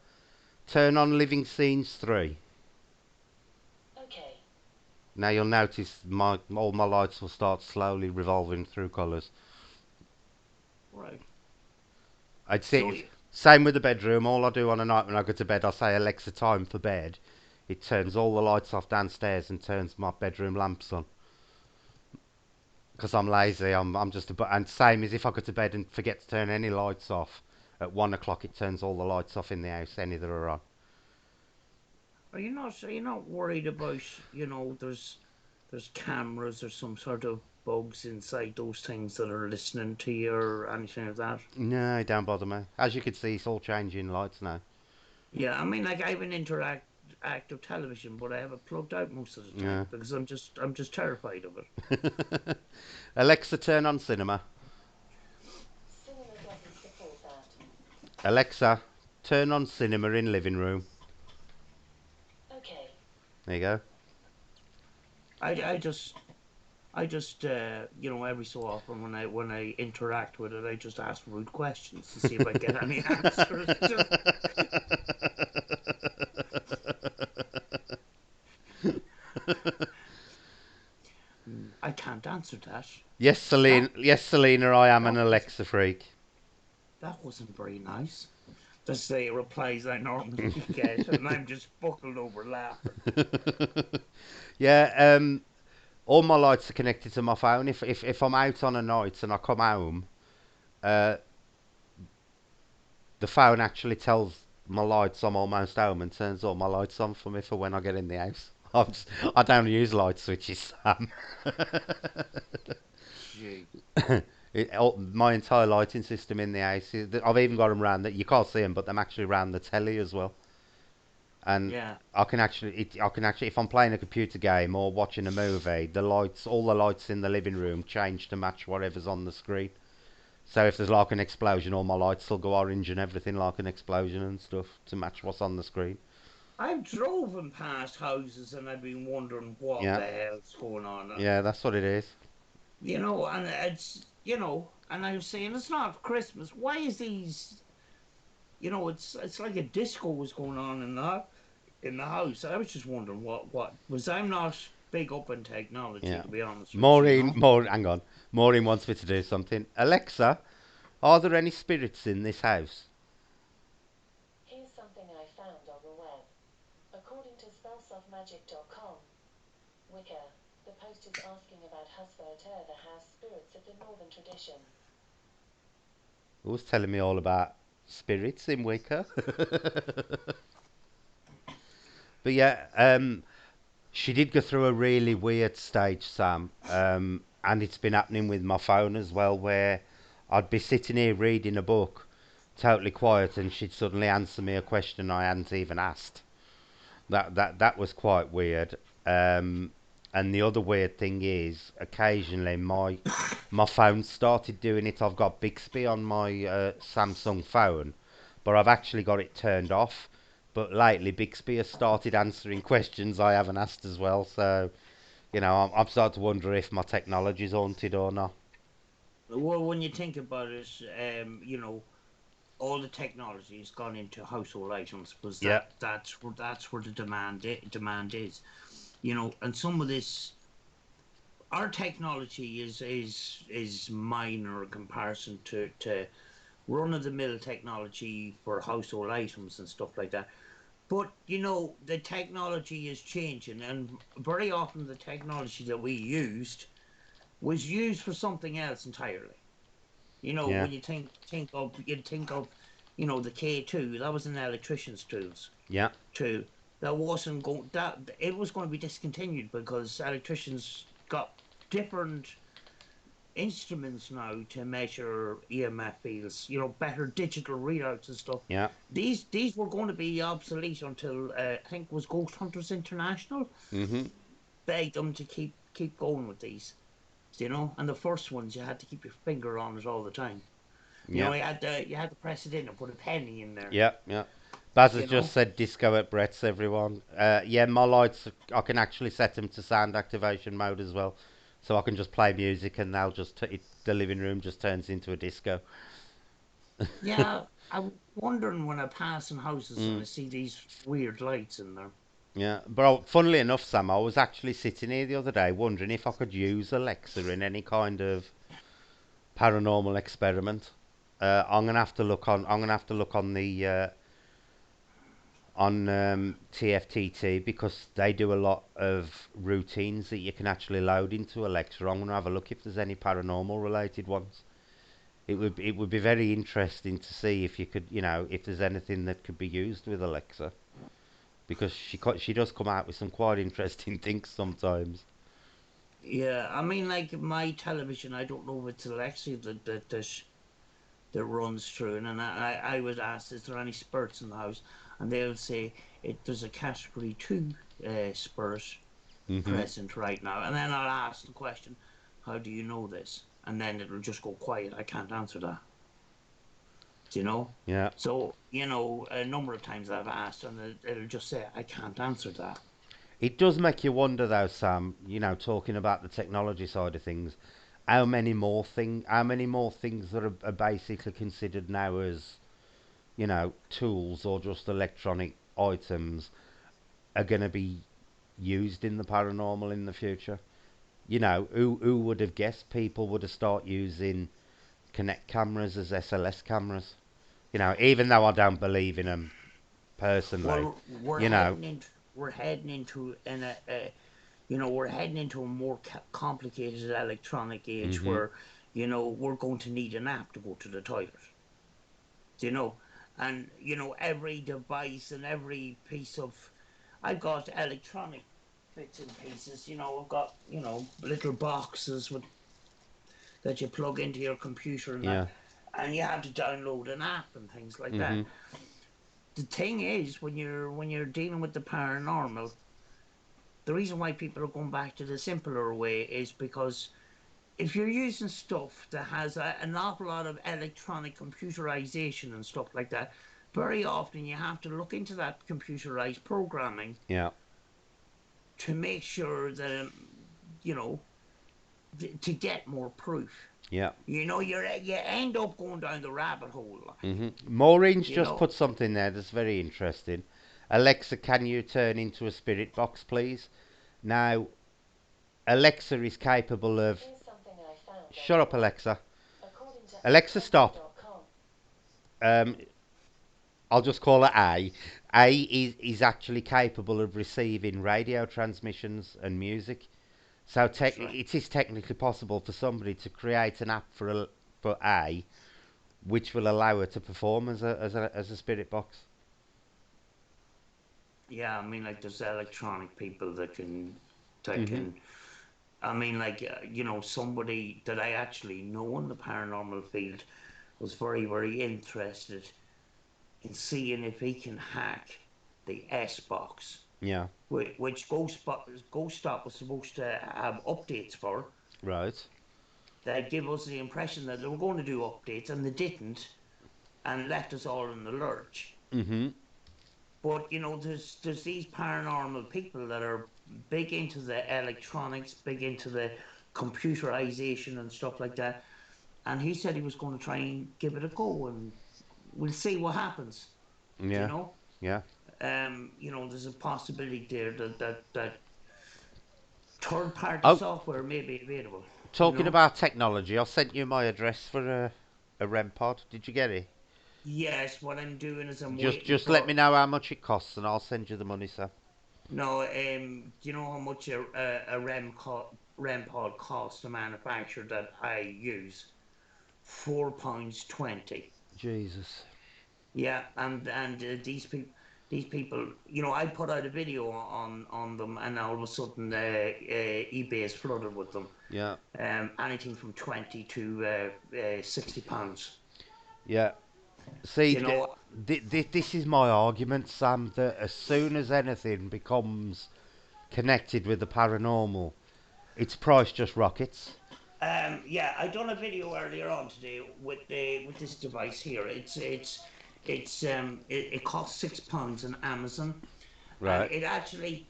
turn on Living Scenes 3. Okay. Now you'll notice all my lights will start slowly revolving through colours. Right. I'd say So it's same with the bedroom. All I do on a night when I go to bed, I say Alexa, time for bed. It turns all the lights off downstairs and turns my bedroom lamps on. Because I'm lazy, I'm just and same as if I go to bed and forget to turn any lights off. At 1 o'clock, it turns all the lights off in the house, any that are on. are you not worried about, there's cameras or some sort of bugs inside those things that are listening to you or anything like that? No, it don't bother me. As you can see, it's all changing lights now. Yeah, I mean, like, I have an active television, but I have it plugged out most of the Yeah. time because I'm just terrified of it. Alexa, turn on cinema. Cinema doesn't support Alexa, turn on cinema in living room. Okay. There you go. I just every so often when I interact with it, I just ask rude questions to see if I get any answers. I can't answer that. Yes, That Selena. Yes, Selena. I am an that was Alexa freak. that wasn't very nice. That's the replies I normally get, and I'm just buckled over laughing. Yeah. All my lights are connected to my phone. If I'm out on a night and I come home, uh, the phone actually tells my lights I'm almost home and turns all my lights on for me for when I get in the house. I don't use light switches, Sam. Gee. My entire lighting system in the house. I've even got them round that you can't see them, but I'm actually round the telly as well. And Yeah. I can actually, if I'm playing a computer game or watching a movie, all the lights in the living room change to match whatever's on the screen. So if there's like an explosion, all my lights will go orange and everything like an explosion and stuff to match what's on the screen. I've driven past houses and I've been wondering what Yeah, the hell's going on. yeah, that's what it is. And and I was saying it's not Christmas. Why is these? It's like a disco was going on in the house. I was just wondering what was. I'm not big up in technology, Yeah. to be honest with you. Hang on. Maureen wants me to do something. Alexa, are there any spirits in this house? Here's something I found on the web. According to spellsoftmagic.com, Wicca, the post is asking about Husferter, the house spirits of the northern tradition. It was telling me all about spirits in Wicca. But yeah, she did go through a really weird stage, Sam. And it's been happening with my phone as well, where I'd be sitting here reading a book, totally quiet, and she'd suddenly answer me a question I hadn't even asked. That was quite weird. Um, and the other weird thing is, occasionally my phone started doing it. I've got Bixby on my Samsung phone, but I've actually got it turned off. But lately, Bixby has started answering questions I haven't asked as well. So, I'm starting to wonder if my technology's haunted or not. Well, when you think about it, all the technology has gone into household items because Yeah, that's where the demand is. And some of this our technology is minor in comparison to run of the mill technology for household items and stuff like that. But the technology is changing, and very often the technology that we used was used for something else entirely. yeah, When you'd think of the K2, that was an electrician's tools yeah, too. That wasn't going that it was going to be discontinued because electricians got different instruments now to measure EMF fields, better digital readouts and stuff. yeah. These were going to be obsolete until I think it was Ghost Hunters International Mhm. begged them to keep going with these. And the first ones you had to keep your finger on it all the time. Yeah, You had to press it in and put a penny in there. yeah, yeah. Baz has You just know. said disco at Brett's, everyone. Yeah, my lights, I can actually set them to sound activation mode as well. So I can just play music and the living room just turns into a disco. Yeah, I'm wondering when I pass in houses and Mm, I see these weird lights in there. yeah, but funnily enough, Sam, I was actually sitting here the other day wondering if I could use Alexa in any kind of paranormal experiment. I'm gonna have to look on the on TFTT because they do a lot of routines that you can actually load into Alexa. I'm gonna have a look if there's any paranormal related ones. It would be very interesting to see if you could, if there's anything that could be used with Alexa because she does come out with some quite interesting things sometimes. Yeah, I mean, like my television, I don't know if it's Alexa that runs through, and then I would ask, is there any spirits in the house? And they would say there's a category two spirit Hmm. present right now, and then I'll ask the question, how do you know this? And then it'll just go quiet. I can't answer that. Do you know? Yeah. So, a number of times I've asked, and it'll just say, I can't answer that. It does make you wonder, though, Sam. Talking about the technology side of things, how many more things that are basically considered now as tools or just electronic items are going to be used in the paranormal in the future. Who would have guessed people would have started using Kinect cameras as SLS cameras? Even though I don't believe in them personally, Well, we're you know, heading into we're heading into in a we're heading into a more complicated electronic age mhm, where we're going to need an app to go to the toilet. You know, and every device and every piece of I've got electronic bits and pieces. I've got little boxes that you plug into your computer and that, yeah, and you have to download an app and things like that. mhm, The thing is, when you're dealing with the paranormal, the reason why people are going back to the simpler way is because if you're using stuff that has an awful lot of electronic computerization and stuff like that, very often you have to look into that computerized programming yeah, to make sure that you know to get more proof. yeah. You end up going down the rabbit hole, like Maureen's you just know. put something there that's very interesting. Alexa, can you turn into a spirit box, please? Now, Alexa is capable of. Here's something I found on Shut the up, web. Alexa. According to Alexa, stop. aboveparanormal.com, Um, I'll just call her A. A is actually capable of receiving radio transmissions and music. So That's right. it is technically possible for somebody to create an app for A, which will allow her to perform as a spirit box. Yeah, I mean, like there's electronic people that Mhm. can. I mean, like somebody that I actually know in the paranormal field was very, very interested in seeing if he can hack the S box, Yeah. which Ghost Stop was supposed to have updates for. Right. That give us the impression that they were going to do updates and they didn't, and left us all in the lurch. Mhm. But there's these paranormal people that are big into the electronics, big into the computerization and stuff like that. And he said he was going to try and give it a go, and we'll see what happens. Do you Yeah. know? Yeah. There's a possibility there that third party Oh, software may be available. You talking know? about technology, I sent you my address for a REM pod. Did you get it? Yes, what I'm doing is I'm Just waiting just let me for. know how much it costs, and I'll send you the money, sir. No, do you know how much a REM pod costs to manufacture that I use? £4.20. Jesus. Yeah, and these people, I put out a video on them, and all of a sudden, eBay is flooded with them. Yeah. Anything from 20 to £60. Yeah. See, You know, this is my argument, Sam. That as soon as anything becomes connected with the paranormal, its price just rockets. yeah, I done a video earlier on today with this device here. It costs £6 on Amazon, and Right. it actually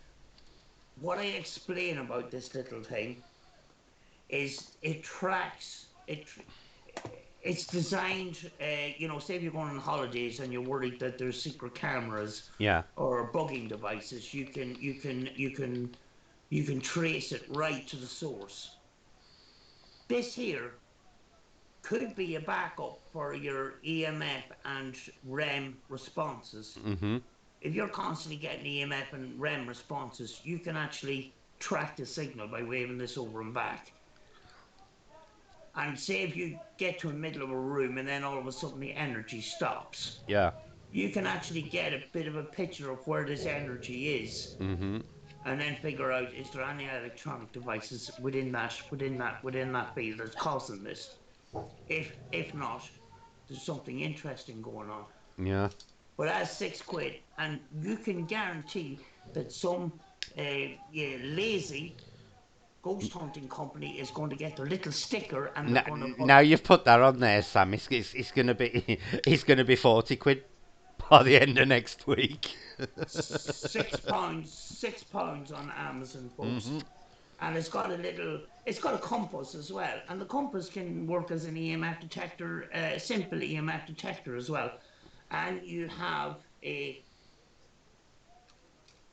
what I explain about this little thing is it tracks it. It's designed, say if you're going on holidays and you're worried that there's secret cameras Yeah. or bugging devices, you can trace it right to the source. This here could be a backup for your EMF and REM responses. Mhm. If you're constantly getting EMF and REM responses, you can actually track the signal by waving this over and back. And say if you get to the middle of a room and then all of a sudden the energy stops, Yeah. you can actually get a bit of a picture of where this energy is Mhm. and then figure out is there any electronic devices within that field that's causing this. If not, there's something interesting going on. Yeah. But that's £6, and you can guarantee that some lazy ghost hunting company is going to get their little sticker and they're Now, going to put now you've put that on there, Sam. It's gonna be it's gonna be 40 quid by the end of next week. £6 on Amazon, folks. Hmm. And it's got a compass as well, and the compass can work as an EMF detector, a simple EMF detector as well. And you have a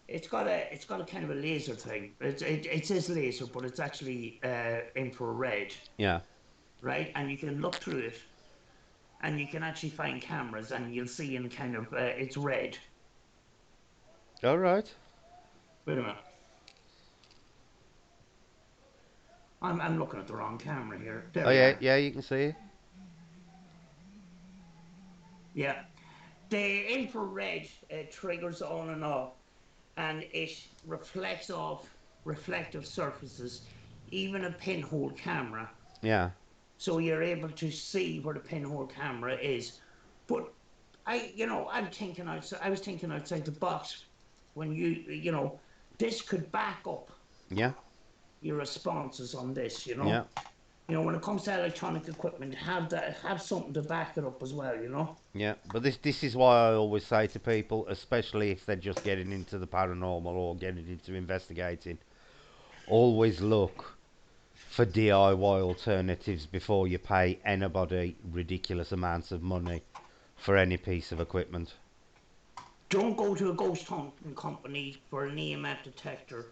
it's got a kind of a laser thing. It says laser, but it's actually infrared, Yeah. right? And you can look through it, and you can actually find cameras, and you'll see in kind of it's red. All right. Wait a minute, I'm looking at the wrong camera here. There Oh we yeah, are. yeah. You can see it. Yeah, the infrared triggers on and off, and it reflects off reflective surfaces, even a pinhole camera. Yeah. So you're able to see where the pinhole camera is. But I was thinking outside the box when this could back up Yeah. your responses on this. Yeah. When it comes to electronic equipment, have something to back it up as well. Yeah. But this is why I always say to people, especially if they're just getting into the paranormal or getting into investigating, always look for DIY alternatives before you pay anybody ridiculous amounts of money for any piece of equipment. Don't go to a ghost hunting company for an EMF detector.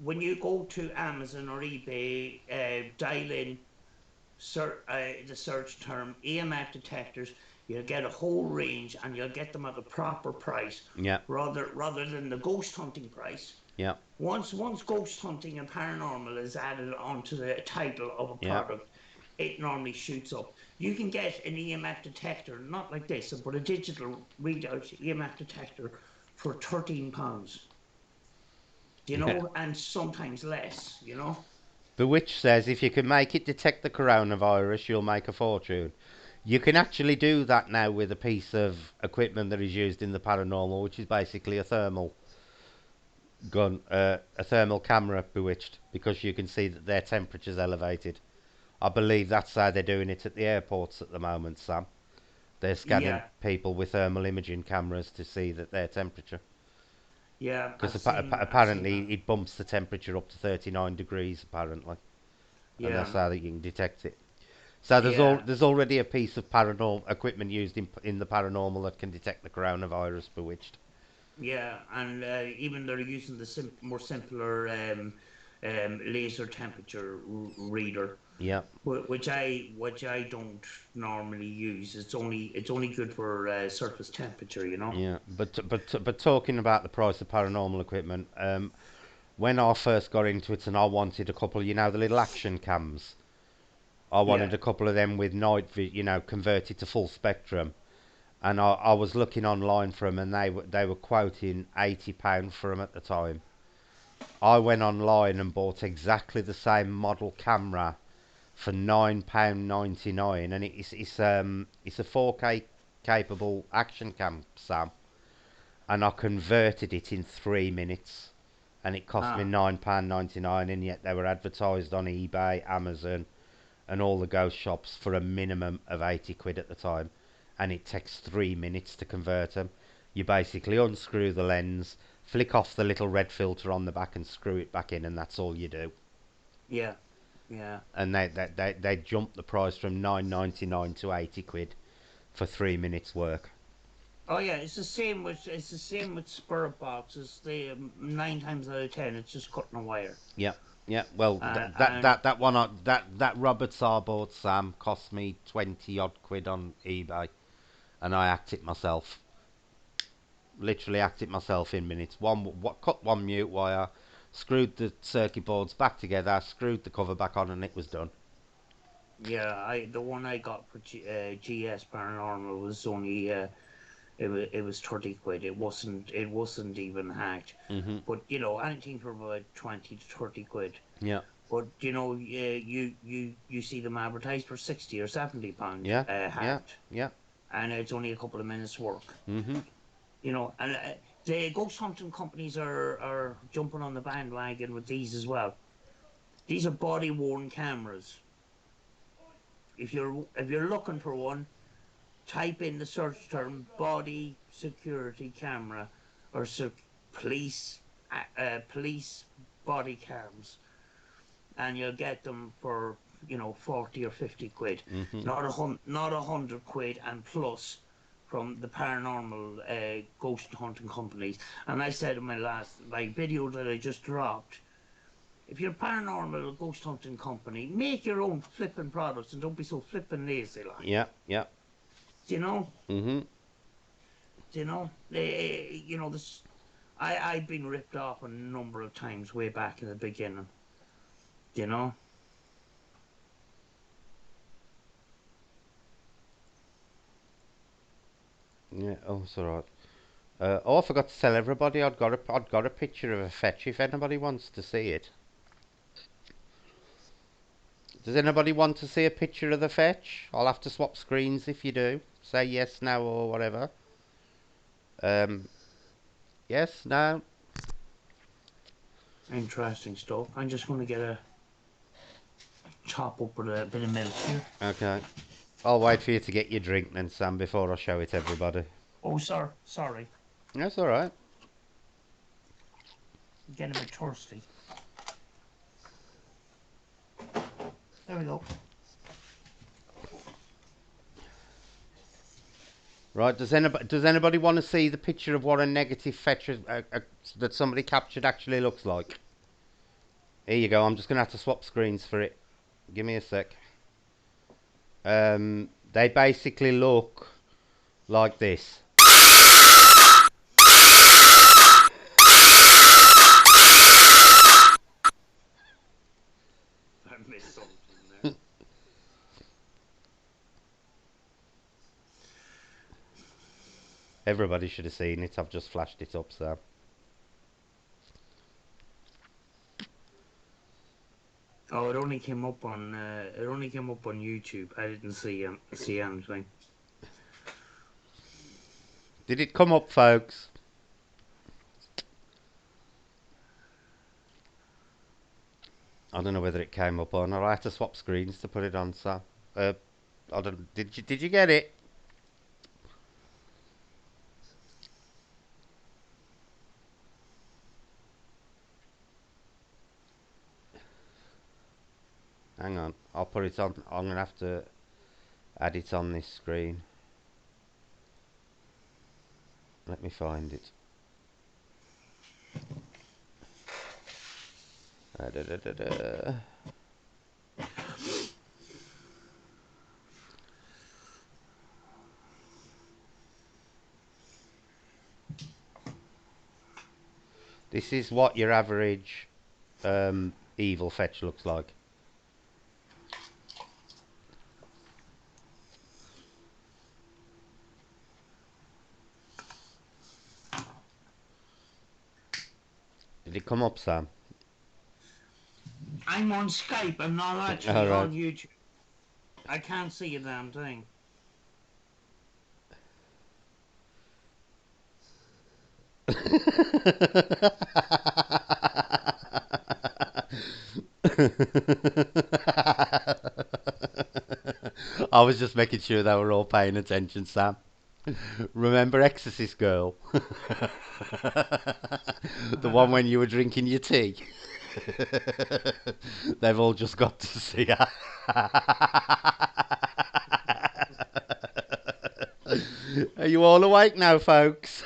When you go to Amazon or eBay, dial in the search term EMF detectors. You'll get a whole range, and you'll get them at a proper price, Yeah. rather than the ghost hunting price. Yeah. Once ghost hunting and paranormal is added onto the title of a Yeah. product, it normally shoots up. You can get an EMF detector, not like this, but a digital readout EMF detector for £13. Yeah. And sometimes less. The witch says if you can make it detect the coronavirus, you'll make a fortune. You can actually do that now with a piece of equipment that is used in the paranormal, which is basically a thermal gun, a thermal camera, bewitched, because you can see that their temperature's elevated. I believe that's how they're doing it at the airports at the moment, Sam. They're scanning Yeah, people with thermal imaging cameras to see that their temperature. yeah, Because I've seen that. apparently it bumps the temperature up to 39 degrees, apparently. And Yeah, that's how you can detect it. So yeah, there's already a piece of paranormal equipment used in the paranormal that can detect the coronavirus, bewitched. yeah, and even they're using the more simpler laser temperature reader, Yeah. which I don't normally use. It's only good for surface temperature. Yeah, but talking about the price of paranormal equipment, when I first got into it and I wanted a couple, the little action cams. I Yeah. wanted a couple of them with converted to full spectrum, and I was looking online for them, and they were quoting £80 for them at the time. I went online and bought exactly the same model camera for £9.99, and it's a 4K capable action cam, Sam, and I converted it in 3 minutes, and it cost me Ah. £9.99, and yet they were advertised on eBay, Amazon, and all the ghost shops for a minimum of 80 quid at the time, and it takes 3 minutes to convert them. You basically unscrew the lens, flick off the little red filter on the back, and screw it back in, and that's all you do. Yeah. Yeah. And they jumped the price from 9.99 to 80 quid for 3 minutes work. Oh yeah, it's the same with spirit boxes. They 9 times out of 10, it's just cutting a wire. Yeah, yeah. Well, And that one that Roberts I bought, Sam, cost me 20 odd quid on eBay, and I hacked it myself. Literally hacked it myself in minutes. Cut one mute wire, screwed the circuit boards back together, screwed the cover back on, and it was done. yeah, the one I got for GS Paranormal was only it was 30 quid. It wasn't even hacked. Mhm. But anything for about 20 to 30 quid. Yeah. But you see them advertised for 60 or 70 pound Yeah. Yeah. hacked, Yeah. and it's only a couple of minutes work. Mhm. And the ghost hunting companies are jumping on the bandwagon with these as well. These are body worn cameras. If you're looking for one, type in the search term body security camera or police body cams, and you'll get them for 40 or 50 quid, Mhm. not 100 quid and plus from the paranormal ghost hunting companies. And I said in my video that I just dropped, if you're a paranormal ghost hunting company, make your own flipping products and don't be so flipping lazy, like. Yeah, yeah. Do you know? Mhm. This. I've been ripped off a number of times way back in the beginning. You know. Yeah. Oh, it's all right. Oh, I forgot to tell everybody I'd got a picture of a fetch if anybody wants to see it. Does anybody want to see a picture of the fetch? I'll have to swap screens if you do. Say yes, no, or whatever. Um, yes, no. Interesting stuff. I'm just going to get a chop up with a bit of milk here. Okay. I'll wait for you to get your drink then, Sam, before I show it to everybody. Oh, sorry. That's all right. I'm getting a bit thirsty. There we go. Right. Does anybody want to see the picture of what a negative fetch that somebody captured actually looks like? Here you go. I'm just gonna have to swap screens for it. Give me a sec. They basically look like this. I missed something there. Everybody should have seen it. I've just flashed it up, so. Oh, it only came up on YouTube. I didn't see anything. Did it come up, folks? I don't know whether it came up or not. I had to swap screens to put it on, so. I don't. Did you get it? Hang on. I'll put it on. I'm gonna have to add it on this screen. Let me find it. Da, da, da, da. This is what your average evil fetch looks like. Did it come up, Sam? I'm on Skype. I'm not actually All right. on YouTube. I can't see a damn thing. I was just making sure they were all paying attention, Sam. Remember Exorcist Girl? The one when you were drinking your tea? They've all just got to see her. Are you all awake now, folks?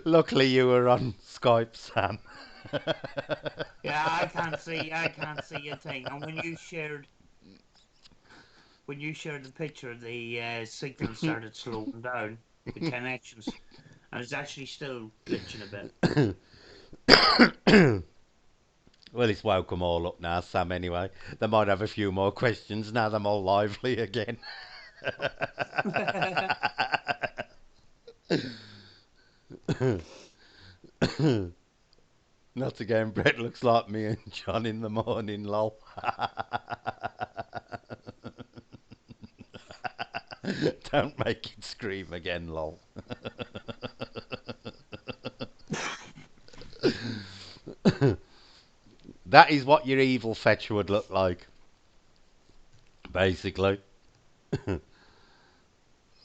Luckily, you were on Skype, Sam. Yeah, I can't see a thing. And when you shared the picture, the signal started slowing down, the connections, and it's actually still glitching a bit. Well, it's woke 'em all up now, Sam, anyway. They might have a few more questions now they're all lively again. Not again, Brett looks like me and John in the morning, lol. Don't make it scream again, lol. That is what your evil fetch would look like, basically.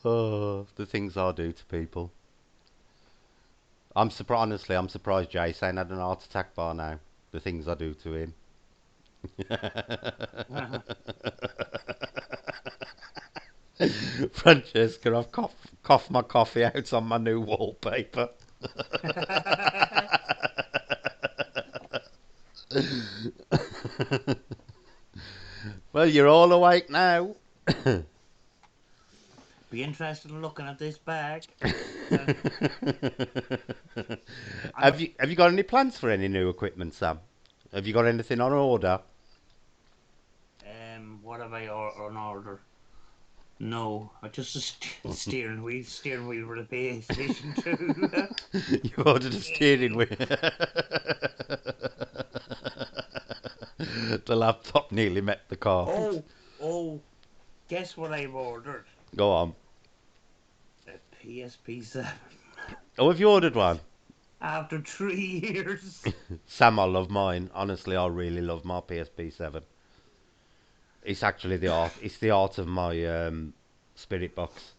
Oh, the things I do to people. I'm surprised. Honestly, I'm surprised Jace ain't had an heart attack by now. The things I do to him. Francesca, I've coughed my coffee out on my new wallpaper. Well, you're all awake now. Be interested in looking at this bag. Uh, I know. Have you got any plans for any new equipment, Sam? Have you got anything on order? What have I on order? No, I just a steering wheel for the PlayStation 2. You ordered a steering wheel. The laptop nearly met the car. oh, guess what I've ordered? Go on. A PSP 7. Oh, have you ordered one? After 3 years. Sam, I love mine. Honestly, I really love my PSP 7. It's actually the art. It's the art of my spirit box.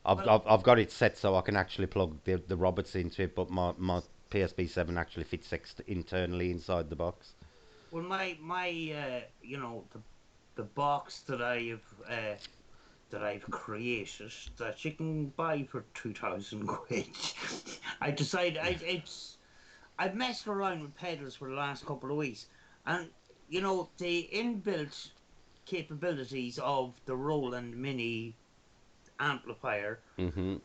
Well, I've got it set so I can actually plug the robots into it, but my PSP 7 actually fits internally inside the box. well, my the box that I've created that you can buy for 2,000 quid. I decided I've messed around with pedals for the last couple of weeks, and the inbuilt capabilities of the Roland Mini amplifier. Hmm.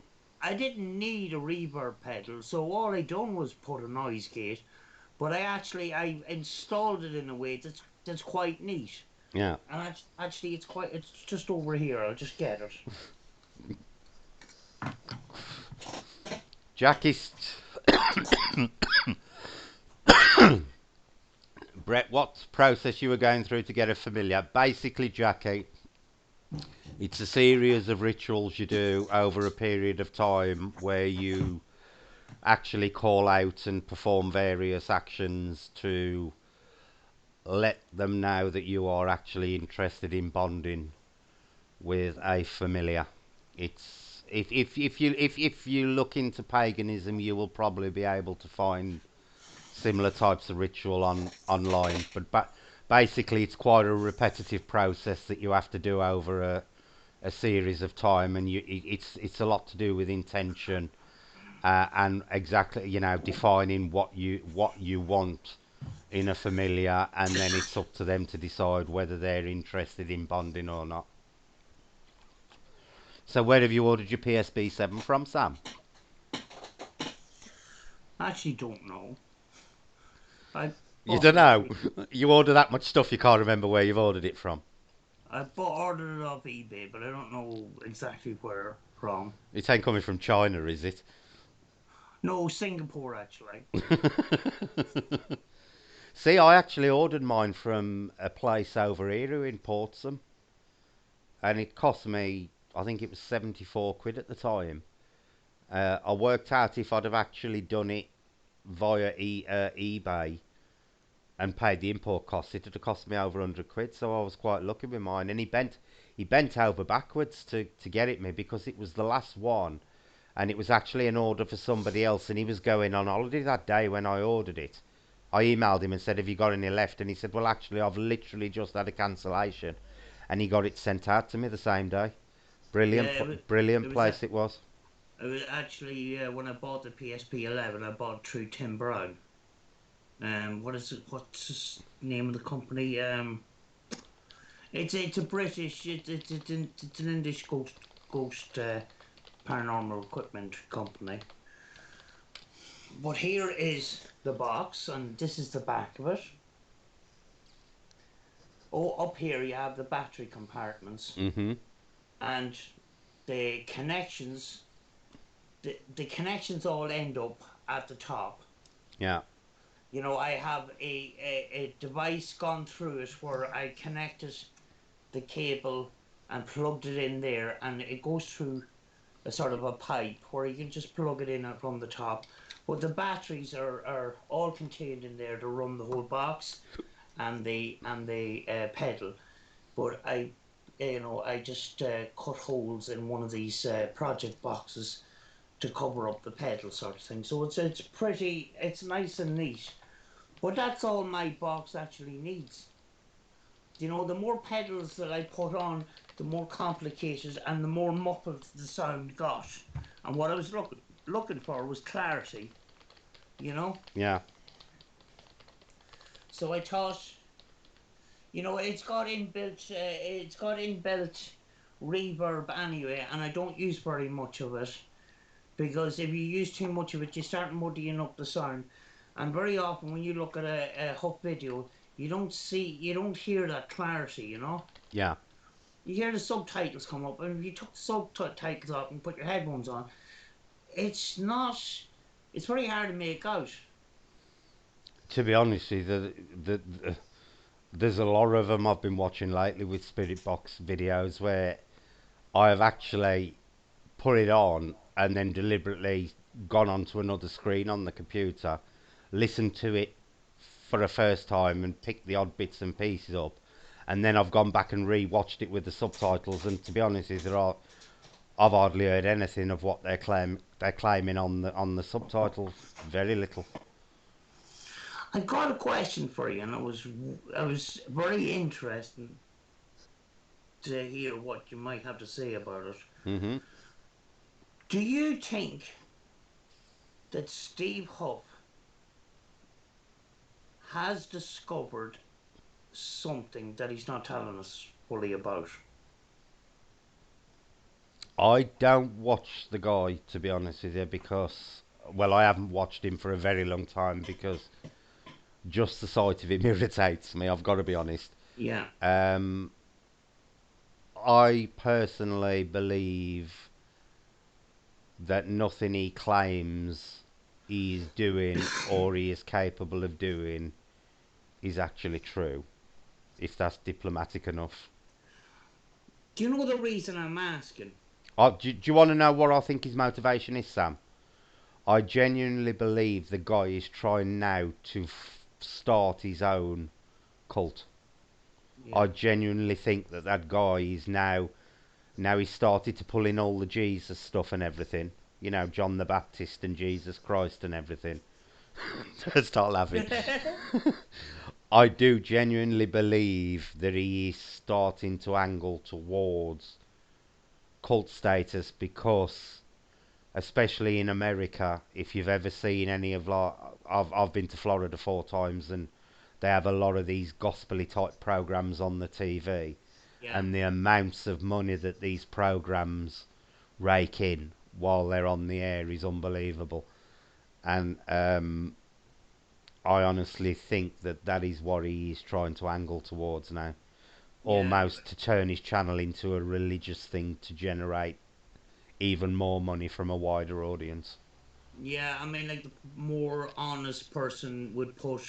I didn't need a reverb pedal, so all I done was put a noise gate. But I installed it in a way that's quite neat. Yeah. And actually, it's just over here. I'll just get it. Jackie's. Brett, what process you were going through to get a familiar? Basically, Jackie, it's a series of rituals you do over a period of time where you actually call out and perform various actions to let them know that you are actually interested in bonding with a familiar. It's if you look into paganism, you will probably be able to find similar types of ritual online. But basically, it's quite a repetitive process that you have to do over a series of time, and it's a lot to do with intention and exactly defining what you want in a familiar, and then it's up to them to decide whether they're interested in bonding or not. So where have you ordered your PSB 7 from, Sam? I actually don't know. I You bought don't it off. know. You order that much stuff, you can't remember where you've ordered it from. Ordered it off eBay, but I don't know exactly where from. It ain't coming from China, is it? No, Singapore actually. See, I actually ordered mine from a place over here who imports them, and it cost me, I think it was 74 quid at the time. I worked out if I'd have actually done it via eBay and paid the import costs, it would have cost me over 100 quid. So I was quite lucky with mine. And he bent over backwards to get it me because it was the last one, and it was actually an order for somebody else. And he was going on holiday that day when I ordered it. I emailed him and said, "Have you got any left?" And he said, "Well, actually, I've literally just had a cancellation," and he got it sent out to me the same day. Yeah, Brilliant, it brilliant was place it was. it was actually when I bought the PSP 11, I bought it through Tim Brown. What is it? What's his name of the company? It's a British. It's an English ghost paranormal equipment company. But here is the box, and this is the back of it. Oh, up here you have the battery compartments Mm-hmm. and the connections. The connections all end up at the top. Yeah. I have a device gone through it where I connected the cable and plugged it in there, and it goes through a sort of a pipe where you can just plug it in from the top. But the batteries are all contained in there to run the whole box and the pedal. But I just cut holes in one of these project boxes to cover up the pedal sort of thing. So it's pretty, it's nice and neat. But that's all my box actually needs. The more pedals that I put on, the more complicated and the more muffled the sound got. And what I was looking for was clarity, you know. Yeah. So I thought, it's got inbuilt reverb anyway, and I don't use very much of it because if you use too much of it, you start muddying up the sound. And very often, when you look at a Huff video, you don't hear that clarity. Yeah. You hear the subtitles come up, and if you took the subtitles off and put your headphones on, it's not. It's very hard to make out. To be honest with you, there's a lot of them I've been watching lately with Spirit Box videos where I have actually put it on and then deliberately gone onto another screen on the computer, listened to it for a first time and picked the odd bits and pieces up, and then I've gone back and re-watched it with the subtitles. And to be honest, I've hardly heard anything of what they're claiming on the subtitles. Very little. I've got a question for you, and I was very interested to hear what you might have to say about it. Hmm. Do you think that Steve Huff has discovered something that he's not telling us fully about? I don't watch the guy, to be honest with you, because, well, I haven't watched him for a very long time because just the sight of him irritates me. I've got to be honest. Yeah, Um, I personally believe that nothing he claims he's doing or he is capable of doing is actually true, if that's diplomatic enough. do you know the reason I'm asking? Do you want to know what I think his motivation is, Sam? I genuinely believe the guy is trying now to start his own cult. I Yeah, genuinely think that guy is now he's started to pull in all the Jesus stuff and everything. You know, John the Baptist and Jesus Christ and everything. Start laughing. I do genuinely believe that he is starting to angle towards cult status because, especially in America, if you've ever seen any of like, I've been to Florida 4 times and they have a lot of these gospely type programs on the TV, yeah, and the amounts of money that these programs rake in while they're on the air is unbelievable. And I honestly think that is what he is trying to angle towards now, yeah, almost to turn his channel into a religious thing to generate even more money from a wider audience. yeah. I mean, like the more honest person would put,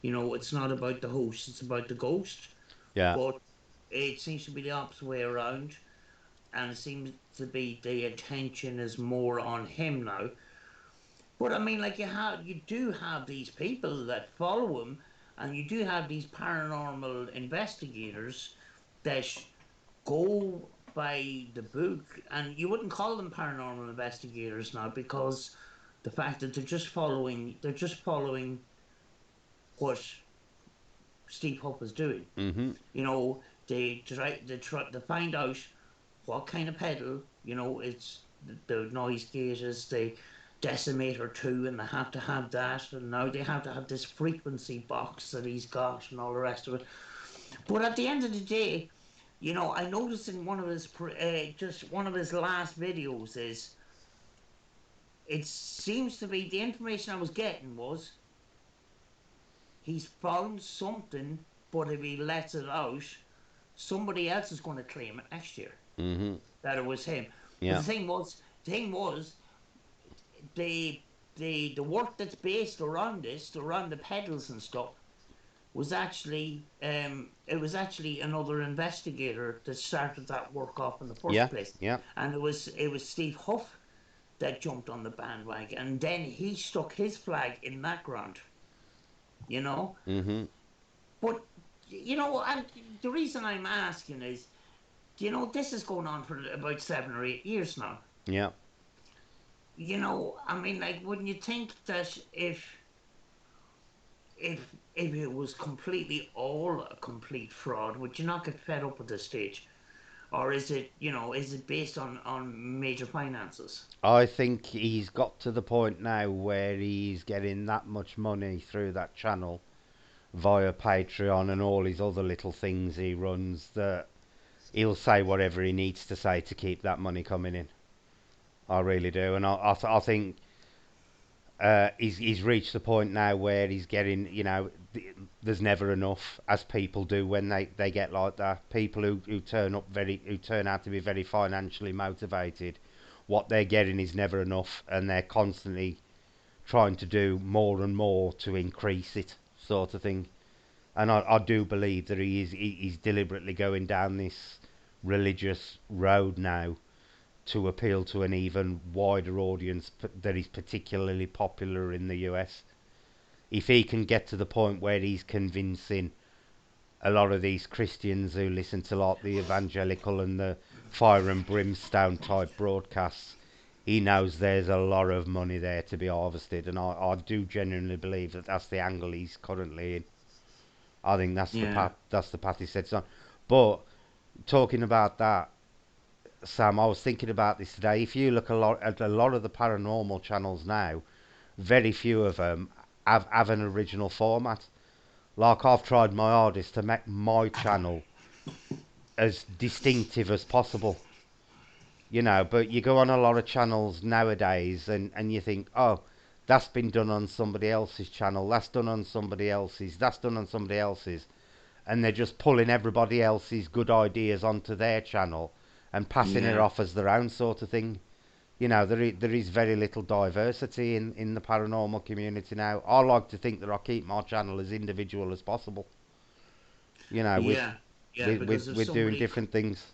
it's not about the host, it's about the ghost. Yeah. But it seems to be the opposite way around, and it seems to be the attention is more on him now. But I mean, like you do have these people that follow him, and you do have these paranormal investigators that go by the book, and you wouldn't call them paranormal investigators now because the fact that they're just following what Steve Hope is doing. Mhm. They find out what kind of pedal, it's the noise gate is the decimator 2, and they have to have that, and now they have to have this frequency box that he's got and all the rest of it. But at the end of the day, I noticed in just one of his last videos is it seems to be the information I was getting was he's found something, but if he lets it out, somebody else is going to claim it next year Mhm. that it was him. But Yeah. the thing was, the work that's based around this, around the pedals and stuff. was actually it was actually another investigator that started that work off in the first Yeah, place, yeah. and it was Steve Huff that jumped on the bandwagon, and then he stuck his flag in that ground, you know. Mhm. But and the reason I'm asking is, this is going on for about 7 or 8 years now. Yeah. I mean, like, wouldn't you think that if it was completely all a complete fraud, would you not get fed up at this stage? Or is it based on major finances? I think he's got to the point now where he's getting that much money through that channel via Patreon and all his other little things he runs that he'll say whatever he needs to say to keep that money coming in. I really do, and I think he's reached the point now where he's getting, there's never enough, as people do when they get like that. People who turn out to be very financially motivated, what they're getting is never enough, and they're constantly trying to do more and more to increase it, sort of thing. And I do believe that he's deliberately going down this religious road now to appeal to an even wider audience that is particularly popular in the US. If he can get to the point where he's convincing a lot of these Christians who listen to like the evangelical and the fire and brimstone type broadcasts, he knows there's a lot of money there to be harvested, and I do genuinely believe that that's the angle he's currently in. I think that's the Yeah, path. That's the path he sets on. But talking about that, Sam, I was thinking about this today. If you look at a lot of the paranormal channels now, very few of them have an original format. Like I've tried my hardest to make my channel as distinctive as possible, but you go on a lot of channels nowadays and you think, oh, that's been done on somebody else's channel, that's done on somebody else's, that's done on somebody else's, and they're just pulling everybody else's good ideas onto their channel and passing it yeah, off as their own sort of thing. There is very little diversity in the paranormal community now. I like to think that I keep my channel as individual as possible. You know, with yeah, yeah. with Because with, if with doing somebody, different things.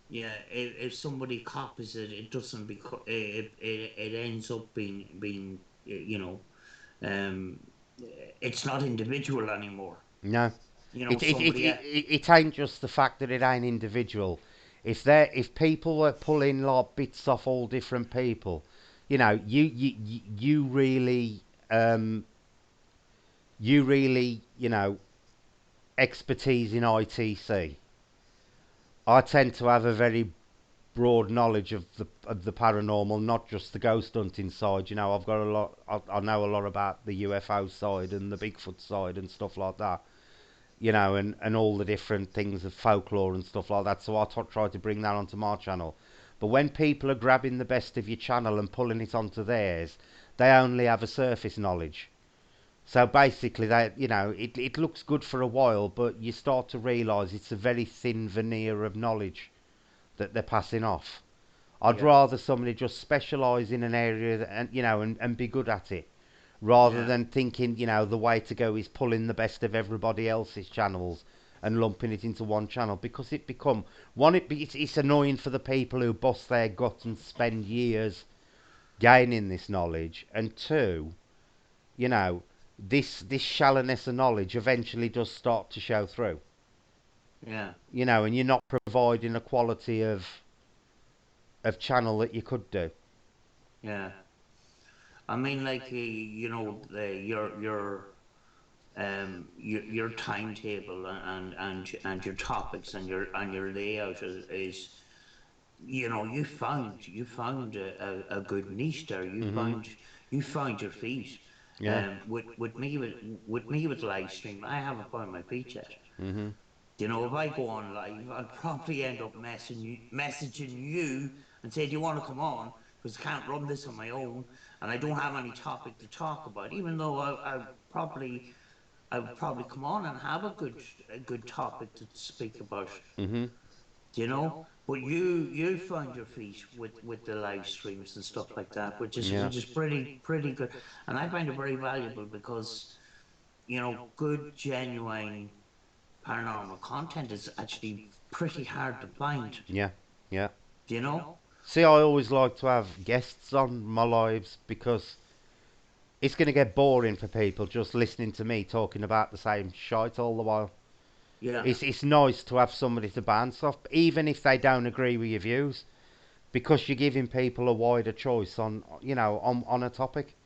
yeah, if somebody copies it, it doesn't become it ends up being um, it's not individual anymore. No, Somebody. it ain't just the fact that it ain't individual. If people were pulling like bits off all different people, you really expertise in ITC. I tend to have a very broad knowledge of the paranormal, not just the ghost hunting side. I've got a lot. I know a lot about the UFO side and the Bigfoot side and stuff like that. And all the different things of folklore and stuff like that. So I try to bring that onto my channel. But when people are grabbing the best of your channel and pulling it onto theirs, they only have a surface knowledge. So basically, it looks good for a while, but you start to realise it's a very thin veneer of knowledge that they're passing off. I'd Yeah, rather somebody just specialise in an area and be good at it, rather yeah, than thinking, the way to go is pulling the best of everybody else's channels and lumping it into one channel, because it become one, it's annoying for the people who bust their gut and spend years gaining this knowledge, and two, you know, this shallowness of knowledge eventually does start to show through. yeah, And you're not providing a quality of channel that you could do. yeah. I mean, like, your timetable and your topics and your layout is, you found a good niche there. You Mhm. found you found your feet. Yeah. With live stream, I haven't found my feet yet. Mhm. If I go on live, I'll probably end up messaging you and say, "Do you want to come on?" Because I can't run this on my own, and I don't have any topic to talk about. Even though I would probably come on and have a good topic to speak about. Mhm. But you find your feet with the live streams and stuff like that, which is Yeah. which is pretty good, and I find it very valuable because good, genuine paranormal content is actually pretty hard to find. Yeah, yeah. Do you know? See, I always like to have guests on my lives because it's going to get boring for people just listening to me talking about the same shite all the while. Yeah, It's nice to have somebody to bounce off, even if they don't agree with your views, because you're giving people a wider choice on on a topic.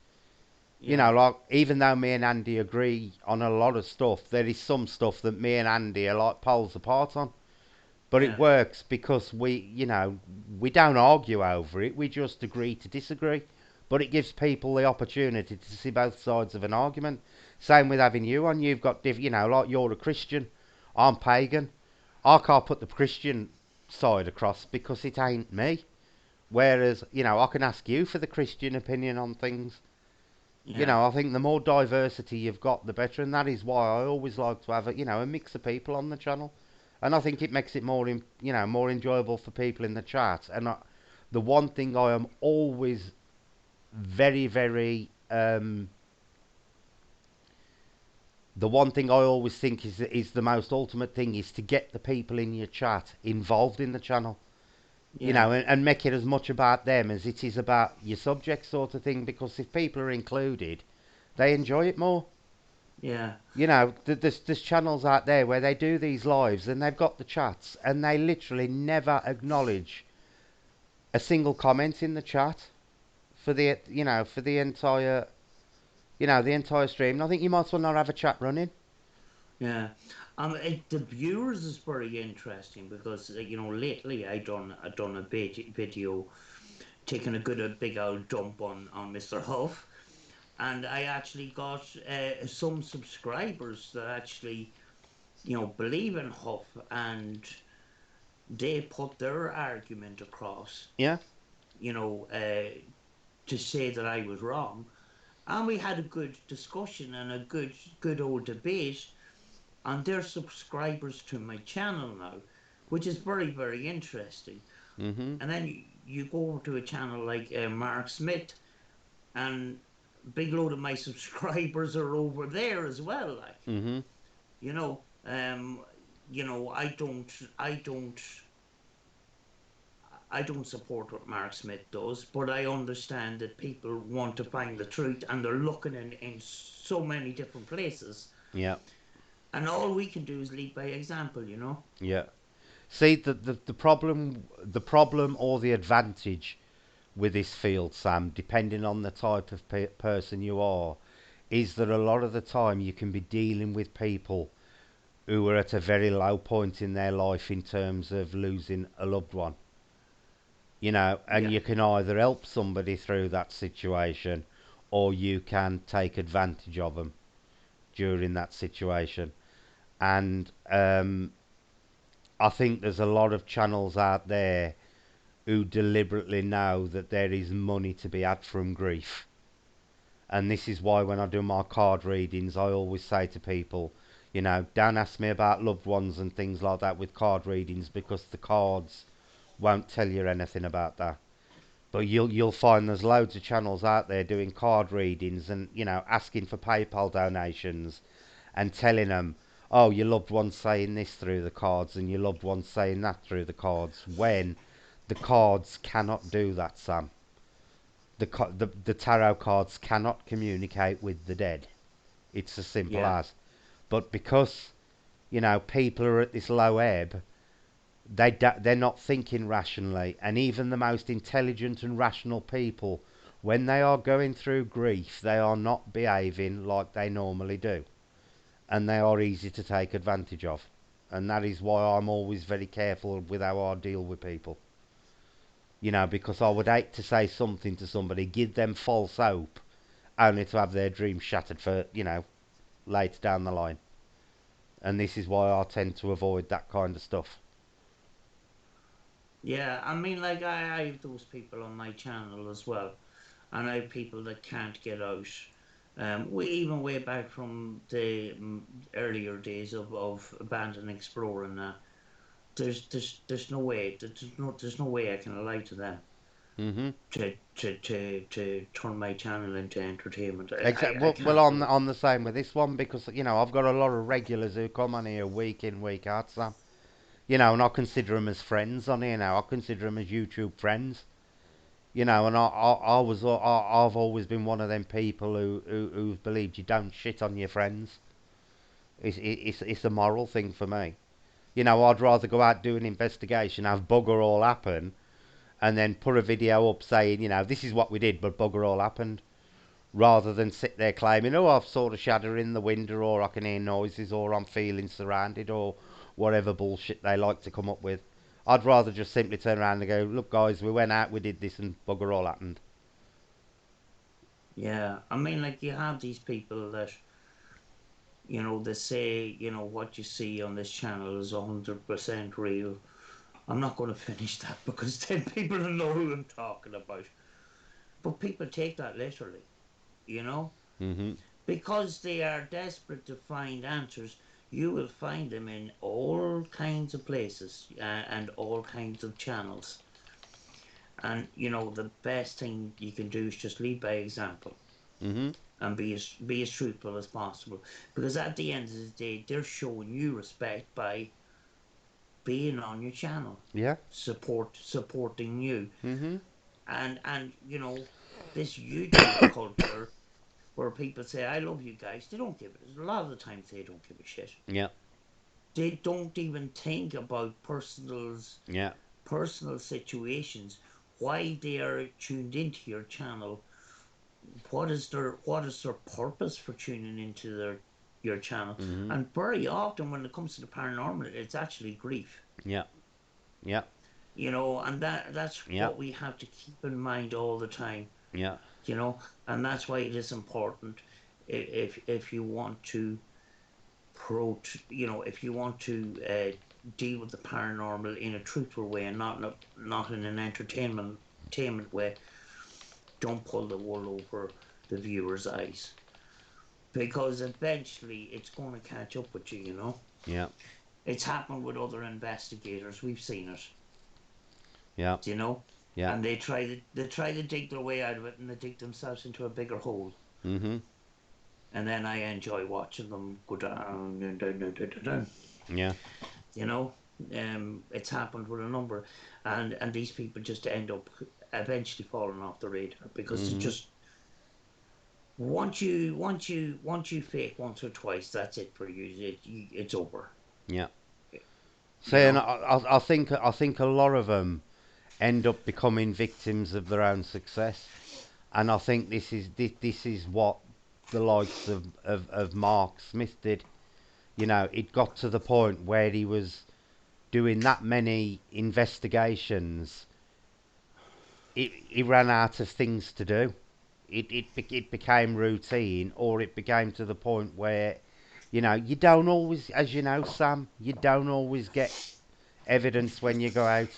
yeah, Like even though me and Andy agree on a lot of stuff, there is some stuff that me and Andy are like poles apart on. But it yeah, works because we don't argue over it. We just agree to disagree. But it gives people the opportunity to see both sides of an argument. Same with having you on. You've got, like you're a Christian, I'm pagan. I can't put the Christian side across because it ain't me. Whereas, I can ask you for the Christian opinion on things. yeah, I think the more diversity you've got, the better, and that is why I always like to have a mix of people on the channel, and I think it makes it more enjoyable for people in the chat. And the one thing I am always very, very, the one thing I always think is the most ultimate thing is to get the people in your chat involved in the channel. yeah, And make it as much about them as it is about your subject sort of thing. Because if people are included, they enjoy it more. yeah, There's channels out there where they do these lives and they've got the chats and they literally never acknowledge a single comment in the chat for the entire the entire stream. And I think you might as well not have a chat running. yeah. The viewers is very interesting because lately I done a video taking a big old dump on Mr. Huff, and I actually got some subscribers that actually believe in Huff, and they put their argument across, Yeah. you know, uh, to say that I was wrong. And we had a good discussion and a good old debate, and they're subscribers to my channel now, which is very, very interesting. Mhm. And then you go over to a channel like Mark Smith, and a big load of my subscribers are over there as well. Like, Mhm. you know, um, I don't support what Mark Smith does, but I understand that people want to find the truth and they're looking in so many different places. Yeah. And all we can do is lead by example. Yeah. See, the problem or the advantage with this field, Sam, depending on the type of person you are, is that a lot of the time you can be dealing with people who are at a very low point in their life in terms of losing a loved one. And Yeah, you can either help somebody through that situation or you can take advantage of them during that situation. And I think there's a lot of channels out there who deliberately know that there is money to be had from grief. And this is why when I do my card readings, I always say to people, don't ask me about loved ones and things like that with card readings because the cards won't tell you anything about that. But you'll find there's loads of channels out there doing card readings and asking for PayPal donations and telling them, oh, your loved one's saying this through the cards and your loved one's saying that through the cards. When the cards cannot do that, Sam. The tarot cards cannot communicate with the dead. It's as simple yeah, as. But because people are at this low ebb, they're not thinking rationally, and even the most intelligent and rational people, when they are going through grief, they are not behaving like they normally do, and they are easy to take advantage of. And that is why I'm always very careful with how I deal with people. Because I would hate to say something to somebody, give them false hope, only to have their dreams shattered for later down the line. And this is why I tend to avoid that kind of stuff. yeah. I mean, like I have those people on my channel as well, and I have people that can't get out. Even way back from the earlier days of abandoned exploring. There's no way. There's no way I can lie to them. Mhm. to turn my channel into entertainment. Exactly. I Well, can't do it. I'm the same with this one because I've got a lot of regulars who come on here week in week out, Sam. And I consider them as friends on here now. I consider them as YouTube friends. And I've always been one of them people who believed you don't shit on your friends. It's a moral thing for me. I'd rather go out do an investigation, have bugger all happen, and then put a video up saying, this is what we did, but bugger all happened, rather than sit there claiming, oh, I've saw a shadow in the window, or I can hear noises, or I'm feeling surrounded, or whatever bullshit they like to come up with. I'd rather just simply turn around and go, look, guys, we went out, we did this, and bugger all happened. Yeah, I mean, like you have these people that they say what you see on this channel is 100% real. I'm not going to finish that because then people will know who I'm talking about. But people take that literally, you know, Hmm. because they are desperate to find answers. You will find them in all kinds of places and all kinds of channels. And the best thing you can do is just lead by example Hmm. and be as truthful as possible. Because at the end of the day, they're showing you respect by being on your channel, Yeah. supporting you, Hmm. and this YouTube culture where people say I love you guys, they don't give it. A lot of the times they don't give a shit. Yeah. They don't even think about Yeah. personal situations, why they are tuned into your channel, what is their purpose for tuning into your channel. Hmm. And very often when it comes to the paranormal, it's actually grief. Yeah. Yeah. And that's Yeah. what we have to keep in mind all the time. Yeah. you know and that's why it is important, if you want to if you want to deal with the paranormal in a truthful way and not in an entertainment way. Don't pull the wool over the viewer's eyes, because eventually it's going to catch up with you. Yeah. It's happened with other investigators. We've seen it. Yeah. you know Yeah. and they try to dig their way out of it, and they dig themselves into a bigger hole. Hmm. And then I enjoy watching them go down and down, down, down, down, down. Yeah. You know, it's happened with a number, and these people just end up eventually falling off the radar, because it Hmm. just once you fake once or twice, that's it for you. It's over. Yeah. You Saying, know. I think a lot of them end up becoming victims of their own success, and I think this is what the likes of Mark Smith did. It got to the point where he was doing that many investigations. He ran out of things to do. It became routine, or it became to the point where you don't always, as you know, Sam, you don't always get evidence when you go out.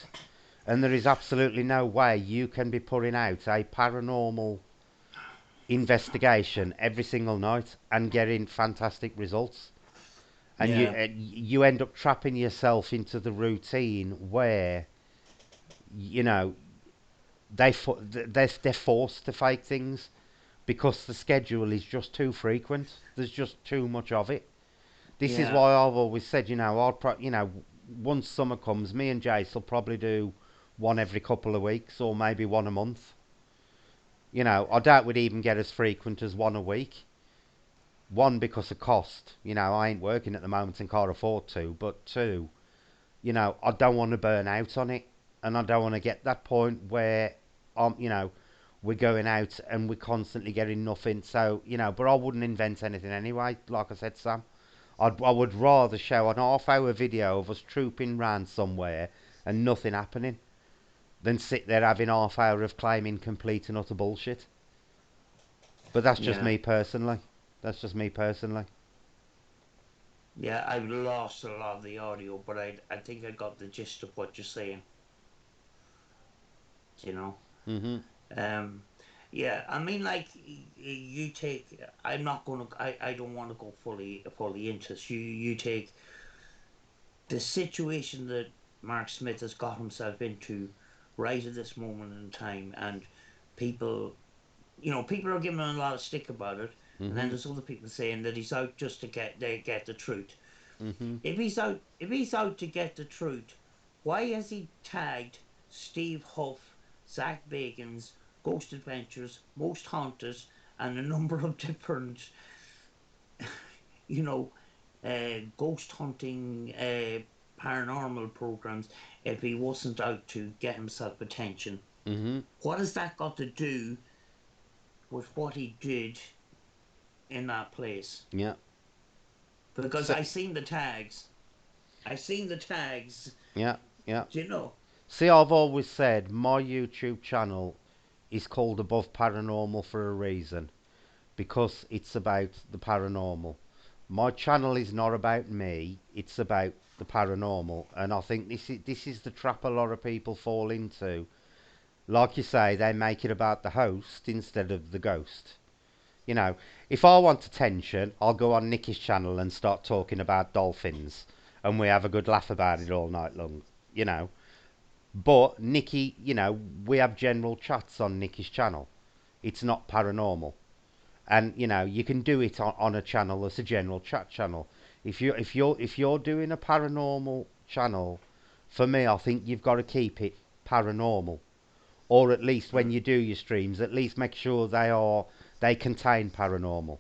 And there is absolutely no way you can be putting out a paranormal investigation every single night and getting fantastic results. And you Yeah. you end up trapping yourself into the routine where you know they're forced to fake things because the schedule is just too frequent. There's just too much of it. This is Yeah. why I've always said, once summer comes, me and Jace will probably do one every couple of weeks, or maybe one a month. I doubt we'd even get as frequent as one a week. One, because of cost. I ain't working at the moment and can't afford to. But two, I don't want to burn out on it, and I don't want to get that point where we're going out and we're constantly getting nothing. So, but I wouldn't invent anything anyway. Like I said, Sam, I would rather show an half-hour video of us trooping round somewhere and nothing happening than sit there having half hour of claiming complete and utter bullshit. But that's just Yeah. me personally. That's just me personally. Yeah. I've lost a lot of the audio, but I think I got the gist of what you're saying. You know. Mhm. Um, yeah, I mean, like you take. I'm not gonna. I don't want to go fully into this. You take the situation that Mark Smith has got himself into right at this moment in time, and people, people are giving him a lot of stick about it, and then Mhm. there's other people saying that he's out just to get the truth. Mhm. If he's out to get the truth, why has he tagged Steve Huff, Zach Bacon's Ghost Adventures, Most Haunted, and a number of different, you know, ghost hunting, paranormal programs if he wasn't out to get himself attention? Mhm. What has that got to do with what he did in that place? Yeah. Because So, I seen the tags. I seen the tags. yeah. Yeah. Do you know? See, I've always said my YouTube channel is called Above Paranormal for a reason, because it's about the paranormal. My channel is not about me, it's about the paranormal. And I think this is the trap a lot of people fall into. Like you say, they make it about the host instead of the ghost. You know, if I want attention, I'll go on Nicky's channel and start talking about dolphins, and we have a good laugh about it all night long, you know. But Nicky, we have general chats on Nicky's channel. It's not paranormal. And you can do it on a channel that's a general chat channel. If you're doing a paranormal channel, for me, I think you've got to keep it paranormal, or at least when Mm, you do your streams, at least make sure they contain paranormal.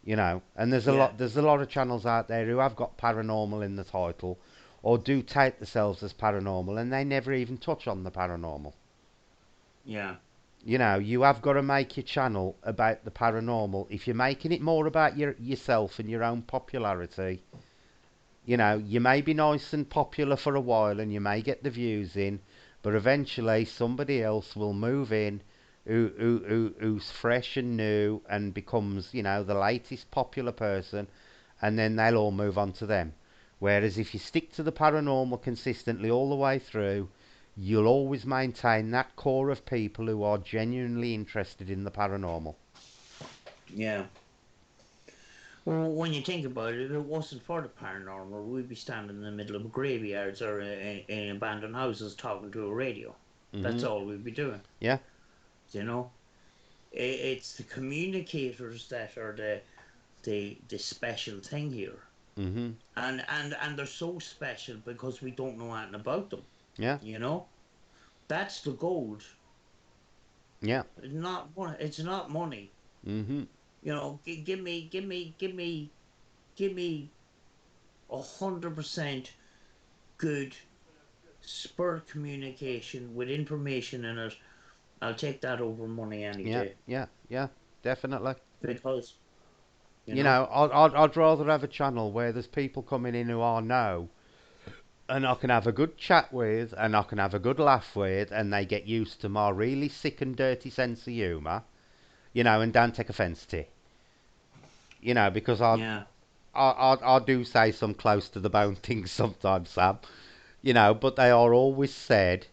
And yeah, there's a lot of channels out there who have got paranormal in the title, or do take themselves as paranormal, and they never even touch on the paranormal. yeah, You have got to make your channel about the paranormal. If you're making it more about yourself and your own popularity, you may be nice and popular for a while and you may get the views in, but eventually somebody else will move in who's fresh and new and becomes, the latest popular person, and then they'll all move on to them. Whereas if you stick to the paranormal consistently all the way through, you'll always maintain that core of people who are genuinely interested in the paranormal. yeah. Well, when you think about it, if it wasn't for the paranormal, we'd be standing in the middle of graveyards or in abandoned houses talking to a radio. That's Mhm. all we'd be doing. Yeah. You know, it's the communicators that are the special thing here, Mhm. and they're so special because we don't know anything about them. Yeah. You know, that's the gold. Yeah. It's not money. Mhm. Give me 100% good spur communication with information in it. I'll take that over money any Yeah. day Yeah. Yeah. Definitely. because you You know, know, I'd rather have a channel where there's people coming in who I know, and I can have a good chat with, and I can have a good laugh with, and they get used to my really sick and dirty sense of humour, and don't take offence to it. Because yeah, I do say some close to the bone things sometimes, Sam. But they are always said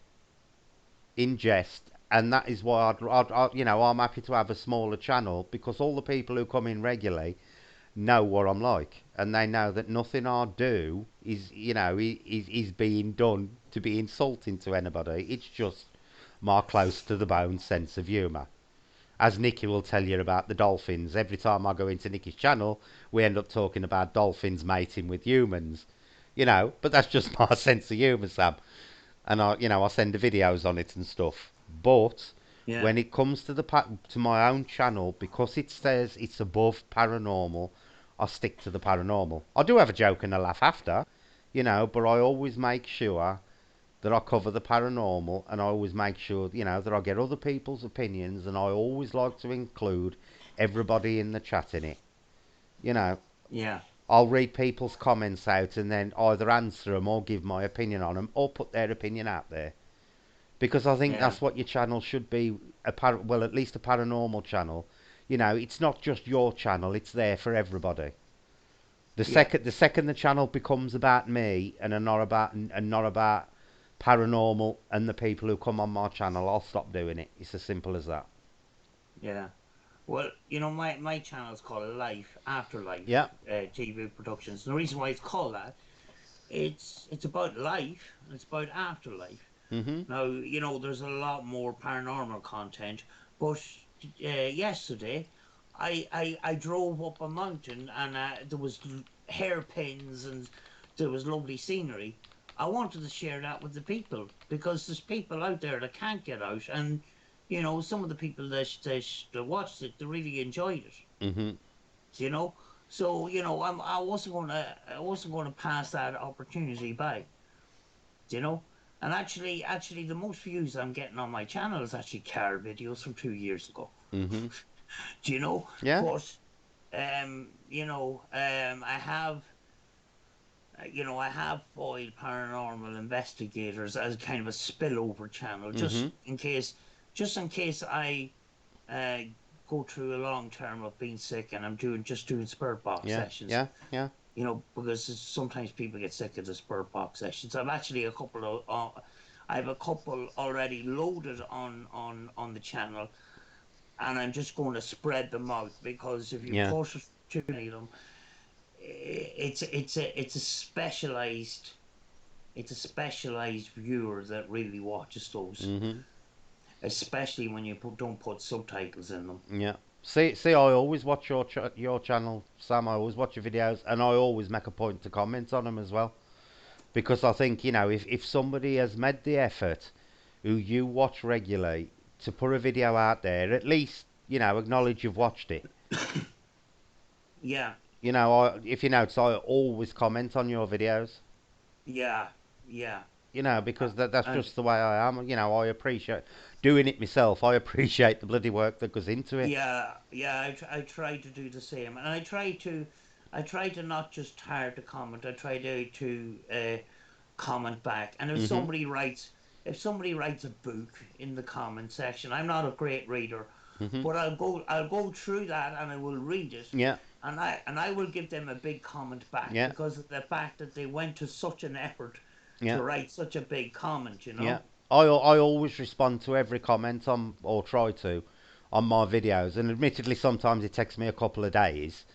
in jest, and that is why I'm happy to have a smaller channel, because all the people who come in regularly know what I'm like, and they know that nothing I do is being done to be insulting to anybody. It's just my close to the bone sense of humour. As Nikki will tell you about the dolphins, every time I go into Nikki's channel, we end up talking about dolphins mating with humans. But that's just my sense of humour, Sam. And I send the videos on it and stuff. But yeah, when it comes to to my own channel, because it says it's above paranormal, I stick to the paranormal. I do have a joke and a laugh after, but I always make sure that I cover the paranormal, and I always make sure, that I get other people's opinions, and I always like to include everybody in the chat in it. You know, yeah, I'll read people's comments out and then either answer them or give my opinion on them or put their opinion out there. Because I think yeah, that's what your channel should be, well, at least a paranormal channel. It's not just your channel, it's there for everybody. The yeah, second the second the channel becomes about me and not about paranormal and the people who come on my channel, I'll stop doing it. It's as simple as that. yeah. Well, my channel's called Life Yeah. Afterlife TV Productions. And the reason why it's called that, it's about life and it's about afterlife. Mhm. Now, there's a lot more paranormal content, but yesterday I drove up a mountain and there was hairpins and there was lovely scenery. I wanted to share that with the people because there's people out there that can't get out, and some of the people that watched it, they really enjoyed it. Mhm. You know, so I wasn't gonna pass that opportunity by. You know, and actually, the most views I'm getting on my channel is actually car videos from 2 years ago. Mhm. Do you know? Yeah. But I have foiled paranormal investigators as kind of a spillover channel, Mhm. just in case I uh, go through a long term of being sick and I'm doing spirit box Yeah. sessions. Yeah. Yeah. Because sometimes people get sick of the spirit box sessions. I have a couple already loaded on the channel, and I'm just going to spread them out because if you Yeah. put too many of them, it's a specialized viewer that really watches those, Mhm. especially when you don't put subtitles in them. Yeah. See, I always watch your channel, Sam. I always watch your videos, and I always make a point to comment on them as well, because I think if somebody has made the effort, who you watch regularly, to put a video out there, at least acknowledge you've watched it. Yeah, If you notice, I always comment on your videos. yeah, yeah, Because that's and just the way I am. I appreciate doing it myself. I appreciate the bloody work that goes into it. yeah, yeah. I try to do the same, and I try to not just hard to comment. I try to comment back. And if Mhm. somebody writes, a book in the comment section, I'm not a great reader, Mhm. but I'll go through that and I will read it, Yeah. and I will give them a big comment back Yeah. because of the fact that they went to such an effort Yeah. to write such a big comment. Yeah. I always respond to every comment on, or try to, on my videos. And admittedly, sometimes it takes me a couple of days.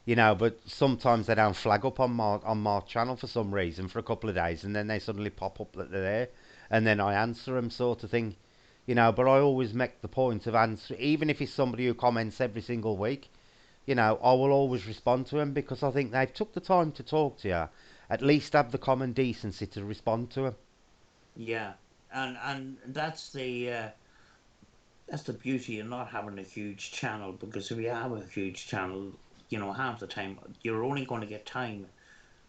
But sometimes they don't flag up on my channel for some reason for a couple of days, and then they suddenly pop up that they're there, and then I answer them, sort of thing. But I always make the point of answering, even if it's somebody who comments every single week. I will always respond to them because I think they've took the time to talk to you. At least have the common decency to respond to them. Yeah, and that's the beauty of not having a huge channel, because if you have a huge channel, half the time you're only going to get time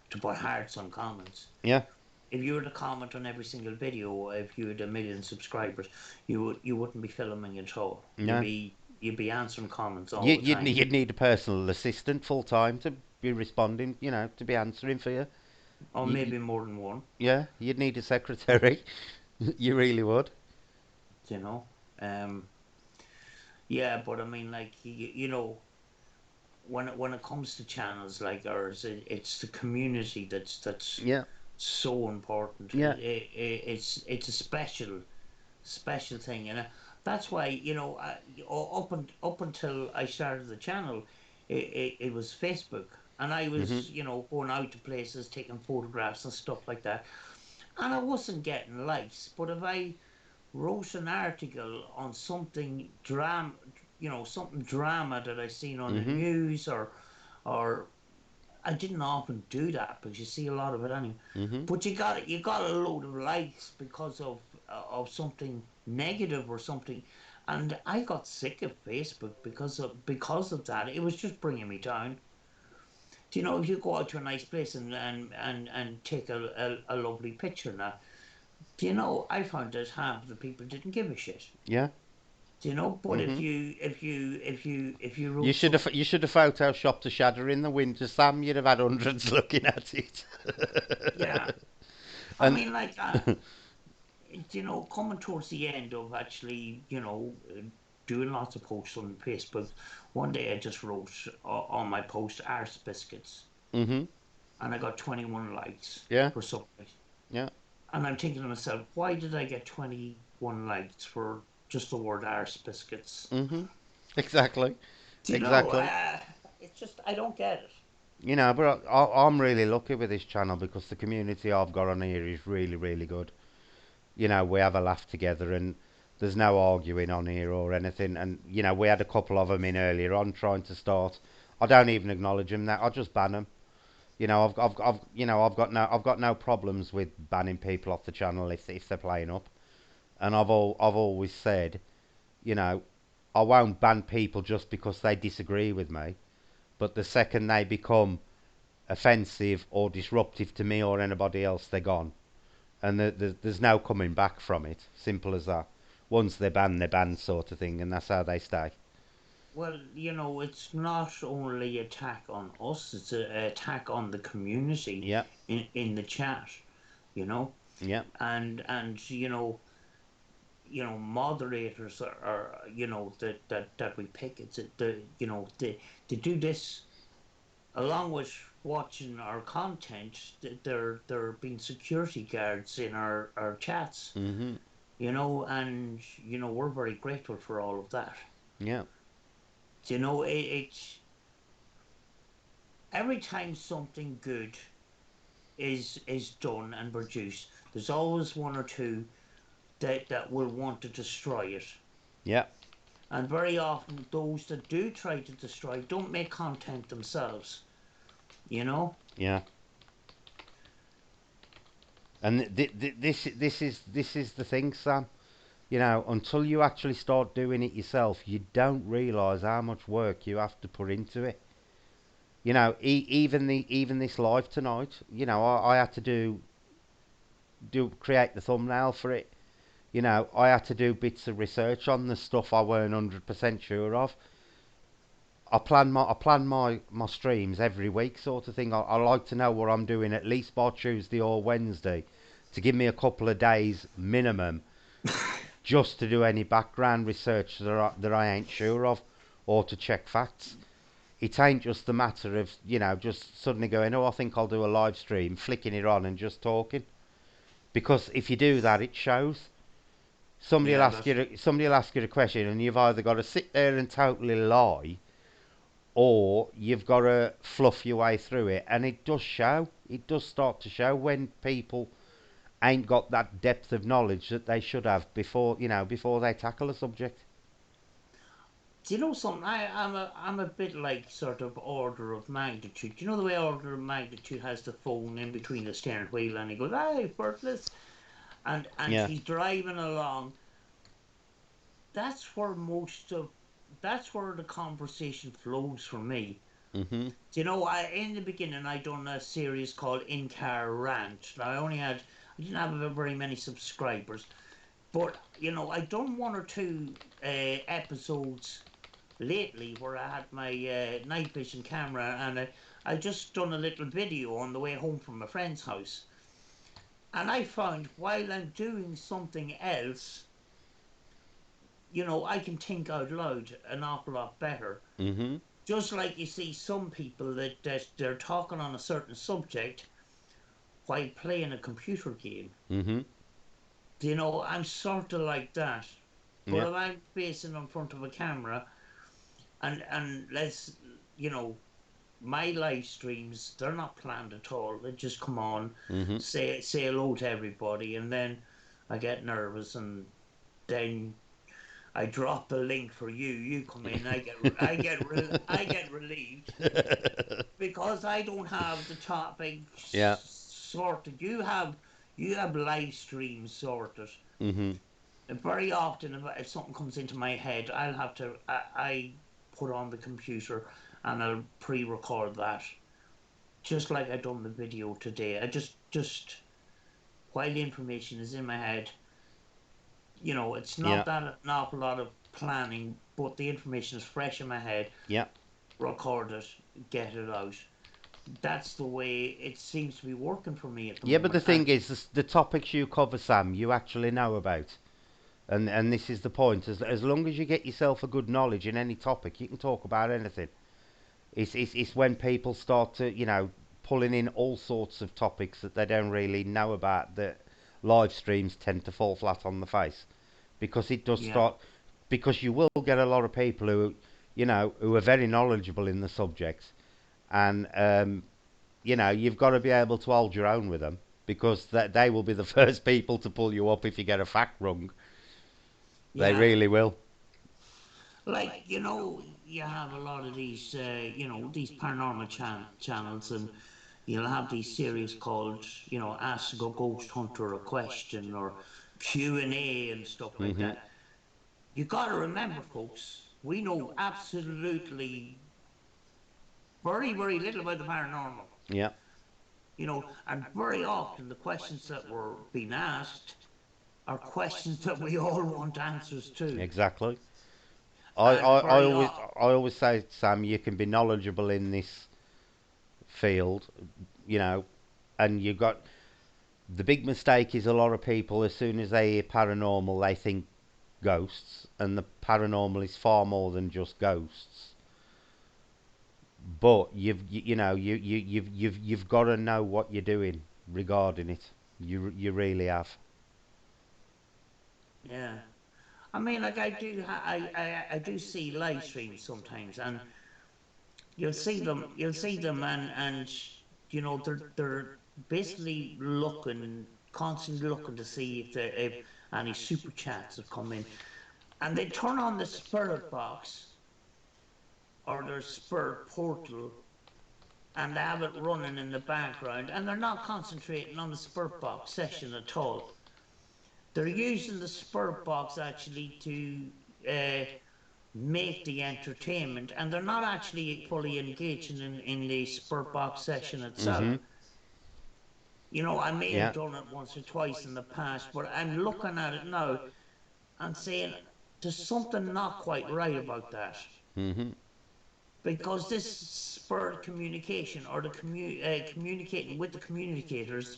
to put hearts on comments. Yeah. If you were to comment on every single video, if you had a million subscribers, you wouldn't be filming at all. You'd No. be you'd be answering comments all You, the you'd, time. need, you'd need a personal assistant full time to be responding, to be answering for you. Or you. maybe more than one. Yeah, you'd need a secretary. You really would. You know. Um. Yeah, but I mean, like when it comes to channels like ours, it's the community that's Yeah, so important. yeah. It's a special thing, and that's why up until I started the channel, it was Facebook, and I Mhm, was going out to places, taking photographs and stuff like that, and I wasn't getting likes. But if I wrote an article on something drama that I seen on the mhm, news, or I didn't often do that because you see a lot of it anyway. mhm. But you got a load of likes because of something negative or something, and I got sick of Facebook because of that. It was just bringing me down. Do you know, if you go out to a nice place and take a lovely picture now, do you know, I found that half the people didn't give a shit. Yeah. Do you know? But if Mhm. you if you if you if you You wrote should have something, you should have photoshopped a shadow in the winter, Sam. You'd have had hundreds looking at it. yeah, I And mean, like, coming towards the end of actually, doing lots of posts on Facebook, one day I just wrote on my post arse biscuits, mhm. and I got 21 likes Yeah. for something. Yeah. And I'm thinking to myself, why did I get 21 likes for just the word arse biscuits? Mhm. Exactly. Do you know? Exactly. It's just, I don't get it. But I'm really lucky with this channel because the community I've got on here is really, really good. we have a laugh together, and there's no arguing on here or anything. And we had a couple of them in earlier on trying to start. I don't even acknowledge them now. I just ban them. I've got no problems with banning people off the channel if they're playing up. And I've always said, you know, I won't ban people just because they disagree with me. But the second they become offensive or disruptive to me or anybody else, they're gone. And there's no coming back from it. Simple as that. Once they're banned, sort of thing, and that's how they stay. Well, it's not only attack on us; it's an attack on the community Yeah, in the chat. You know, yeah, and moderators are that we pick. It's they do this along with watching our content. There have been security guards in our chats. mhm, And we're very grateful for all of that. yeah, It's every time something good is done and produced, there's always one or two that will want to destroy it. yeah, And very often those that do try to destroy don't make content themselves, you know? yeah. And this is the thing, Sam. Until you actually start doing it yourself, you don't realise how much work you have to put into it. Even this live tonight. I had to create the thumbnail for it. I had to do bits of research on the stuff I weren't 100% sure of. I plan my streams every week, sort of thing. I like to know what I'm doing at least by Tuesday or Wednesday, to give me a couple of days minimum, just to do any background research that I ain't sure of, or to check facts. It ain't just a matter of just suddenly going, oh, I think I'll do a live stream, flicking it on and just talking. Because if you do that, it shows. Yeah, that's Somebody will ask you a question, and you've either got to sit there and totally lie, or you've got to fluff your way through it. And it does show. It does start to show when people ain't got that depth of knowledge that they should have before they tackle a subject. Do you know something? I'm a bit like sort of order of magnitude. Do you know the way order of magnitude has the phone in between the steering wheel and he goes, "Hey, Bertless," and Yeah. he's driving along. That's where most of that's where the conversation flows for me. Mhm. In the beginning I done a series called In Car Rant. Now I didn't have very many subscribers, but I done one or two episodes lately where I had my night vision camera and I just done a little video on the way home from a friend's house. And I found while I'm doing something else, I can think out loud an awful lot better. Mhm. Just like you see some people that they're talking on a certain subject while playing a computer game. Mhm. I'm sort of like that. But Yeah. if I'm facing in front of a camera and let's, you know, my live streams, they're not planned at all. They just come on, Mhm. say hello to everybody, and then I get nervous, and then I drop the link for you. You come in, I get relieved because I don't have the topic Yeah. sorted. You have live streams sorted. Mhm. And very often, if something comes into my head, I'll have to I put on the computer and I'll pre-record that, just like I done the video today. I just while the information is in my head, it's not Yeah. that an awful lot of planning, but the information is fresh in my head. Yeah. Record it, get it out. That's the way it seems to be working for me at the Yeah, but the moment. thing is, the topics you cover, Sam, you actually know about, and this is the point. As long as you get yourself a good knowledge in any topic, you can talk about anything. It's when people start to pulling in all sorts of topics that they don't really know about, that live streams tend to fall flat on the face, because it does Yeah, start, because you will get a lot of people who are very knowledgeable in the subject, and you've got to be able to hold your own with them, because they will be the first people to pull you up if you get a fact wrong. They Yeah. really will. Like, you have a lot of these, these paranormal channels, and you'll have these series called, Ask a Ghost Hunter a Question, or Q&A and stuff like Hmm. that. You got to remember, folks, we know absolutely very, very little about the paranormal. Yeah, And very often the questions that were being asked are questions that we all want answers to. exactly. And very often, I always say, Sam, you can be knowledgeable in this field, you know, and you got the big mistake is a lot of people, as soon as they hear paranormal, they think ghosts, and the paranormal is far more than just ghosts. But you've got to know what you're doing regarding it. You really have. yeah. I mean, like I do see live streams sometimes, and you'll see them, and they're basically looking, constantly looking to see if any super chats have come in, and they turn on the spirit box or their spirit portal, and they have it running in the background, and they're not concentrating on the spirit box session at all. They're using the spirit box actually to make the entertainment, and they're not actually fully engaging in the spirit box session itself. Hmm. I may have Yeah. done it once or twice in the past, but I'm looking at it now and saying there's something not quite right about that, Hmm. because this spirit communication, or the communicating with the communicators,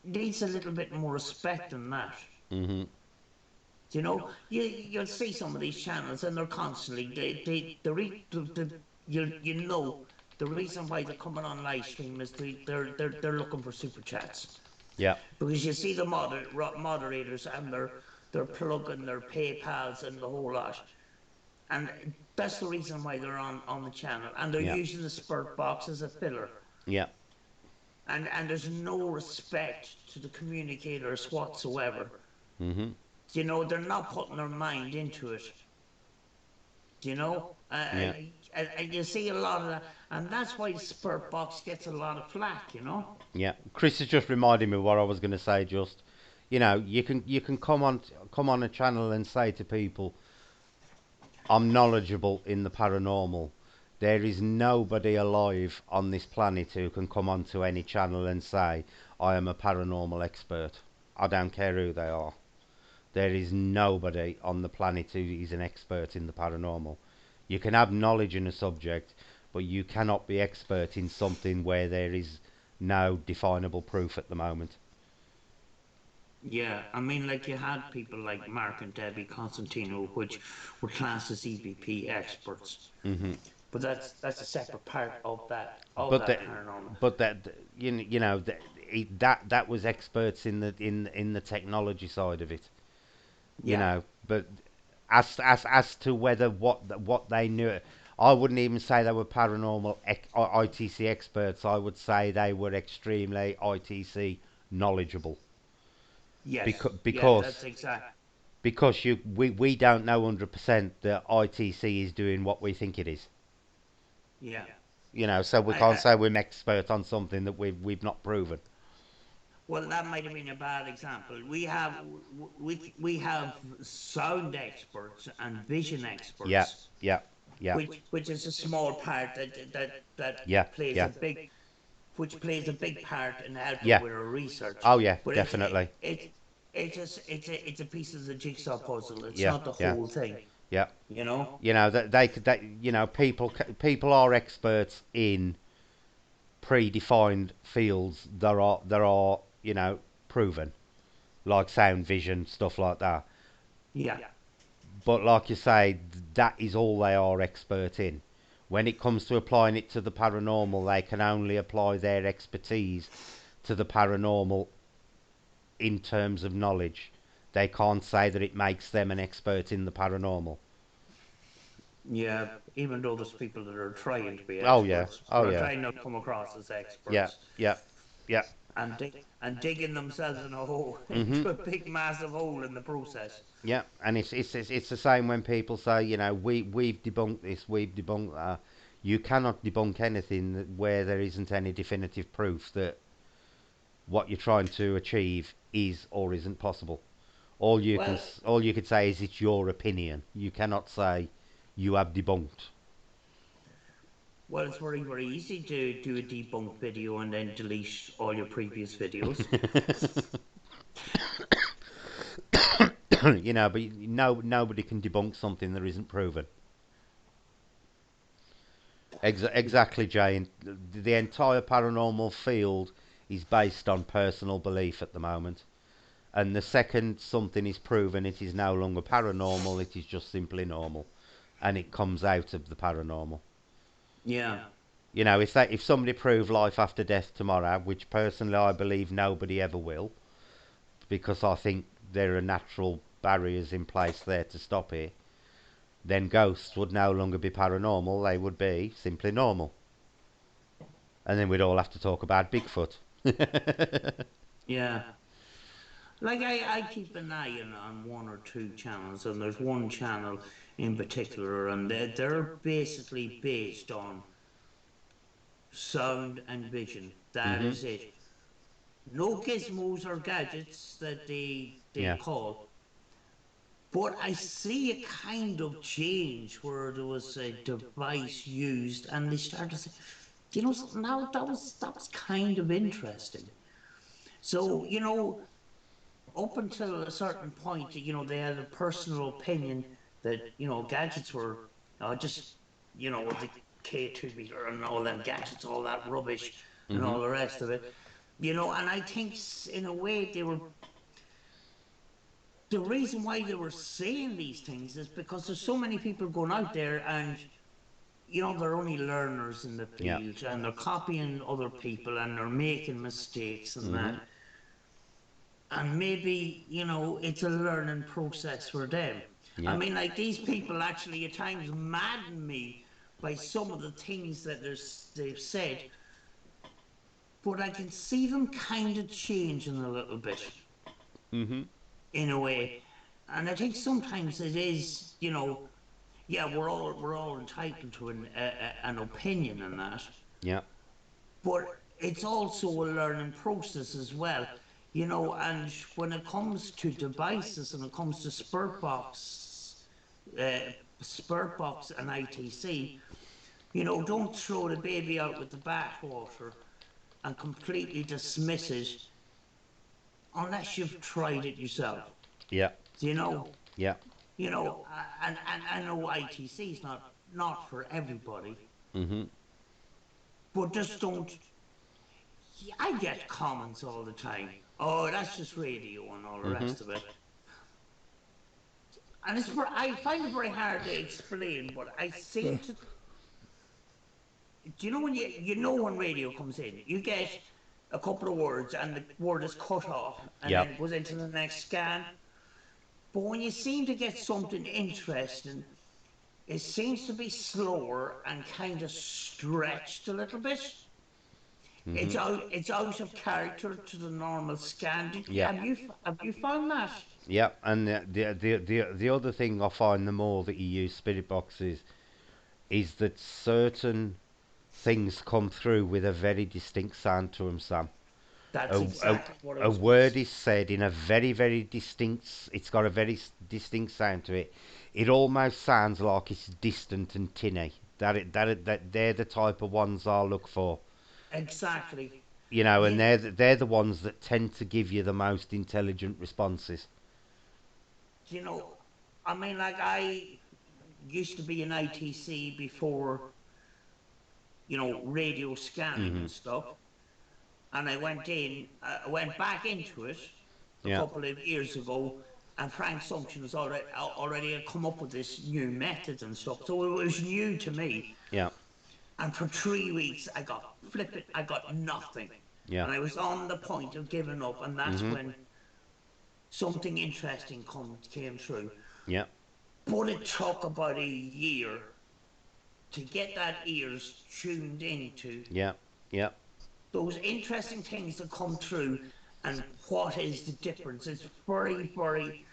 needs a little bit more respect than that. Hmm. You'll see some of these channels, and they're constantly the reason why they're coming on live stream is they're looking for super chats, Yeah. because you see the moderators, and they're plugging their PayPal's and the whole lot, and that's the reason why they're on the channel, and they're Yeah. using the spirit box as a filler, Yeah. and there's no respect to the communicators whatsoever. Hmm. They're not putting their mind into it. Yeah. And you see a lot of that, and that's why the spirit box gets a lot of flack. Yeah. Chris has just reminded me what I was going to say. Just, you can come on a channel and say to people, I'm knowledgeable in the paranormal. There is nobody alive on this planet who can come onto any channel and say, I am a paranormal expert. I don't care who they are. There is nobody on the planet who is an expert in the paranormal. You can have knowledge in a subject, but you cannot be expert in something where there is no definable proof at the moment. Yeah, I mean, like, you had people like Mark and Debbie Constantino, which were classed as EVP experts, Hmm. but that's a separate part of But that that, paranormal. but that, that was experts in the technology side of it. Yeah, But as to whether what they knew, I wouldn't even say they were paranormal ITC experts. I would say they were extremely ITC knowledgeable, yes, because yeah, that's because exact. because we don't know 100% that ITC is doing what we think it is. Yeah, So we can't I say we're expert on something that we've not proven. well, that might have been a bad example. We have sound experts and vision Yeah, experts, yeah, yeah, which is a small part that yeah, plays yeah, a big which plays a big part in helping yeah. with our research. Oh yeah, But definitely. it's a piece of the jigsaw puzzle. It's Yeah, not the yeah, whole thing. yeah. You know? That they could that people are experts in predefined fields that are proven, like sound vision, stuff like that. Yeah. But like you say, that is all they are expert in. When it comes to applying it to the paranormal, they can only apply their expertise to the paranormal in terms of knowledge. They can't say that it makes them an expert in the paranormal. Yeah. Even though there's people that are trying to be Oh yeah, experts, oh but are yeah, trying to come across as yeah, experts. yeah. Yeah. and digging themselves in a hole Mhm. into a big massive hole in the process. Yeah, and it's the same when people say, we've debunked this, we've debunked that. You cannot debunk anything where there isn't any definitive proof that what you're trying to achieve is or isn't possible. Well, All you could say is it's your opinion. You cannot say you have debunked. well, it's very, very easy to do a debunked video and then delete all your previous videos. But nobody can debunk something that isn't proven. Exactly, Jay. And the entire paranormal field is based on personal belief at the moment. And the second something is proven, it is no longer paranormal, it is just simply normal. And it comes out of the paranormal. Yeah. If somebody proved life after death tomorrow, which personally I believe nobody ever will, because I think there are natural barriers in place there to stop it, then ghosts would no longer be paranormal, they would be simply normal. And then we'd all have to talk about Bigfoot. Yeah. Like I keep an eye on one or two channels, and there's one channel in particular, and they're basically based on sound and vision. That Mhm. is it. No gizmos or gadgets that they Yeah. call. But I see a kind of change where there was a device used, and they started to say, something now that was kind of interesting. So up until a certain point, they had a personal opinion that gadgets were just the K2 meter and all them gadgets, all that rubbish, and Mhm. all the rest of it. And I think in a way they were the reason why they were saying these things is because there's so many people going out there and they're only learners in the Yeah. field and they're copying other people and they're making mistakes and Mhm. that. And maybe it's a learning process for them. I Yeah. mean, like, these people actually at times madden me by some of the things that they've said, but I can see them kind of changing a little bit Mhm. in a way. And I think sometimes it is, yeah, we're all entitled to an opinion on that, Yeah. but it's also a learning process as well, and when it comes to devices and it comes to uh, spurt box and ITC, don't throw the baby out with the bathwater and completely dismiss it unless you've tried it yourself. Yeah. Do you know? Yeah. And I know ITC is not for everybody, Mhm. but just don't. I get comments all the time. Oh, that's just radio and all the Mhm. rest of it. And I find it very hard to explain, but I seem to. Do you know when when radio comes in, you get a couple of words and the word is cut off and then Yep. it goes into the next scan. But when you seem to get something interesting, it seems to be slower and kind of stretched a little bit. It's Mhm. out of character to the normal scan. Yep. Have you found that? Yep. And the other thing I find the more that you use spirit boxes is that certain things come through with a very distinct sound to them, Sam. That's A, a, exactly what I a was going to word say. is said in a very, very distinct, it's got a very distinct sound to it. It almost sounds like it's distant and tinny. That they're the type of ones I look for. Exactly. And You, they're the ones that tend to give you the most intelligent responses. you know, I mean, like, I used to be an ITC before, radio scanning Mhm. and stuff. And I went back into it a Yeah. couple of years ago, and Frank Sumption has already had come up with this new method and stuff. So it was new to me. Yeah. And for 3 weeks, I got flipping, I got nothing. Yeah. And I was on the point of giving up, and that's Mhm. when something interesting came through. Yeah. But it took about a year to get that ears tuned into Yeah. Yeah. those interesting things that come through, and what is the difference? It's very, very.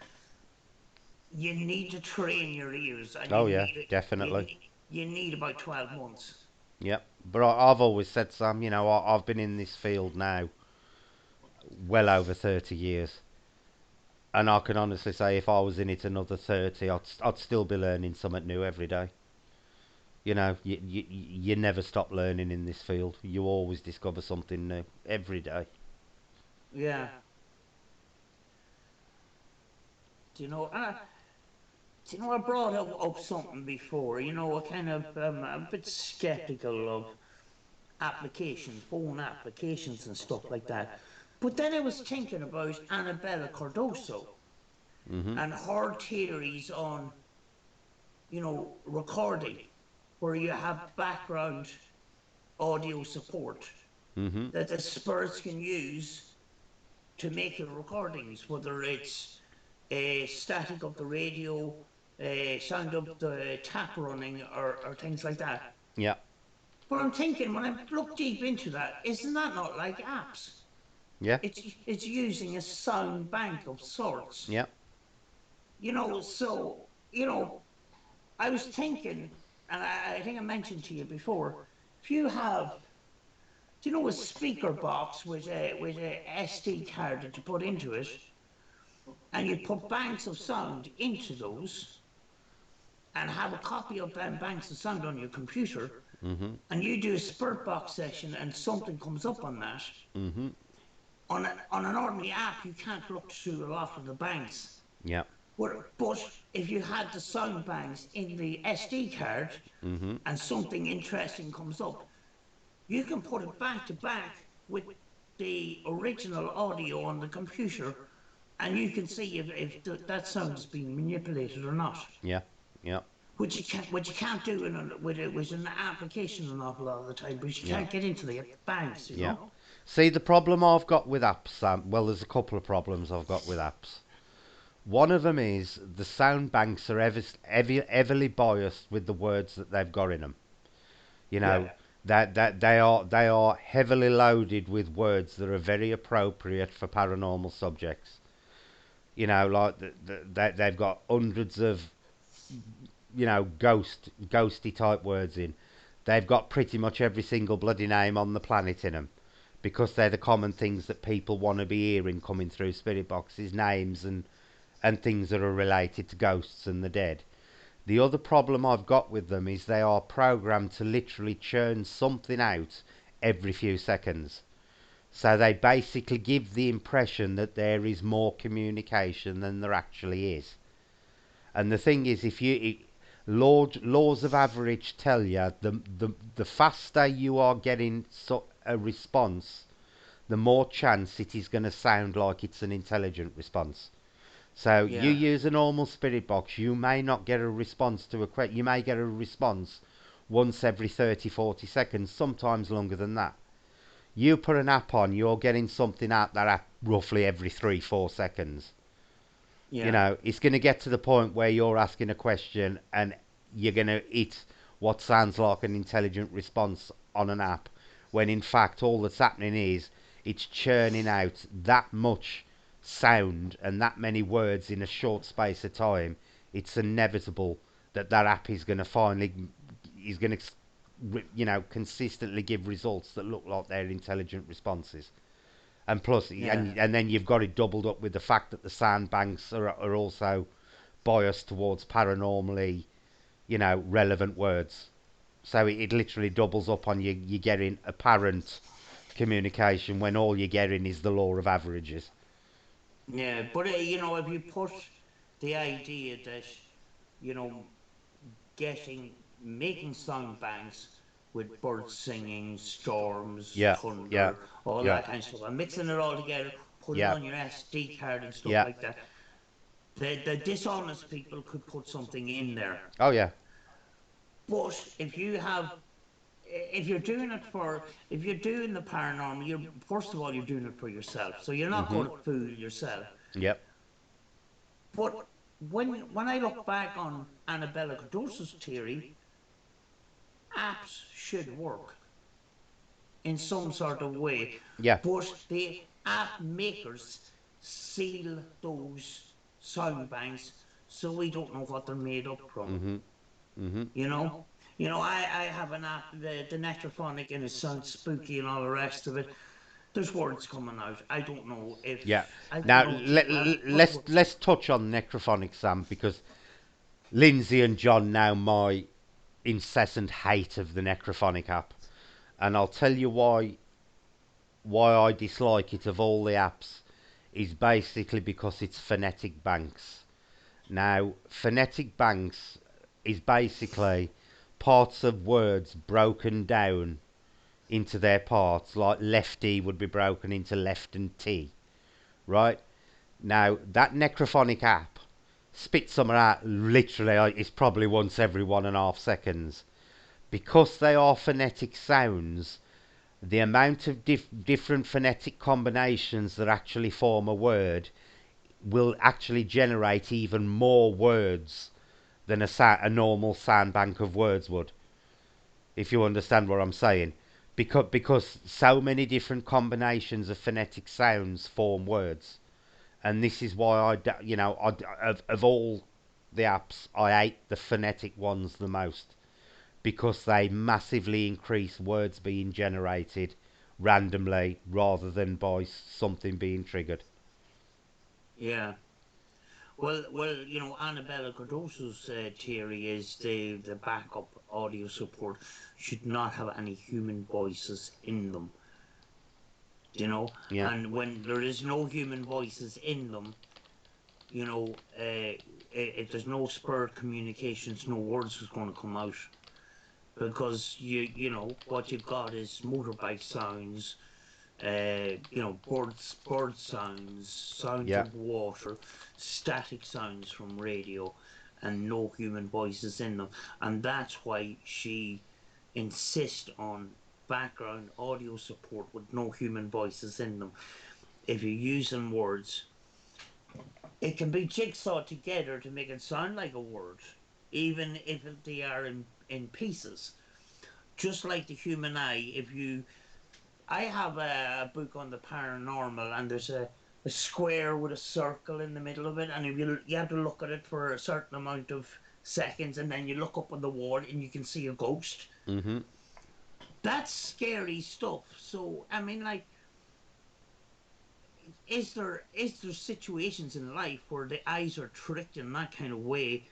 You need to train your ears, and Oh yeah, definitely. you need about 12 months. Yep. But I've always said, Sam, I've been in this field now well over 30 years. And I can honestly say if I was in it another 30, I'd still be learning something new every day. You never stop learning in this field. You always discover something new every day. Yeah. Do you know? Do you know I brought up something before? I kind of I'm a bit skeptical of applications, phone applications and stuff like that. But then I was thinking about Annabella Cardoso Mhm. and her theories on, recording, where you have background audio support Mhm. that the spirits can use to make your recordings, whether it's static of the radio, sound of the tap running, or things like that. Yeah. But I'm thinking, when I look deep into that, isn't that not like apps? Yeah. It's using a sound bank of sorts. Yeah. So, you know, I was thinking, and I think I mentioned to you before, if you have, a speaker box with a SD card that you put into it, and you put banks of sound into those, and have a copy of them banks of sound on your computer, Mhm. and you do a spirit box session, and something comes up on that, Mhm. on an ordinary app, you can't look through a lot of the banks. Yeah. But if you had the sound banks in the SD card, Mhm. and something interesting comes up, you can put it back to back with the original audio on the computer, and you can see if that sound is being manipulated or not. Yeah. Yeah. Which you can't do with an application an awful lot of the time, because you Yeah. can't get into the banks, Yeah. See, the problem I've got with apps, Sam, well, there's a couple of problems I've got with apps. One of them is the sound banks are heavily biased with the words that they've got in them. You Yeah, know, that they are heavily loaded with words that are very appropriate for paranormal subjects. Like they've got hundreds of ghosty type words in. They've got pretty much every single bloody name on the planet in them, because they're the common things that people want to be hearing coming through spirit boxes, names and things that are related to ghosts and the dead. The other problem I've got with them is they are programmed to literally churn something out every few seconds. So they basically give the impression that there is more communication than there actually is. And the thing is, if you laws of average tell you the faster you are getting a response, the more chance it is going to sound like it's an intelligent response. So you yeah, use a normal spirit box, you may not get a response to a question. You may get a response once every 30, 40 seconds, sometimes longer than that. You put an app on, you're getting something out that app roughly every 3, 4 seconds. yeah, It's going to get to the point where you're asking a question and you're going to hit what sounds like an intelligent response on an app, when in fact all that's happening is it's churning out that much sound and that many words in a short space of time. It's inevitable that that app is going to finally is going to consistently give results that look like they're intelligent responses. And plus, yeah, and then you've got it doubled up with the fact that the sandbanks are also biased towards paranormally, relevant words. So it literally doubles up on you. You're getting apparent communication when all you're getting is the law of averages. yeah. But if you put the idea that, you know, making sound banks with birds singing, storms, Yeah, yeah, thunder, all yeah, that kind of stuff, and mixing it all together, put it yeah, on your SD card and stuff yeah. like that. The dishonest people could put something in there. Oh yeah. But if you're doing the paranormal, you're first of all you're doing it for yourself, so you're not Mhm. going to fool yourself. Yep. But when I look back on Annabella Cardoso's theory, apps should work. in some sort of way, Yeah. but the app makers seal those sound banks so we don't know what they're made up from. Mhm. Mhm. You know, I have an app, the Necrophonic, and it sounds spooky and all the rest of it. There's words coming out. I don't know Yeah. if I don't Now know what words. let's touch on necrophonic, Sam, because Lindsay and John now my incessant hate of the necrophonic app, and I'll tell you why I dislike it of all the apps is basically because it's phonetic banks. Now, phonetic banks is basically parts of words broken down into their parts, like lefty would be broken into left and T, right? Now, that necrophonic app spits them out literally, it's probably once every 1.5 seconds. Because they are phonetic sounds, the amount of different phonetic combinations that actually form a word will actually generate even more words than a normal sound bank of words would, if you understand what I'm saying. Because so many different combinations of phonetic sounds form words. And this is why of all the apps, I hate the phonetic ones the most because they massively increase words being generated randomly rather than by something being triggered. Yeah. Well, Annabella Cardoso's theory is the backup audio support should not have any human voices in them. Yeah, And when there is no human voices in them, if there's no spur communications, no words is going to come out because what you've got is motorbike sounds, bird sounds, sounds yeah, of water, static sounds from radio, and no human voices in them. And that's why she insists on background audio support with no human voices in them. If you're using words, it can be jigsawed together to make it sound like a word, even if they are in pieces. Just like the human eye, I have a book on the paranormal, and there's a square with a circle in the middle of it, and if you have to look at it for a certain amount of seconds, and then you look up on the wall and you can see a ghost. hmm That's scary stuff. So I mean, like, is there situations in life where the eyes are tricked in that kind of way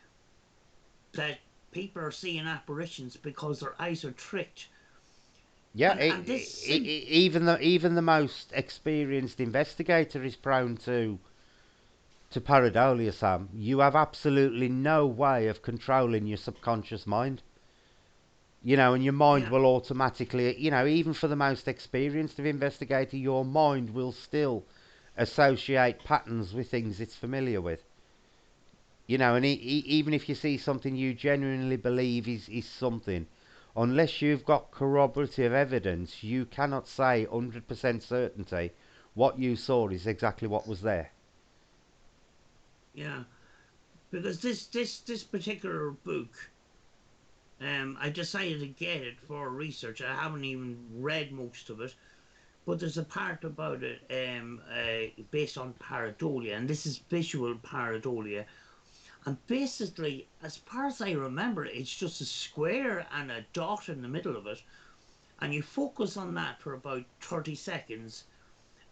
that people are seeing apparitions because their eyes are tricked? yeah. And this Even the most experienced investigator is prone to pareidolia, Sam. You have absolutely no way of controlling your subconscious mind. And your mind yeah, will automatically, even for the most experienced of investigator, your mind will still associate patterns with things it's familiar with. And even if you see something you genuinely believe is something, unless you've got corroborative evidence, you cannot say 100% certainty what you saw is exactly what was there. yeah. Because this particular book, I decided to get it for research. I haven't even read most of it, but there's a part about it based on pareidolia, and this is visual pareidolia. And basically, as far as I remember, it's just a square and a dot in the middle of it, and you focus on that for about 30 seconds,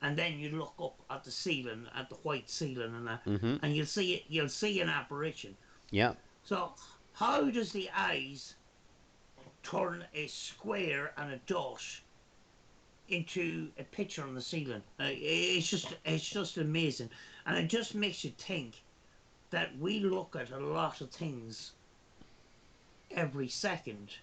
and then you look up at the ceiling, at the white ceiling, hmm and you'll see an apparition. Yeah. So how does the eyes turn a square and a dot into a picture on the ceiling? It's just amazing, and it just makes you think that we look at a lot of things every second,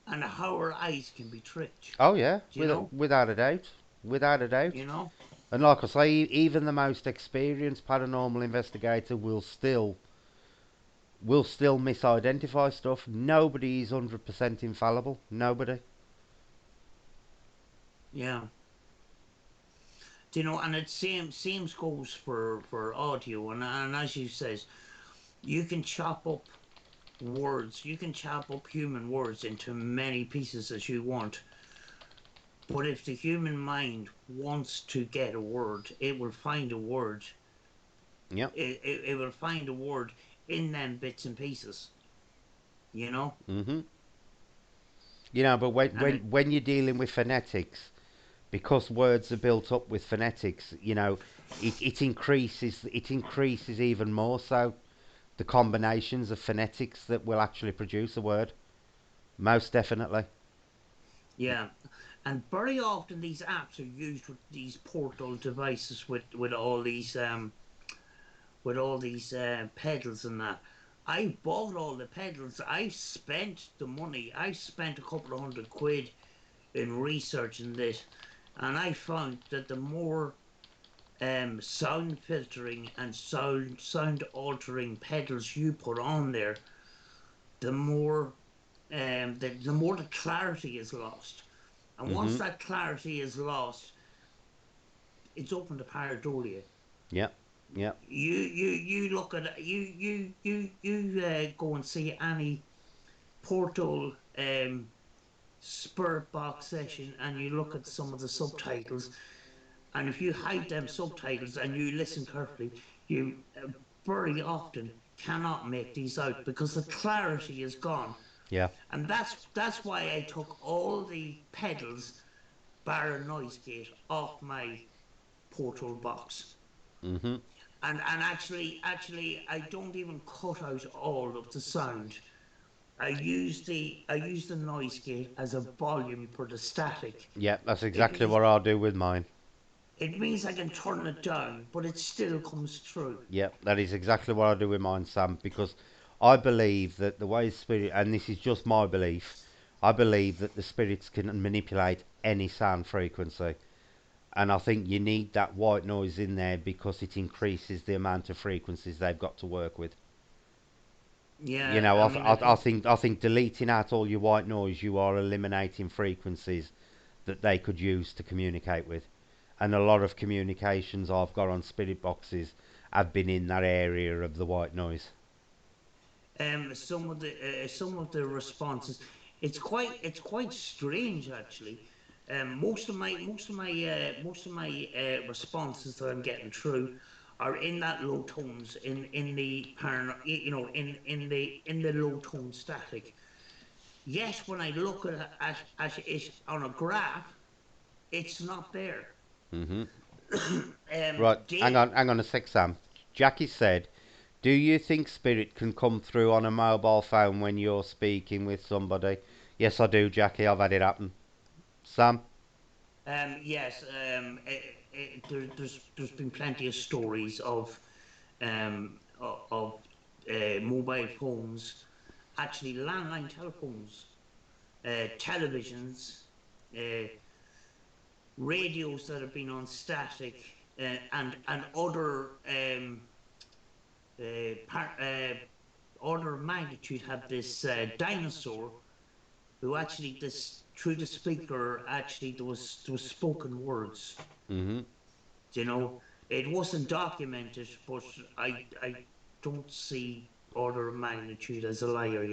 and how our eyes can be tricked. Oh yeah, You know, without a doubt, without a doubt. you know. And like I say, even the most experienced paranormal investigator will still misidentify stuff. Nobody is 100% infallible. Nobody. Yeah. And it seems goes for audio, and as you says, you can chop up words, you can chop up human words into many pieces as you want. But if the human mind wants to get a word, it will find a word. Yep. It will find a word in them bits and pieces, you know? Mhm. You know, but when And it, when when you're dealing with phonetics, because words are built up with phonetics, you know, it increases even more so the combinations of phonetics that will actually produce a word. Most definitely. yeah. And very often these apps are used with these portal devices with all these pedals and that. I bought all the pedals. I spent the money. I spent a couple of £100 in researching this, and I found that the more sound filtering and sound altering pedals you put on there, the more the more the clarity is lost. And once Mhm. that clarity is lost, it's open to pareidolia. Yep. Yep. You look at go and see any portal spirit box session, and you look at some of the subtitles, and if you hide them subtitles and you listen carefully, you very often cannot make these out because the clarity is gone. Yeah. And that's why I took all the pedals bar a noise gate off my portal box. Mhm. And actually I don't even cut out all of the sound. I use the noise gate as a volume for the static. Yeah, that's It exactly means what I'll do with mine. it means I can turn it down, but it still comes through. Yeah, that is exactly what I do with mine, Sam, because I believe that the way spirit, and this is just my belief, I believe that the spirits can manipulate any sound frequency. And I think you need that white noise in there because it increases the amount of frequencies they've got to work with. You Yeah, know, I I, mean, I, I think I think deleting out all your white noise, you are eliminating frequencies that they could use to communicate with. And a lot of communications I've got on spirit boxes have been in that area of the white noise. some of the responses, it's quite strange actually. Most of my responses that I'm getting through are in that low tones, in the in the low tone static. Yet when I look at it on a graph, it's not there. Hmm. um Right, they hang on a sec, Sam. Jackie said, "Do you think spirit can come through on a mobile phone when you're speaking with somebody?" Yes, I do, Jackie. I've had it happen. Sam. Yes, there's been plenty of stories of mobile phones, actually landline telephones, televisions, uh, radios that have been on static, and order of magnitude have this dinosaur who actually this through the speaker actually there was spoken words. Hmm. You know, it wasn't documented, but I don't see order of magnitude as a liar.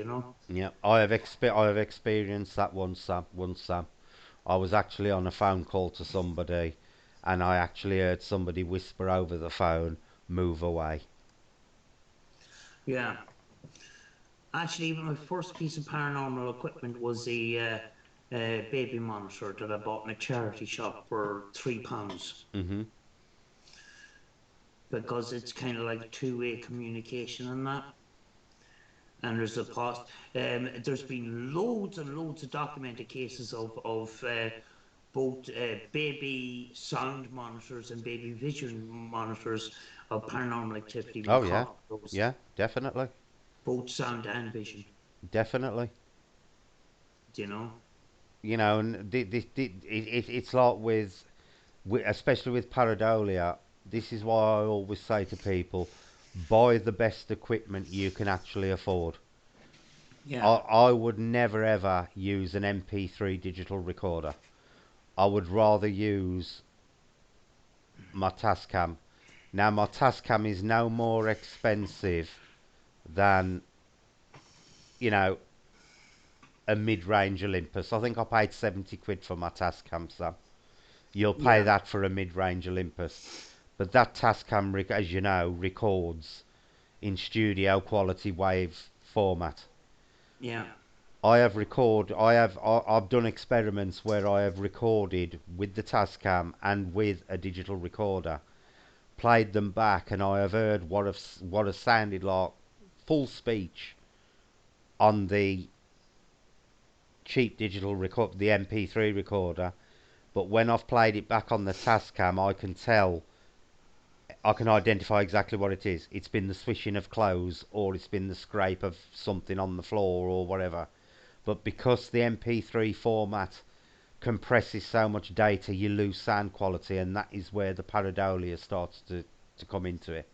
Yeah, I have experienced that once, Sam. Once, Sam. I was actually on a phone call to somebody, and I actually heard somebody whisper over the phone, "Move away." Yeah, actually, my first piece of paranormal equipment was a baby monitor that I bought in a charity shop for £3 Hmm. because it's kind of like a two-way communication and that. And there's a past. There's been loads and loads of documented cases of both baby sound monitors and baby vision monitors of paranormal activity being Oh yeah, caught. Those yeah, definitely, both sound and vision. definitely. You know. You know, and it's like especially with pareidolia. This is why I always say to people, buy the best equipment you can actually afford. Yeah. I would never ever use an MP3 digital recorder. I would rather use my Tascam. Now, my Tascam is no more expensive than, you know, a mid-range Olympus. I think I paid 70 quid for my Tascam, Sam. You'll pay Yeah, that for a mid-range Olympus. But that Tascam, as you know, records in studio quality wave format. yeah, I've done experiments where I have recorded with the Tascam and with a digital recorder, played them back, and I have heard what has sounded like full speech on the cheap digital record, the MP3 recorder. But when I've played it back on the Tascam, I can identify exactly what it is. It's been the swishing of clothes, or it's been the scrape of something on the floor, or whatever. But because the MP3 format compresses so much data, you lose sound quality, and that is where the pareidolia starts to come into it.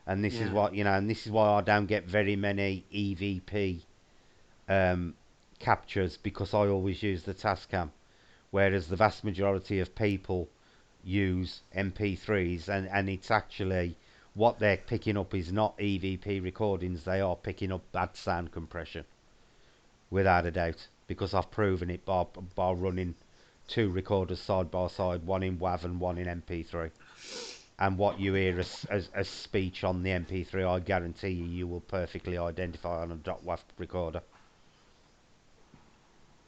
And this is yeah, what and this is why I don't get very many EVP um, captures, because I always use the Tascam, whereas the vast majority of people use MP3s, and it's actually what they're picking up is not EVP recordings, they are picking up bad sound compression, without a doubt, because I've proven it by running two recorders side by side, one in WAV and one in MP3. And what you hear as speech on the MP3, I guarantee you will perfectly identify on a .wav recorder.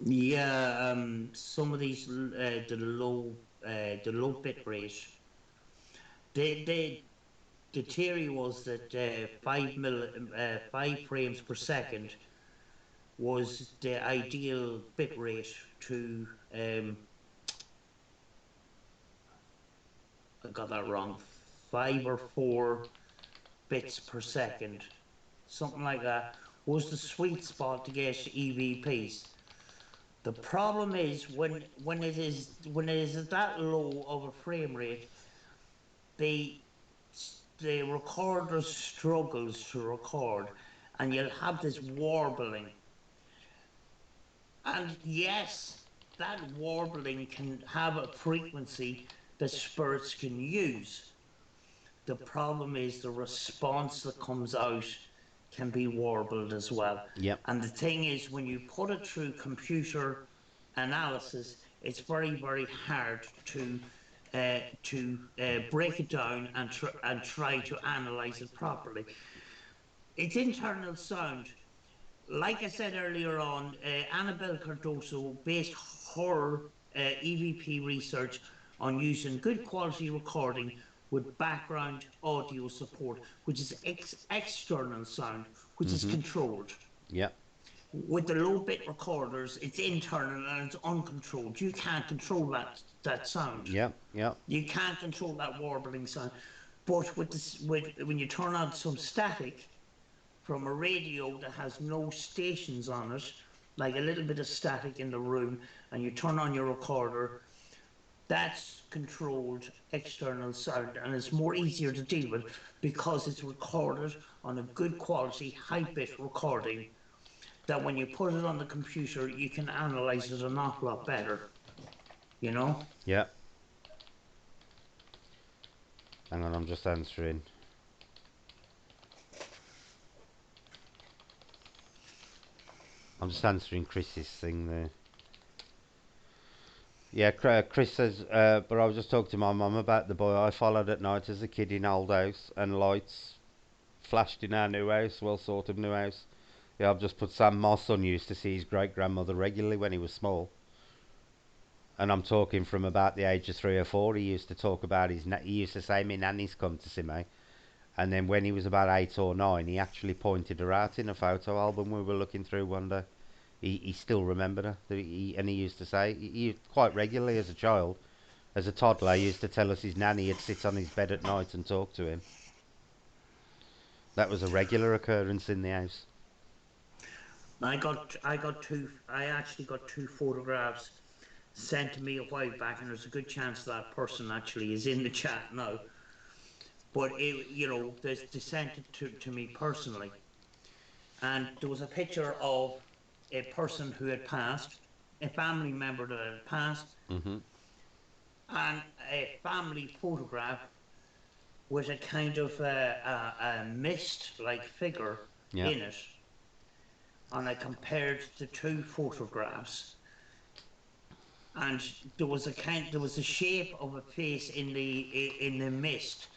yeah. Some of these, the low bit rate. They the theory was that 5 frames per second was the ideal bit rate to. I got that wrong. 5 or 4 bits per second, something like that, was the sweet spot to get EVPs. The problem is when it is at that low of a frame rate, they the recorder struggles to record, and you'll have this warbling. And yes, that warbling can have a frequency that spirits can use. The problem is the response that comes out can be warbled as well. Yep. And the thing is, when you put it through computer analysis, it's very, very hard to break it down and try to analyze it properly. It's internal sound. Like I said earlier on, Annabelle Cardoso based her EVP research on using good quality recording with background audio support, which is external sound, which is Mhm. controlled. Yep. With the low bit recorders, it's internal and it's uncontrolled. You can't control that sound. Yep. Yep. You can't control that warbling sound. But when you turn on some static from a radio that has no stations on it, like a little bit of static in the room, and you turn on your recorder, that's controlled external sound, and it's more easier to deal with because it's recorded on a good quality high bit recording, that when you put it on the computer you can analyze it an awful lot better, you know. Yep. Hang on, I'm just answering. I'm just answering Chris's thing there. Yeah, Chris says, but I was just talking to my mum about the boy I followed at night as a kid in old house, and lights flashed in our new house, well sort of new house. Yeah, I've just put Sam. My son used to see his great grandmother regularly when he was small, and I'm talking from about the age of 3 or 4. He used to talk about he used to say, "My nanny's come to see me," and then when he was about 8 or 9, he actually pointed her out in a photo album we were looking through one day. He still remembered her, and he used to say he quite regularly as a child. As a toddler, he used to tell us his nanny would sit on his bed at night and talk to him. That was a regular occurrence in the house. I actually got two photographs sent to me a while back, and there's a good chance that person actually is in the chat now. But they sent it to me personally, and there was a picture of a person who had passed, a family member that had passed, Mhm. and a family photograph with a kind of a mist-like figure Yeah. in it. and I compared the two photographs, and there was a shape of a face in the mist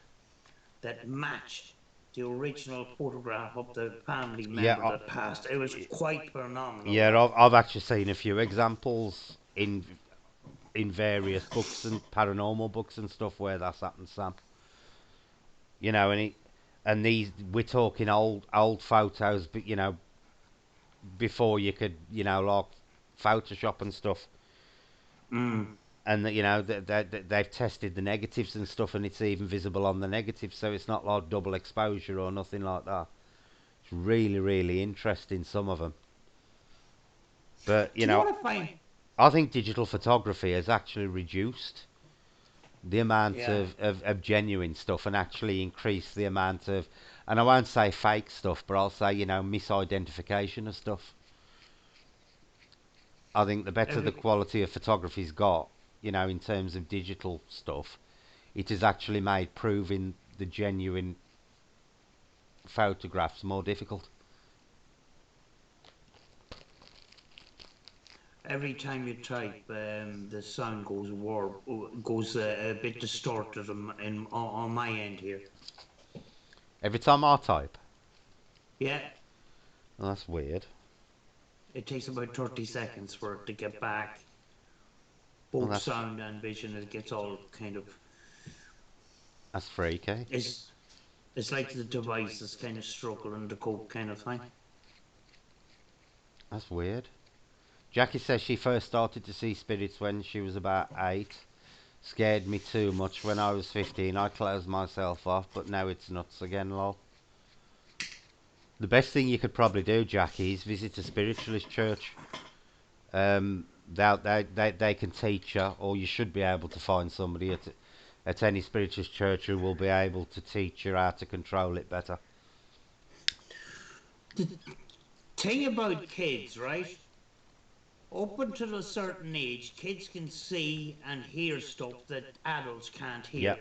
that matched the original photograph of the family Yeah, member that passed. It was quite phenomenal, yeah. like. I've actually seen a few examples in various books and paranormal books and stuff where that's happened, Sam. And these we're talking old photos, but before you could like Photoshop and stuff, Mm. and they've tested the negatives and stuff, and it's even visible on the negatives, so it's not like double exposure or nothing like that. It's really really interesting, some of them, but Do you know what I find? I think digital photography has actually reduced the amount Yeah. of genuine stuff and actually increased the amount of, and I won't say fake stuff, but I'll say misidentification of stuff. I think the better the Every quality of photography's got, in terms of digital stuff, it has actually made proving the genuine photographs more difficult. every time you type, the sound goes warp, goes a bit distorted on my end here. Every time I type, Yeah, well, that's weird. it takes about 30 seconds for it to get back, Well, both sound and vision. It gets all kind of, that's freaky. it's it's like the device is kind of struggling to cope, kind of thing. That's weird. Jackie says she first started to see spirits when she was about 8. Scared me too much when I was 15. I closed myself off, but now it's nuts again, lol. The best thing you could probably do, Jackie, is visit a spiritualist church. They can teach you, or you should be able to find somebody at any spiritualist church who will be able to teach you how to control it better. The thing about kids, right? Up until a certain age, kids can see and hear stuff that adults can't Yeah, hear,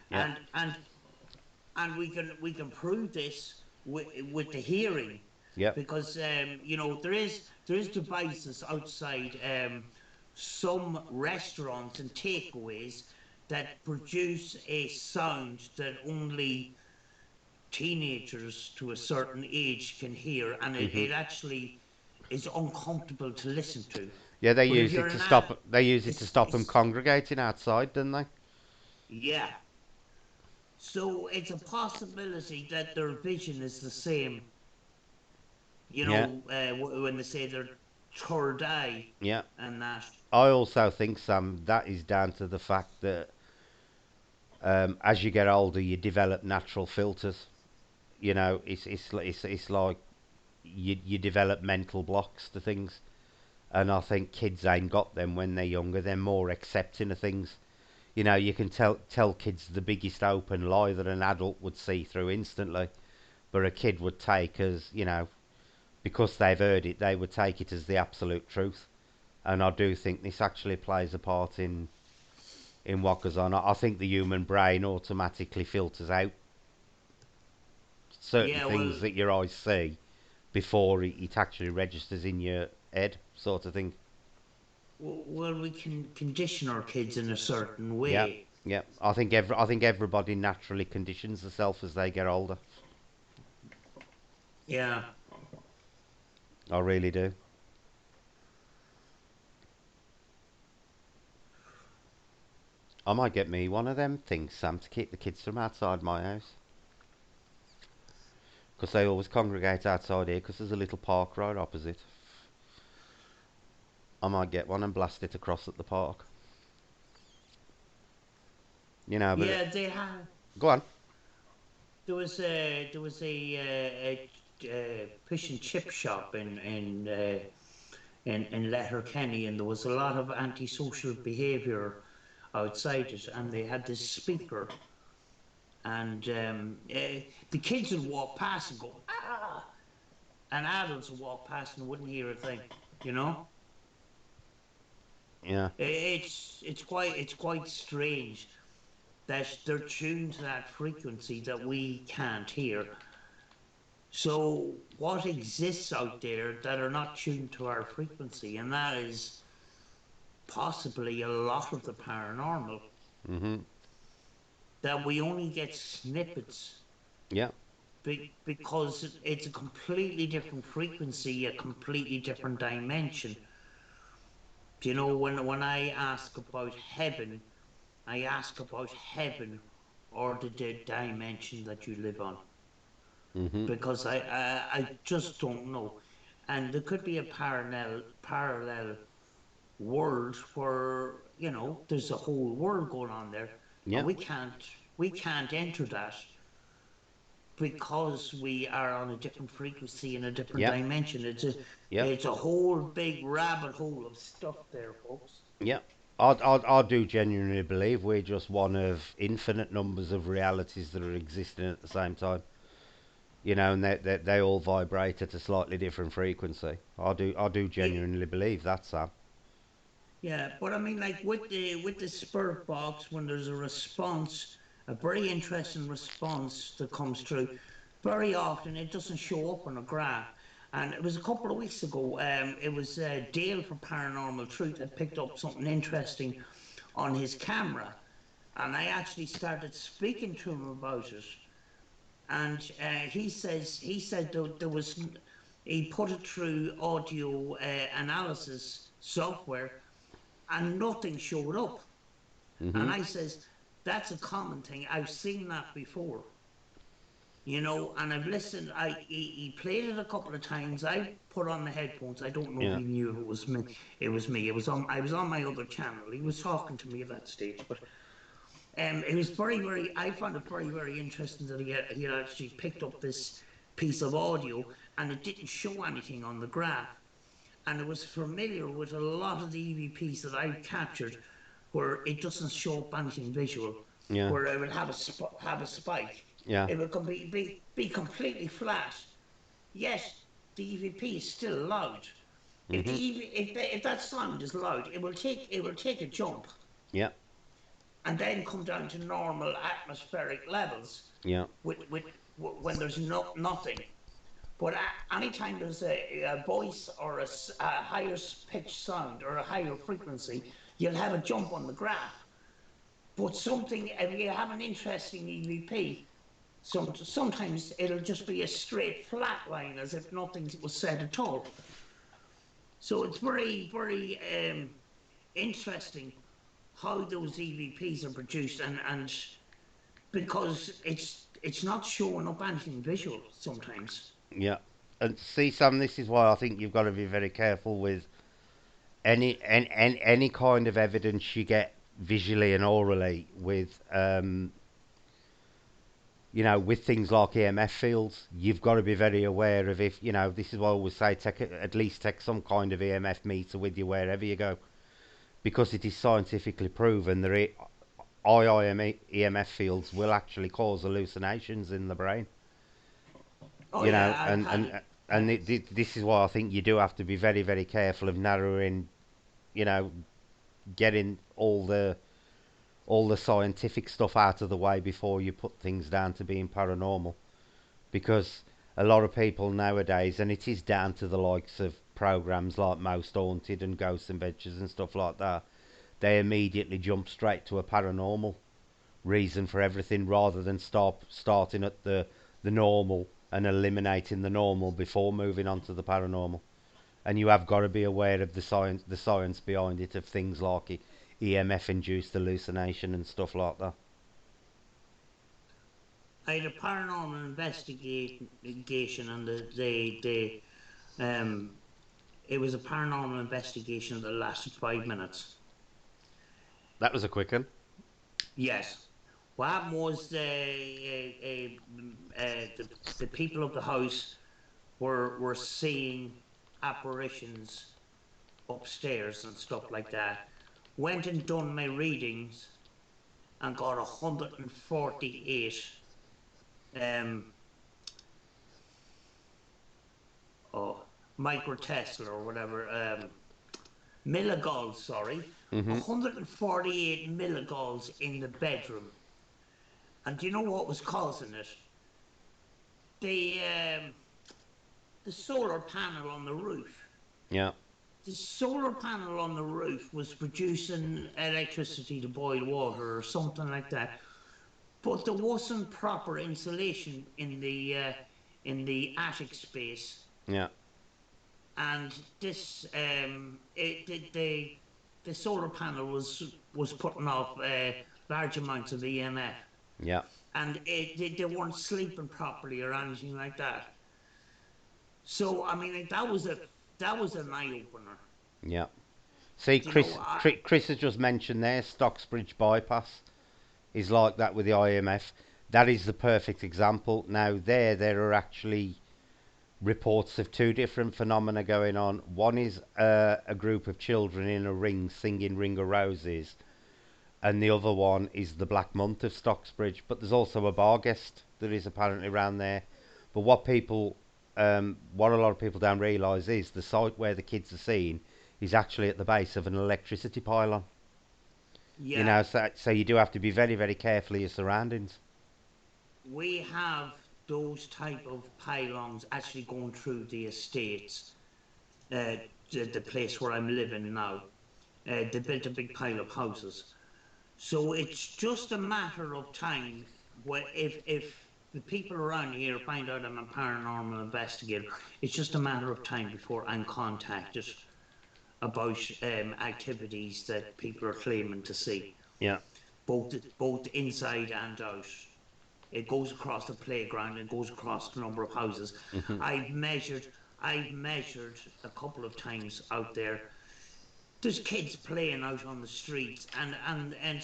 yeah, and we can prove this with the hearing, yeah. because there is devices outside some restaurants and takeaways that produce a sound that only teenagers to a certain age can hear, and it, Mhm. it actually is uncomfortable to listen to. Yeah, they But if use you're it to an ad, stop. They use it to stop them it's congregating outside, don't they? yeah. So it's a possibility that their vision is the same. Yeah, When they say their third eye yeah. and that. I also think, Sam, that is down to the fact that as you get older, you develop natural filters. It's like you develop mental blocks to things, and I think kids ain't got them when they're younger. They're more accepting of things. You can tell kids the biggest open lie that an adult would see through instantly, but a kid would take as because they've heard it, they would take it as the absolute truth. And I do think this actually plays a part in what goes on. I think the human brain automatically filters out certain Yeah, things that your eyes see before it actually registers in your head, sort of thing. we can condition our kids in a certain Yeah, way. yeah. I think everybody naturally conditions themselves as they get older. Yeah. I really do. I might get me one of them things, Sam, to keep the kids from outside my house. Because they always congregate outside here, because there's a little park right opposite. I might get one and blast it across at the park. But Yeah, they have. go on. There was a fish and chip shop in Letterkenny, and there was a lot of antisocial behaviour outside it, and they had this speaker, and the kids would walk past and go ah, and adults would walk past and wouldn't hear a thing. You know, Yeah. it's quite strange that they're tuned to that frequency that we can't hear. So, what exists out there that are not tuned to our frequency? And that is possibly a lot of the paranormal Mhm. that we only get snippets Yeah. because it's a completely different frequency, a completely different dimension. Do you know, when I ask about heaven, I ask about heaven or the dimension that you live on Mhm. because I just don't know. And there could be a parallel world where there's a whole world going on there, and Yeah. we can't enter that because we are on a different frequency in a different Yeah. dimension. It's a Yeah. it's a whole big rabbit hole of stuff there, folks. Yeah. I do genuinely believe we're just one of infinite numbers of realities that are existing at the same time. And they all vibrate at a slightly different frequency. I do Yeah, genuinely believe that, Sam. yeah, but I mean, like with the spirit box, when there's a response, a very interesting response that comes through, very often it doesn't show up on a graph. And it was a couple of weeks ago. It was Dale from Paranormal Truth had picked up something interesting on his camera, and I actually started speaking to him about it. And he said there was he put it through audio analysis software and nothing showed up. And Mhm. I says, that's a common thing. I've seen that before, and I've listened. He played it a couple of times. I put on the headphones. I don't know if Yeah. he knew it was me. It was me. I was on my other channel. He was talking to me at that stage, but it was very, very. I found it very, very interesting that he had actually picked up this piece of audio and it didn't show anything on the graph, and it was familiar with a lot of the EVPs that I've captured, where it doesn't show up anything visual, Yeah. where it would have a spike. Yeah. It would be completely flat. Yet the EVP is still loud. If the Mhm. if that sound is loud, it will take a jump Yeah. and then come down to normal atmospheric levels Yeah. when there's nothing. But anytime there's a voice or a higher pitch sound or a higher frequency, you'll have a jump on the graph. But something, if you have an interesting EVP, sometimes it'll just be a straight flat line as if nothing was said at all. So it's very, very interesting how those EVPs are produced, and because it's not showing up anything visual sometimes. Yeah. And see, Sam, this is why I think you've got to be very careful with any kind of evidence you get visually and orally with things like EMF fields. You've got to be very aware of, if this is why I always say, at least take some kind of EMF meter with you wherever you go, because it is scientifically proven that EMF fields will actually cause hallucinations in the brain. Oh You know, yeah, I've and had and it. and this is why I think you do have to be very, very careful of narrowing, you know, getting all the scientific stuff out of the way before you put things down to being paranormal, because a lot of people nowadays, and it is down to the likes of programs like Most Haunted and Ghosts and Adventures and stuff like that, they immediately jump straight to a paranormal reason for everything, rather than starting at the normal and eliminating the normal before moving on to the paranormal. And you have got to be aware of the science behind it, of things like EMF induced hallucination and stuff like that. I had a paranormal investigation, and um, it was a paranormal investigation that lasted 5 minutes. That was a quick one. Yes. What happened was the people of the house were seeing apparitions upstairs and stuff like that. Went and done my readings and got 148 um oh microtesla or whatever, milligauls, sorry. Mhm. 148 milligauls in the bedroom. And do you know what was causing it? The the solar panel on the roof. Yeah. The solar panel on the roof was producing electricity to boil water or something like that, but there wasn't proper insulation in the attic space, Yeah. and this the solar panel was putting off large amounts of EMF, Yeah. and they weren't sleeping properly or anything like that. So I mean, like, that was an eye opener. Yeah. See, You know, Chris has just mentioned there Stocksbridge bypass is like that with the IMF. That is the perfect example. Now there are actually reports of two different phenomena going on. One is a group of children in a ring singing Ring of Roses, and the other one is the Black Month of Stocksbridge. But there's also a Barguest that is apparently around there. But what a lot of people don't realise is the site where the kids are seen is actually at the base of an electricity pylon. You yeah, know, so you do have to be very, very careful of your surroundings. we have those type of pylons actually going through the estates, uh, the place where I'm living now. They built a big pile of houses, so it's just a matter of time. If the people around here find out I'm a paranormal investigator, it's just a matter of time before I'm contacted about activities that people are claiming to see, Yeah. both inside and out. It goes across the playground. It goes across a number of houses. Hmm. I've measured. I've measured a couple of times out there. There's kids playing out on the streets, and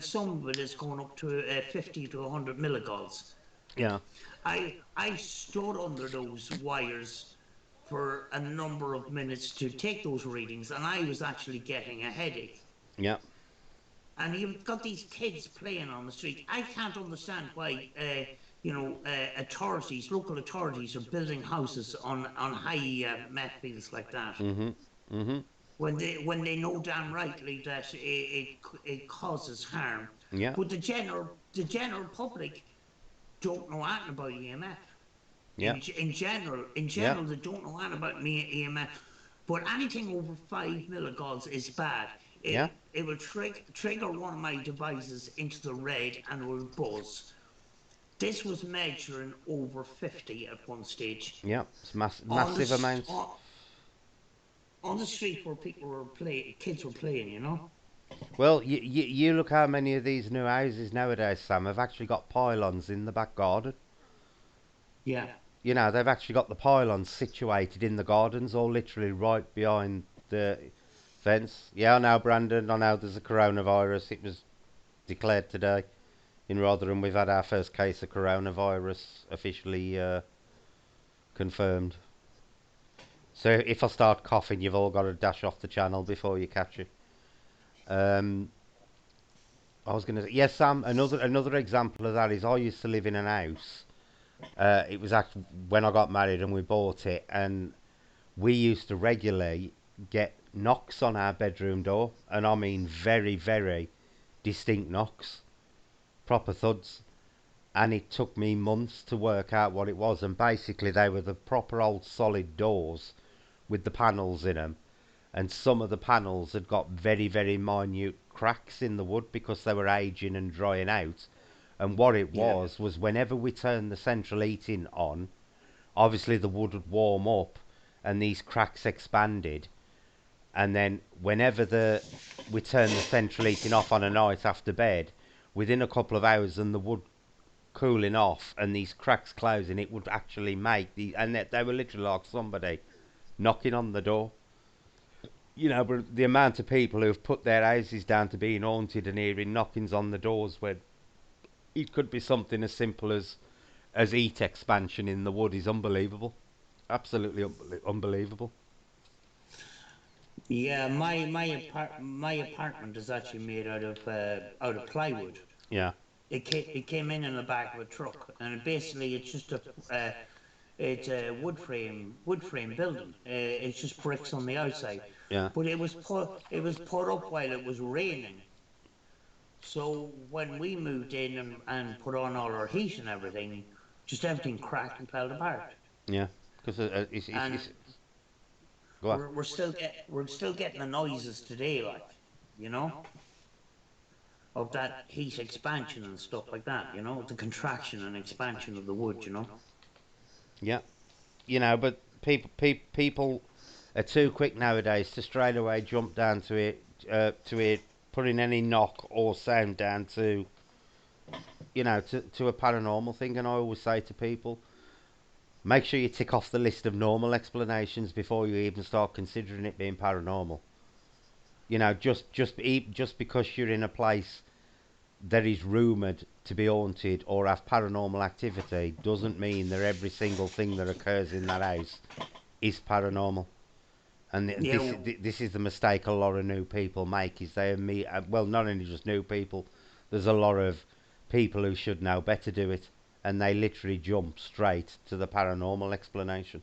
some of it is going up to 50 to 100 milligauss. Yeah. I stood under those wires for a number of minutes to take those readings, and I was actually getting a headache. Yeah. And you've got these kids playing on the street. I can't understand why, local authorities, are building houses on high meth fields like that, Mhm. Mhm. when they know damn rightly that it causes harm. Yeah. But the general public don't know anything about EMF. Yeah. In Yeah. general, they don't know anything about EMF. But anything over 5 milligauss is bad. Yeah. It will trigger one of my devices into the red and it will buzz. This was measuring over 50 at one stage Yeah. It's on the massive amounts. on the street where kids were playing. Well, you look how many of these new houses nowadays, Sam, have actually got pylons in the back garden. Yeah, You know, they've actually got the pylons situated in the gardens, or literally right behind the fence. Yeah, I know, Brandon. I know there's a coronavirus. It was declared today in Rotherham. We've had our first case of coronavirus officially confirmed. So if I start coughing, you've all got to dash off the channel before you catch it. Um, I was going to say, yes, Sam. Another example of that is I used to live in an house. It was actually when I got married and we bought it, and we used to regularly get knocks on our bedroom door, and I mean very, very distinct knocks, proper thuds. And it took me months to work out what it was. And basically, they were the proper old solid doors with the panels in them, and some of the panels had got very, very minute cracks in the wood because they were aging and drying out. And what it yeah, was whenever we turned the central heating on, obviously the wood would warm up and these cracks expanded. And then whenever we turned the central heating off on a night after bed, within a couple of hours and the wood cooling off and these cracks closing, it would actually make and they were literally like somebody knocking on the door. You know, but the amount of people who have put their houses down to being haunted and hearing knockings on the doors, where it could be something as simple as heat expansion in the wood, is unbelievable. Absolutely unbelievable. yeah. My apartment is actually made out of plywood. Yeah. It came in the back of a truck, and basically it's a wood frame building. It's just bricks on the outside, Yeah. but it was put up while it was raining. So when we moved in and put on all our heat and everything, just everything cracked and fell apart. Yeah. Because and go on. we're still getting the noises today, like, you know, of that heat expansion and stuff like that. You know, the contraction and expansion of the wood. You know. Yeah, but people are too quick nowadays to straight away jump down to it, putting any knock or sound down to to a paranormal thing. And I always say to people, make sure you tick off the list of normal explanations before you even start considering it being paranormal. Just because you're in a place that is rumoured to be haunted or have paranormal activity doesn't mean that every single thing that occurs in that house is paranormal. And Yeah. this is the mistake a lot of new people make, is they meet, well, not only just new people, there's a lot of people who should know better do it, and they literally jump straight to the paranormal explanation.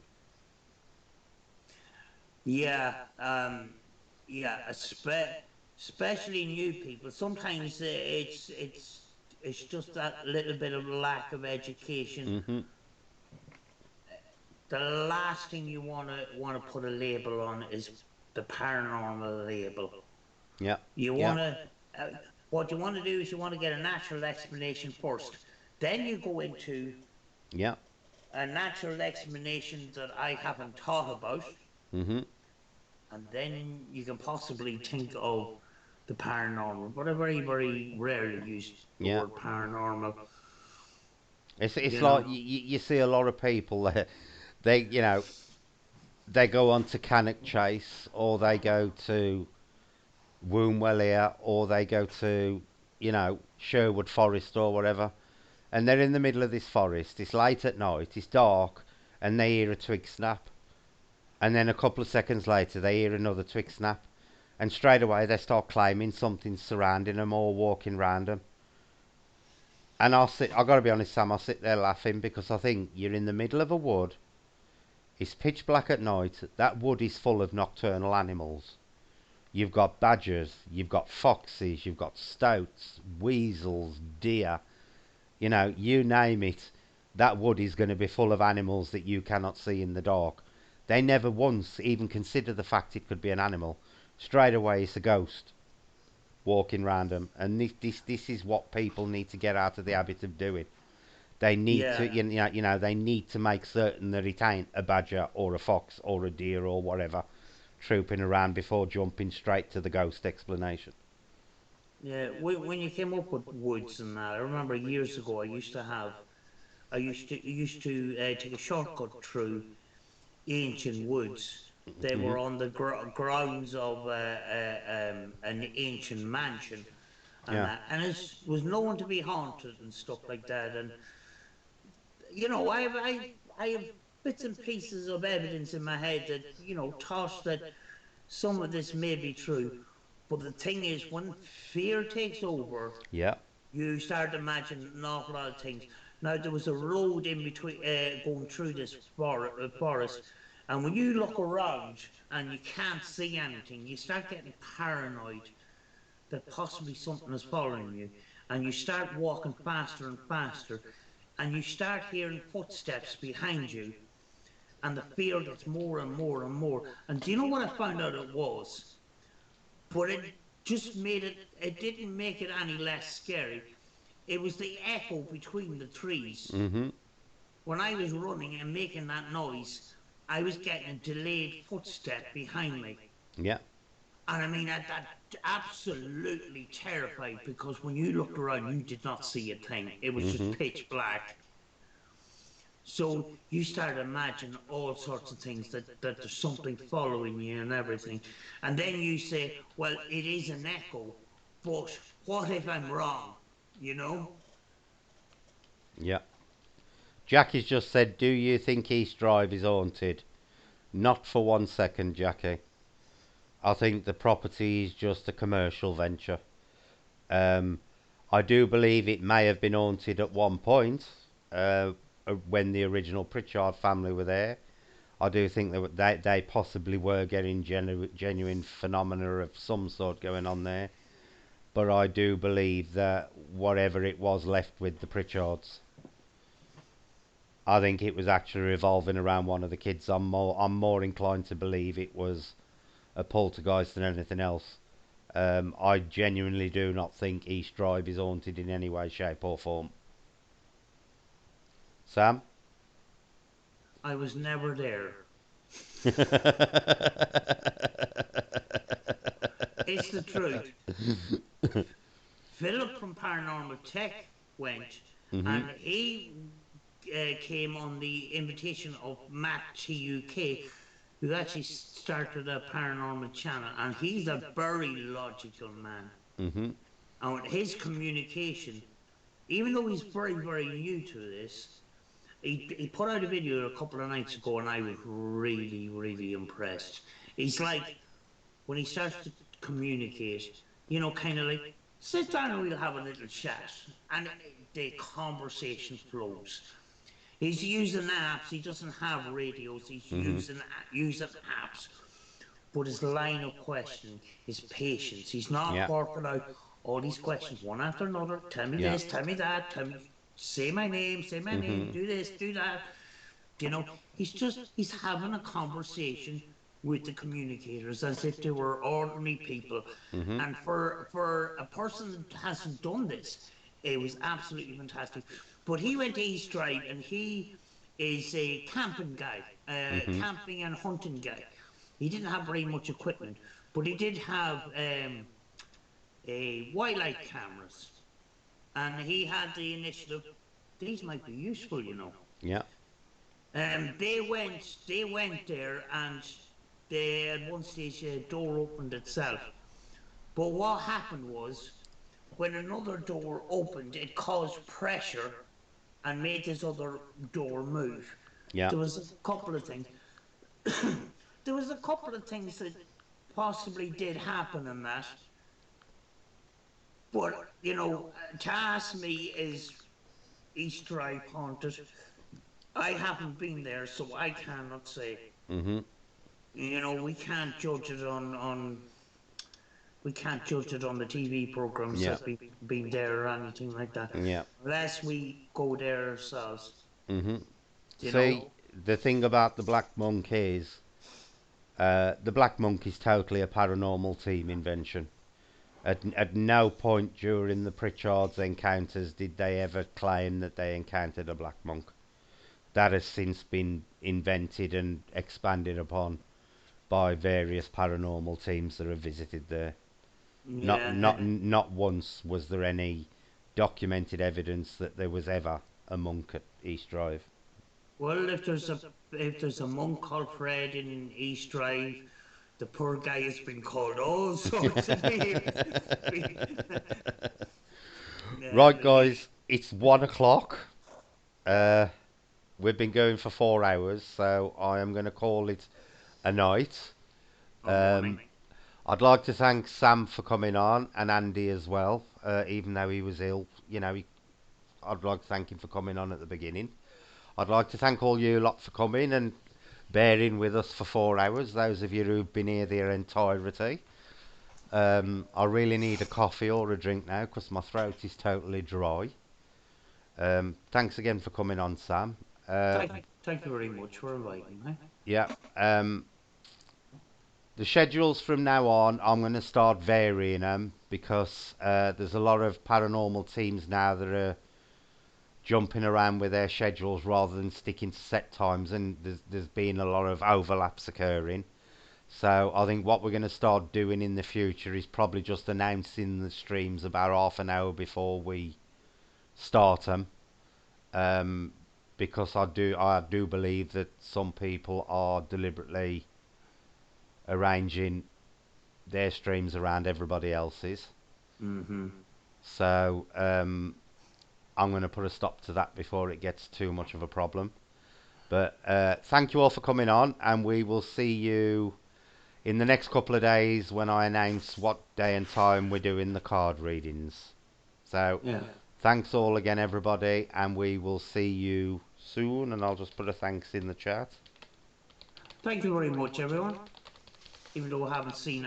Yeah. Yeah. Especially new people. Sometimes it's just that little bit of lack of education. Hmm. The last thing you wanna put a label on is the paranormal label. Yeah, You yeah, wanna uh, what you want to do is you want to get a natural explanation first. Then you go into yeah. a natural explanation that I haven't thought about, Hmm. and then you can possibly think of the paranormal. But I very rarely use the Yeah. word paranormal. It's You like know. you see a lot of people that they they go on to Cannock Chase, or they go to Wombwell, or they go to Sherwood Forest or whatever, and they're in the middle of this forest. It's late at night. It's dark, and they hear a twig snap, and then a couple of seconds later they hear another twig snap, and straight away they start claiming something's surrounding them or walking round them. And I got to be honest, Sam, I'll sit there laughing because I think you're in the middle of a wood. It's pitch black at night. That wood is full of nocturnal animals. You've got badgers, you've got foxes, you've got stoats, weasels, deer. You name it. That wood is going to be full of animals that you cannot see in the dark. They never once even consider the fact it could be an animal. Straight away, it's a ghost walking round them. And this is what people need to get out of the habit of doing. They need to, Yeah. they need to make certain that it ain't a badger or a fox or a deer or whatever trooping around before jumping straight to the ghost explanation. Yeah. When you came up with woods and that, I remember years ago I used to take a shortcut through ancient woods. They Hmm. were on the grounds of an ancient mansion and Yeah. that, and it was known to be haunted and stuff like that. And you know, I have bits and pieces of evidence in my head that thought that some of this may be true. But the thing is, when fear takes over, Yeah. you start to imagine an awful lot of things. Now there was a road in between going through this forest, and when you look around and you can't see anything, you start getting paranoid that possibly something is following you, and you start walking faster and faster, and you start hearing footsteps behind you, and the fear gets more and more and more. And do you know what I found out it was? But it just made it. It didn't make it any less scary. It was the echo between the trees. Hmm. When I was running and making that noise, I was getting a delayed footstep behind me. Yeah. And I mean, that absolutely terrified, because when you looked around, you did not see a thing. It was just Hmm. pitch black. So you start imagining all sorts of things, that there's something following you and everything. And then you say, well, it is an echo, but what if I'm wrong? You know? Yeah. Jackie's just said, "Do you think East Drive is haunted?" Not for 1 second, Jackie. I think the property is just a commercial venture. Um, I do believe it may have been haunted at one point when the original Pritchard family were there. I do think that they possibly were getting genuine phenomena of some sort going on there. But I do believe that whatever it was left with the Pritchards. I think it was actually revolving around one of the kids. I'm more inclined to believe it was a poltergeist than anything else. I genuinely do not think East Drive is haunted in any way, shape, or form. Sam? I was never there. It's the truth. Philip from Paranormal Tech went, Mhm. and he came on the invitation of Matt TUK, who actually started a paranormal channel, and he's a very logical man. Mhm. And his communication, even though he's very, very new to this, he put out a video a couple of nights ago, and I was really, really impressed. He's like, when he starts to communicate, kind of like, sit down and we'll have a little chat. And the conversation flows. He's using apps. He doesn't have radios. He's Mhm. using apps. But his line of questioning, his patience. He's not Yeah. barking out all these questions one after another. Tell me Yeah. this, tell me that, tell me, say my name, Mhm. do this, do that. He's having a conversation with the communicators as if they were ordinary people. Mhm. And for a person that hasn't done this, it was absolutely fantastic. But he went to East Drive, and he is a camping guy, Mhm. camping and hunting guy. He didn't have very much equipment, but he did have a wildlife cameras, and he had the initiative. These might be useful. Yeah. They went there, and they at one stage a door opened itself. But what happened was, when another door opened, it caused pressure and made this other door move. Yeah. There was a couple of things. There was a couple of things that possibly did happen in that. But to ask me, is East Drive haunted? I haven't been there, so I cannot say. Mhm. We can't judge it on we can't judge it on the TV programs Yeah. that we've been there or anything like that, Yeah. unless we go there ourselves. Mhm. You See, know. the thing about the Black Monk is, the Black Monk is totally a paranormal team invention. At no point during the Pritchard's encounters did they ever claim that they encountered a Black Monk. That has since been invented and expanded upon by various paranormal teams that have visited there. Not Yeah. not not once was there any documented evidence that there was ever a monk at East Drive. Well, if there's a monk called Fred in East Drive, the poor guy has been called all sorts of names. Right, And guys, it's 1 o'clock. Uh, we've been going for 4 hours, so I am going to call it a night. oh, morning. Um, I'd like to thank Sam for coming on and Andy as well, even though he was ill. I'd like to thank him for coming on at the beginning. I'd like to thank all you lot for coming and bearing with us for 4 hours, those of you who've been here the entirety. I really need a coffee or a drink now because my throat is totally dry. Thanks again for coming on, Sam. Uh, Thank you very much for inviting me. yeah. The schedules from now on, I'm going to start varying them because there's a lot of paranormal teams now that are jumping around with their schedules rather than sticking to set times, and there's been a lot of overlaps occurring. So I think what we're going to start doing in the future is probably just announcing the streams about half an hour before we start them, um, because I do believe that some people are deliberately arranging their streams around everybody else's. Mm-hmm. So I'm going to put a stop to that before it gets too much of a problem. But thank you all for coming on, and we will see you in the next couple of days when I announce what day and time we're doing the card readings. So Yeah. thanks all again, everybody, and we will see you soon. And I'll just put a thanks in the chat. Thank you very much, everyone. Even though I haven't seen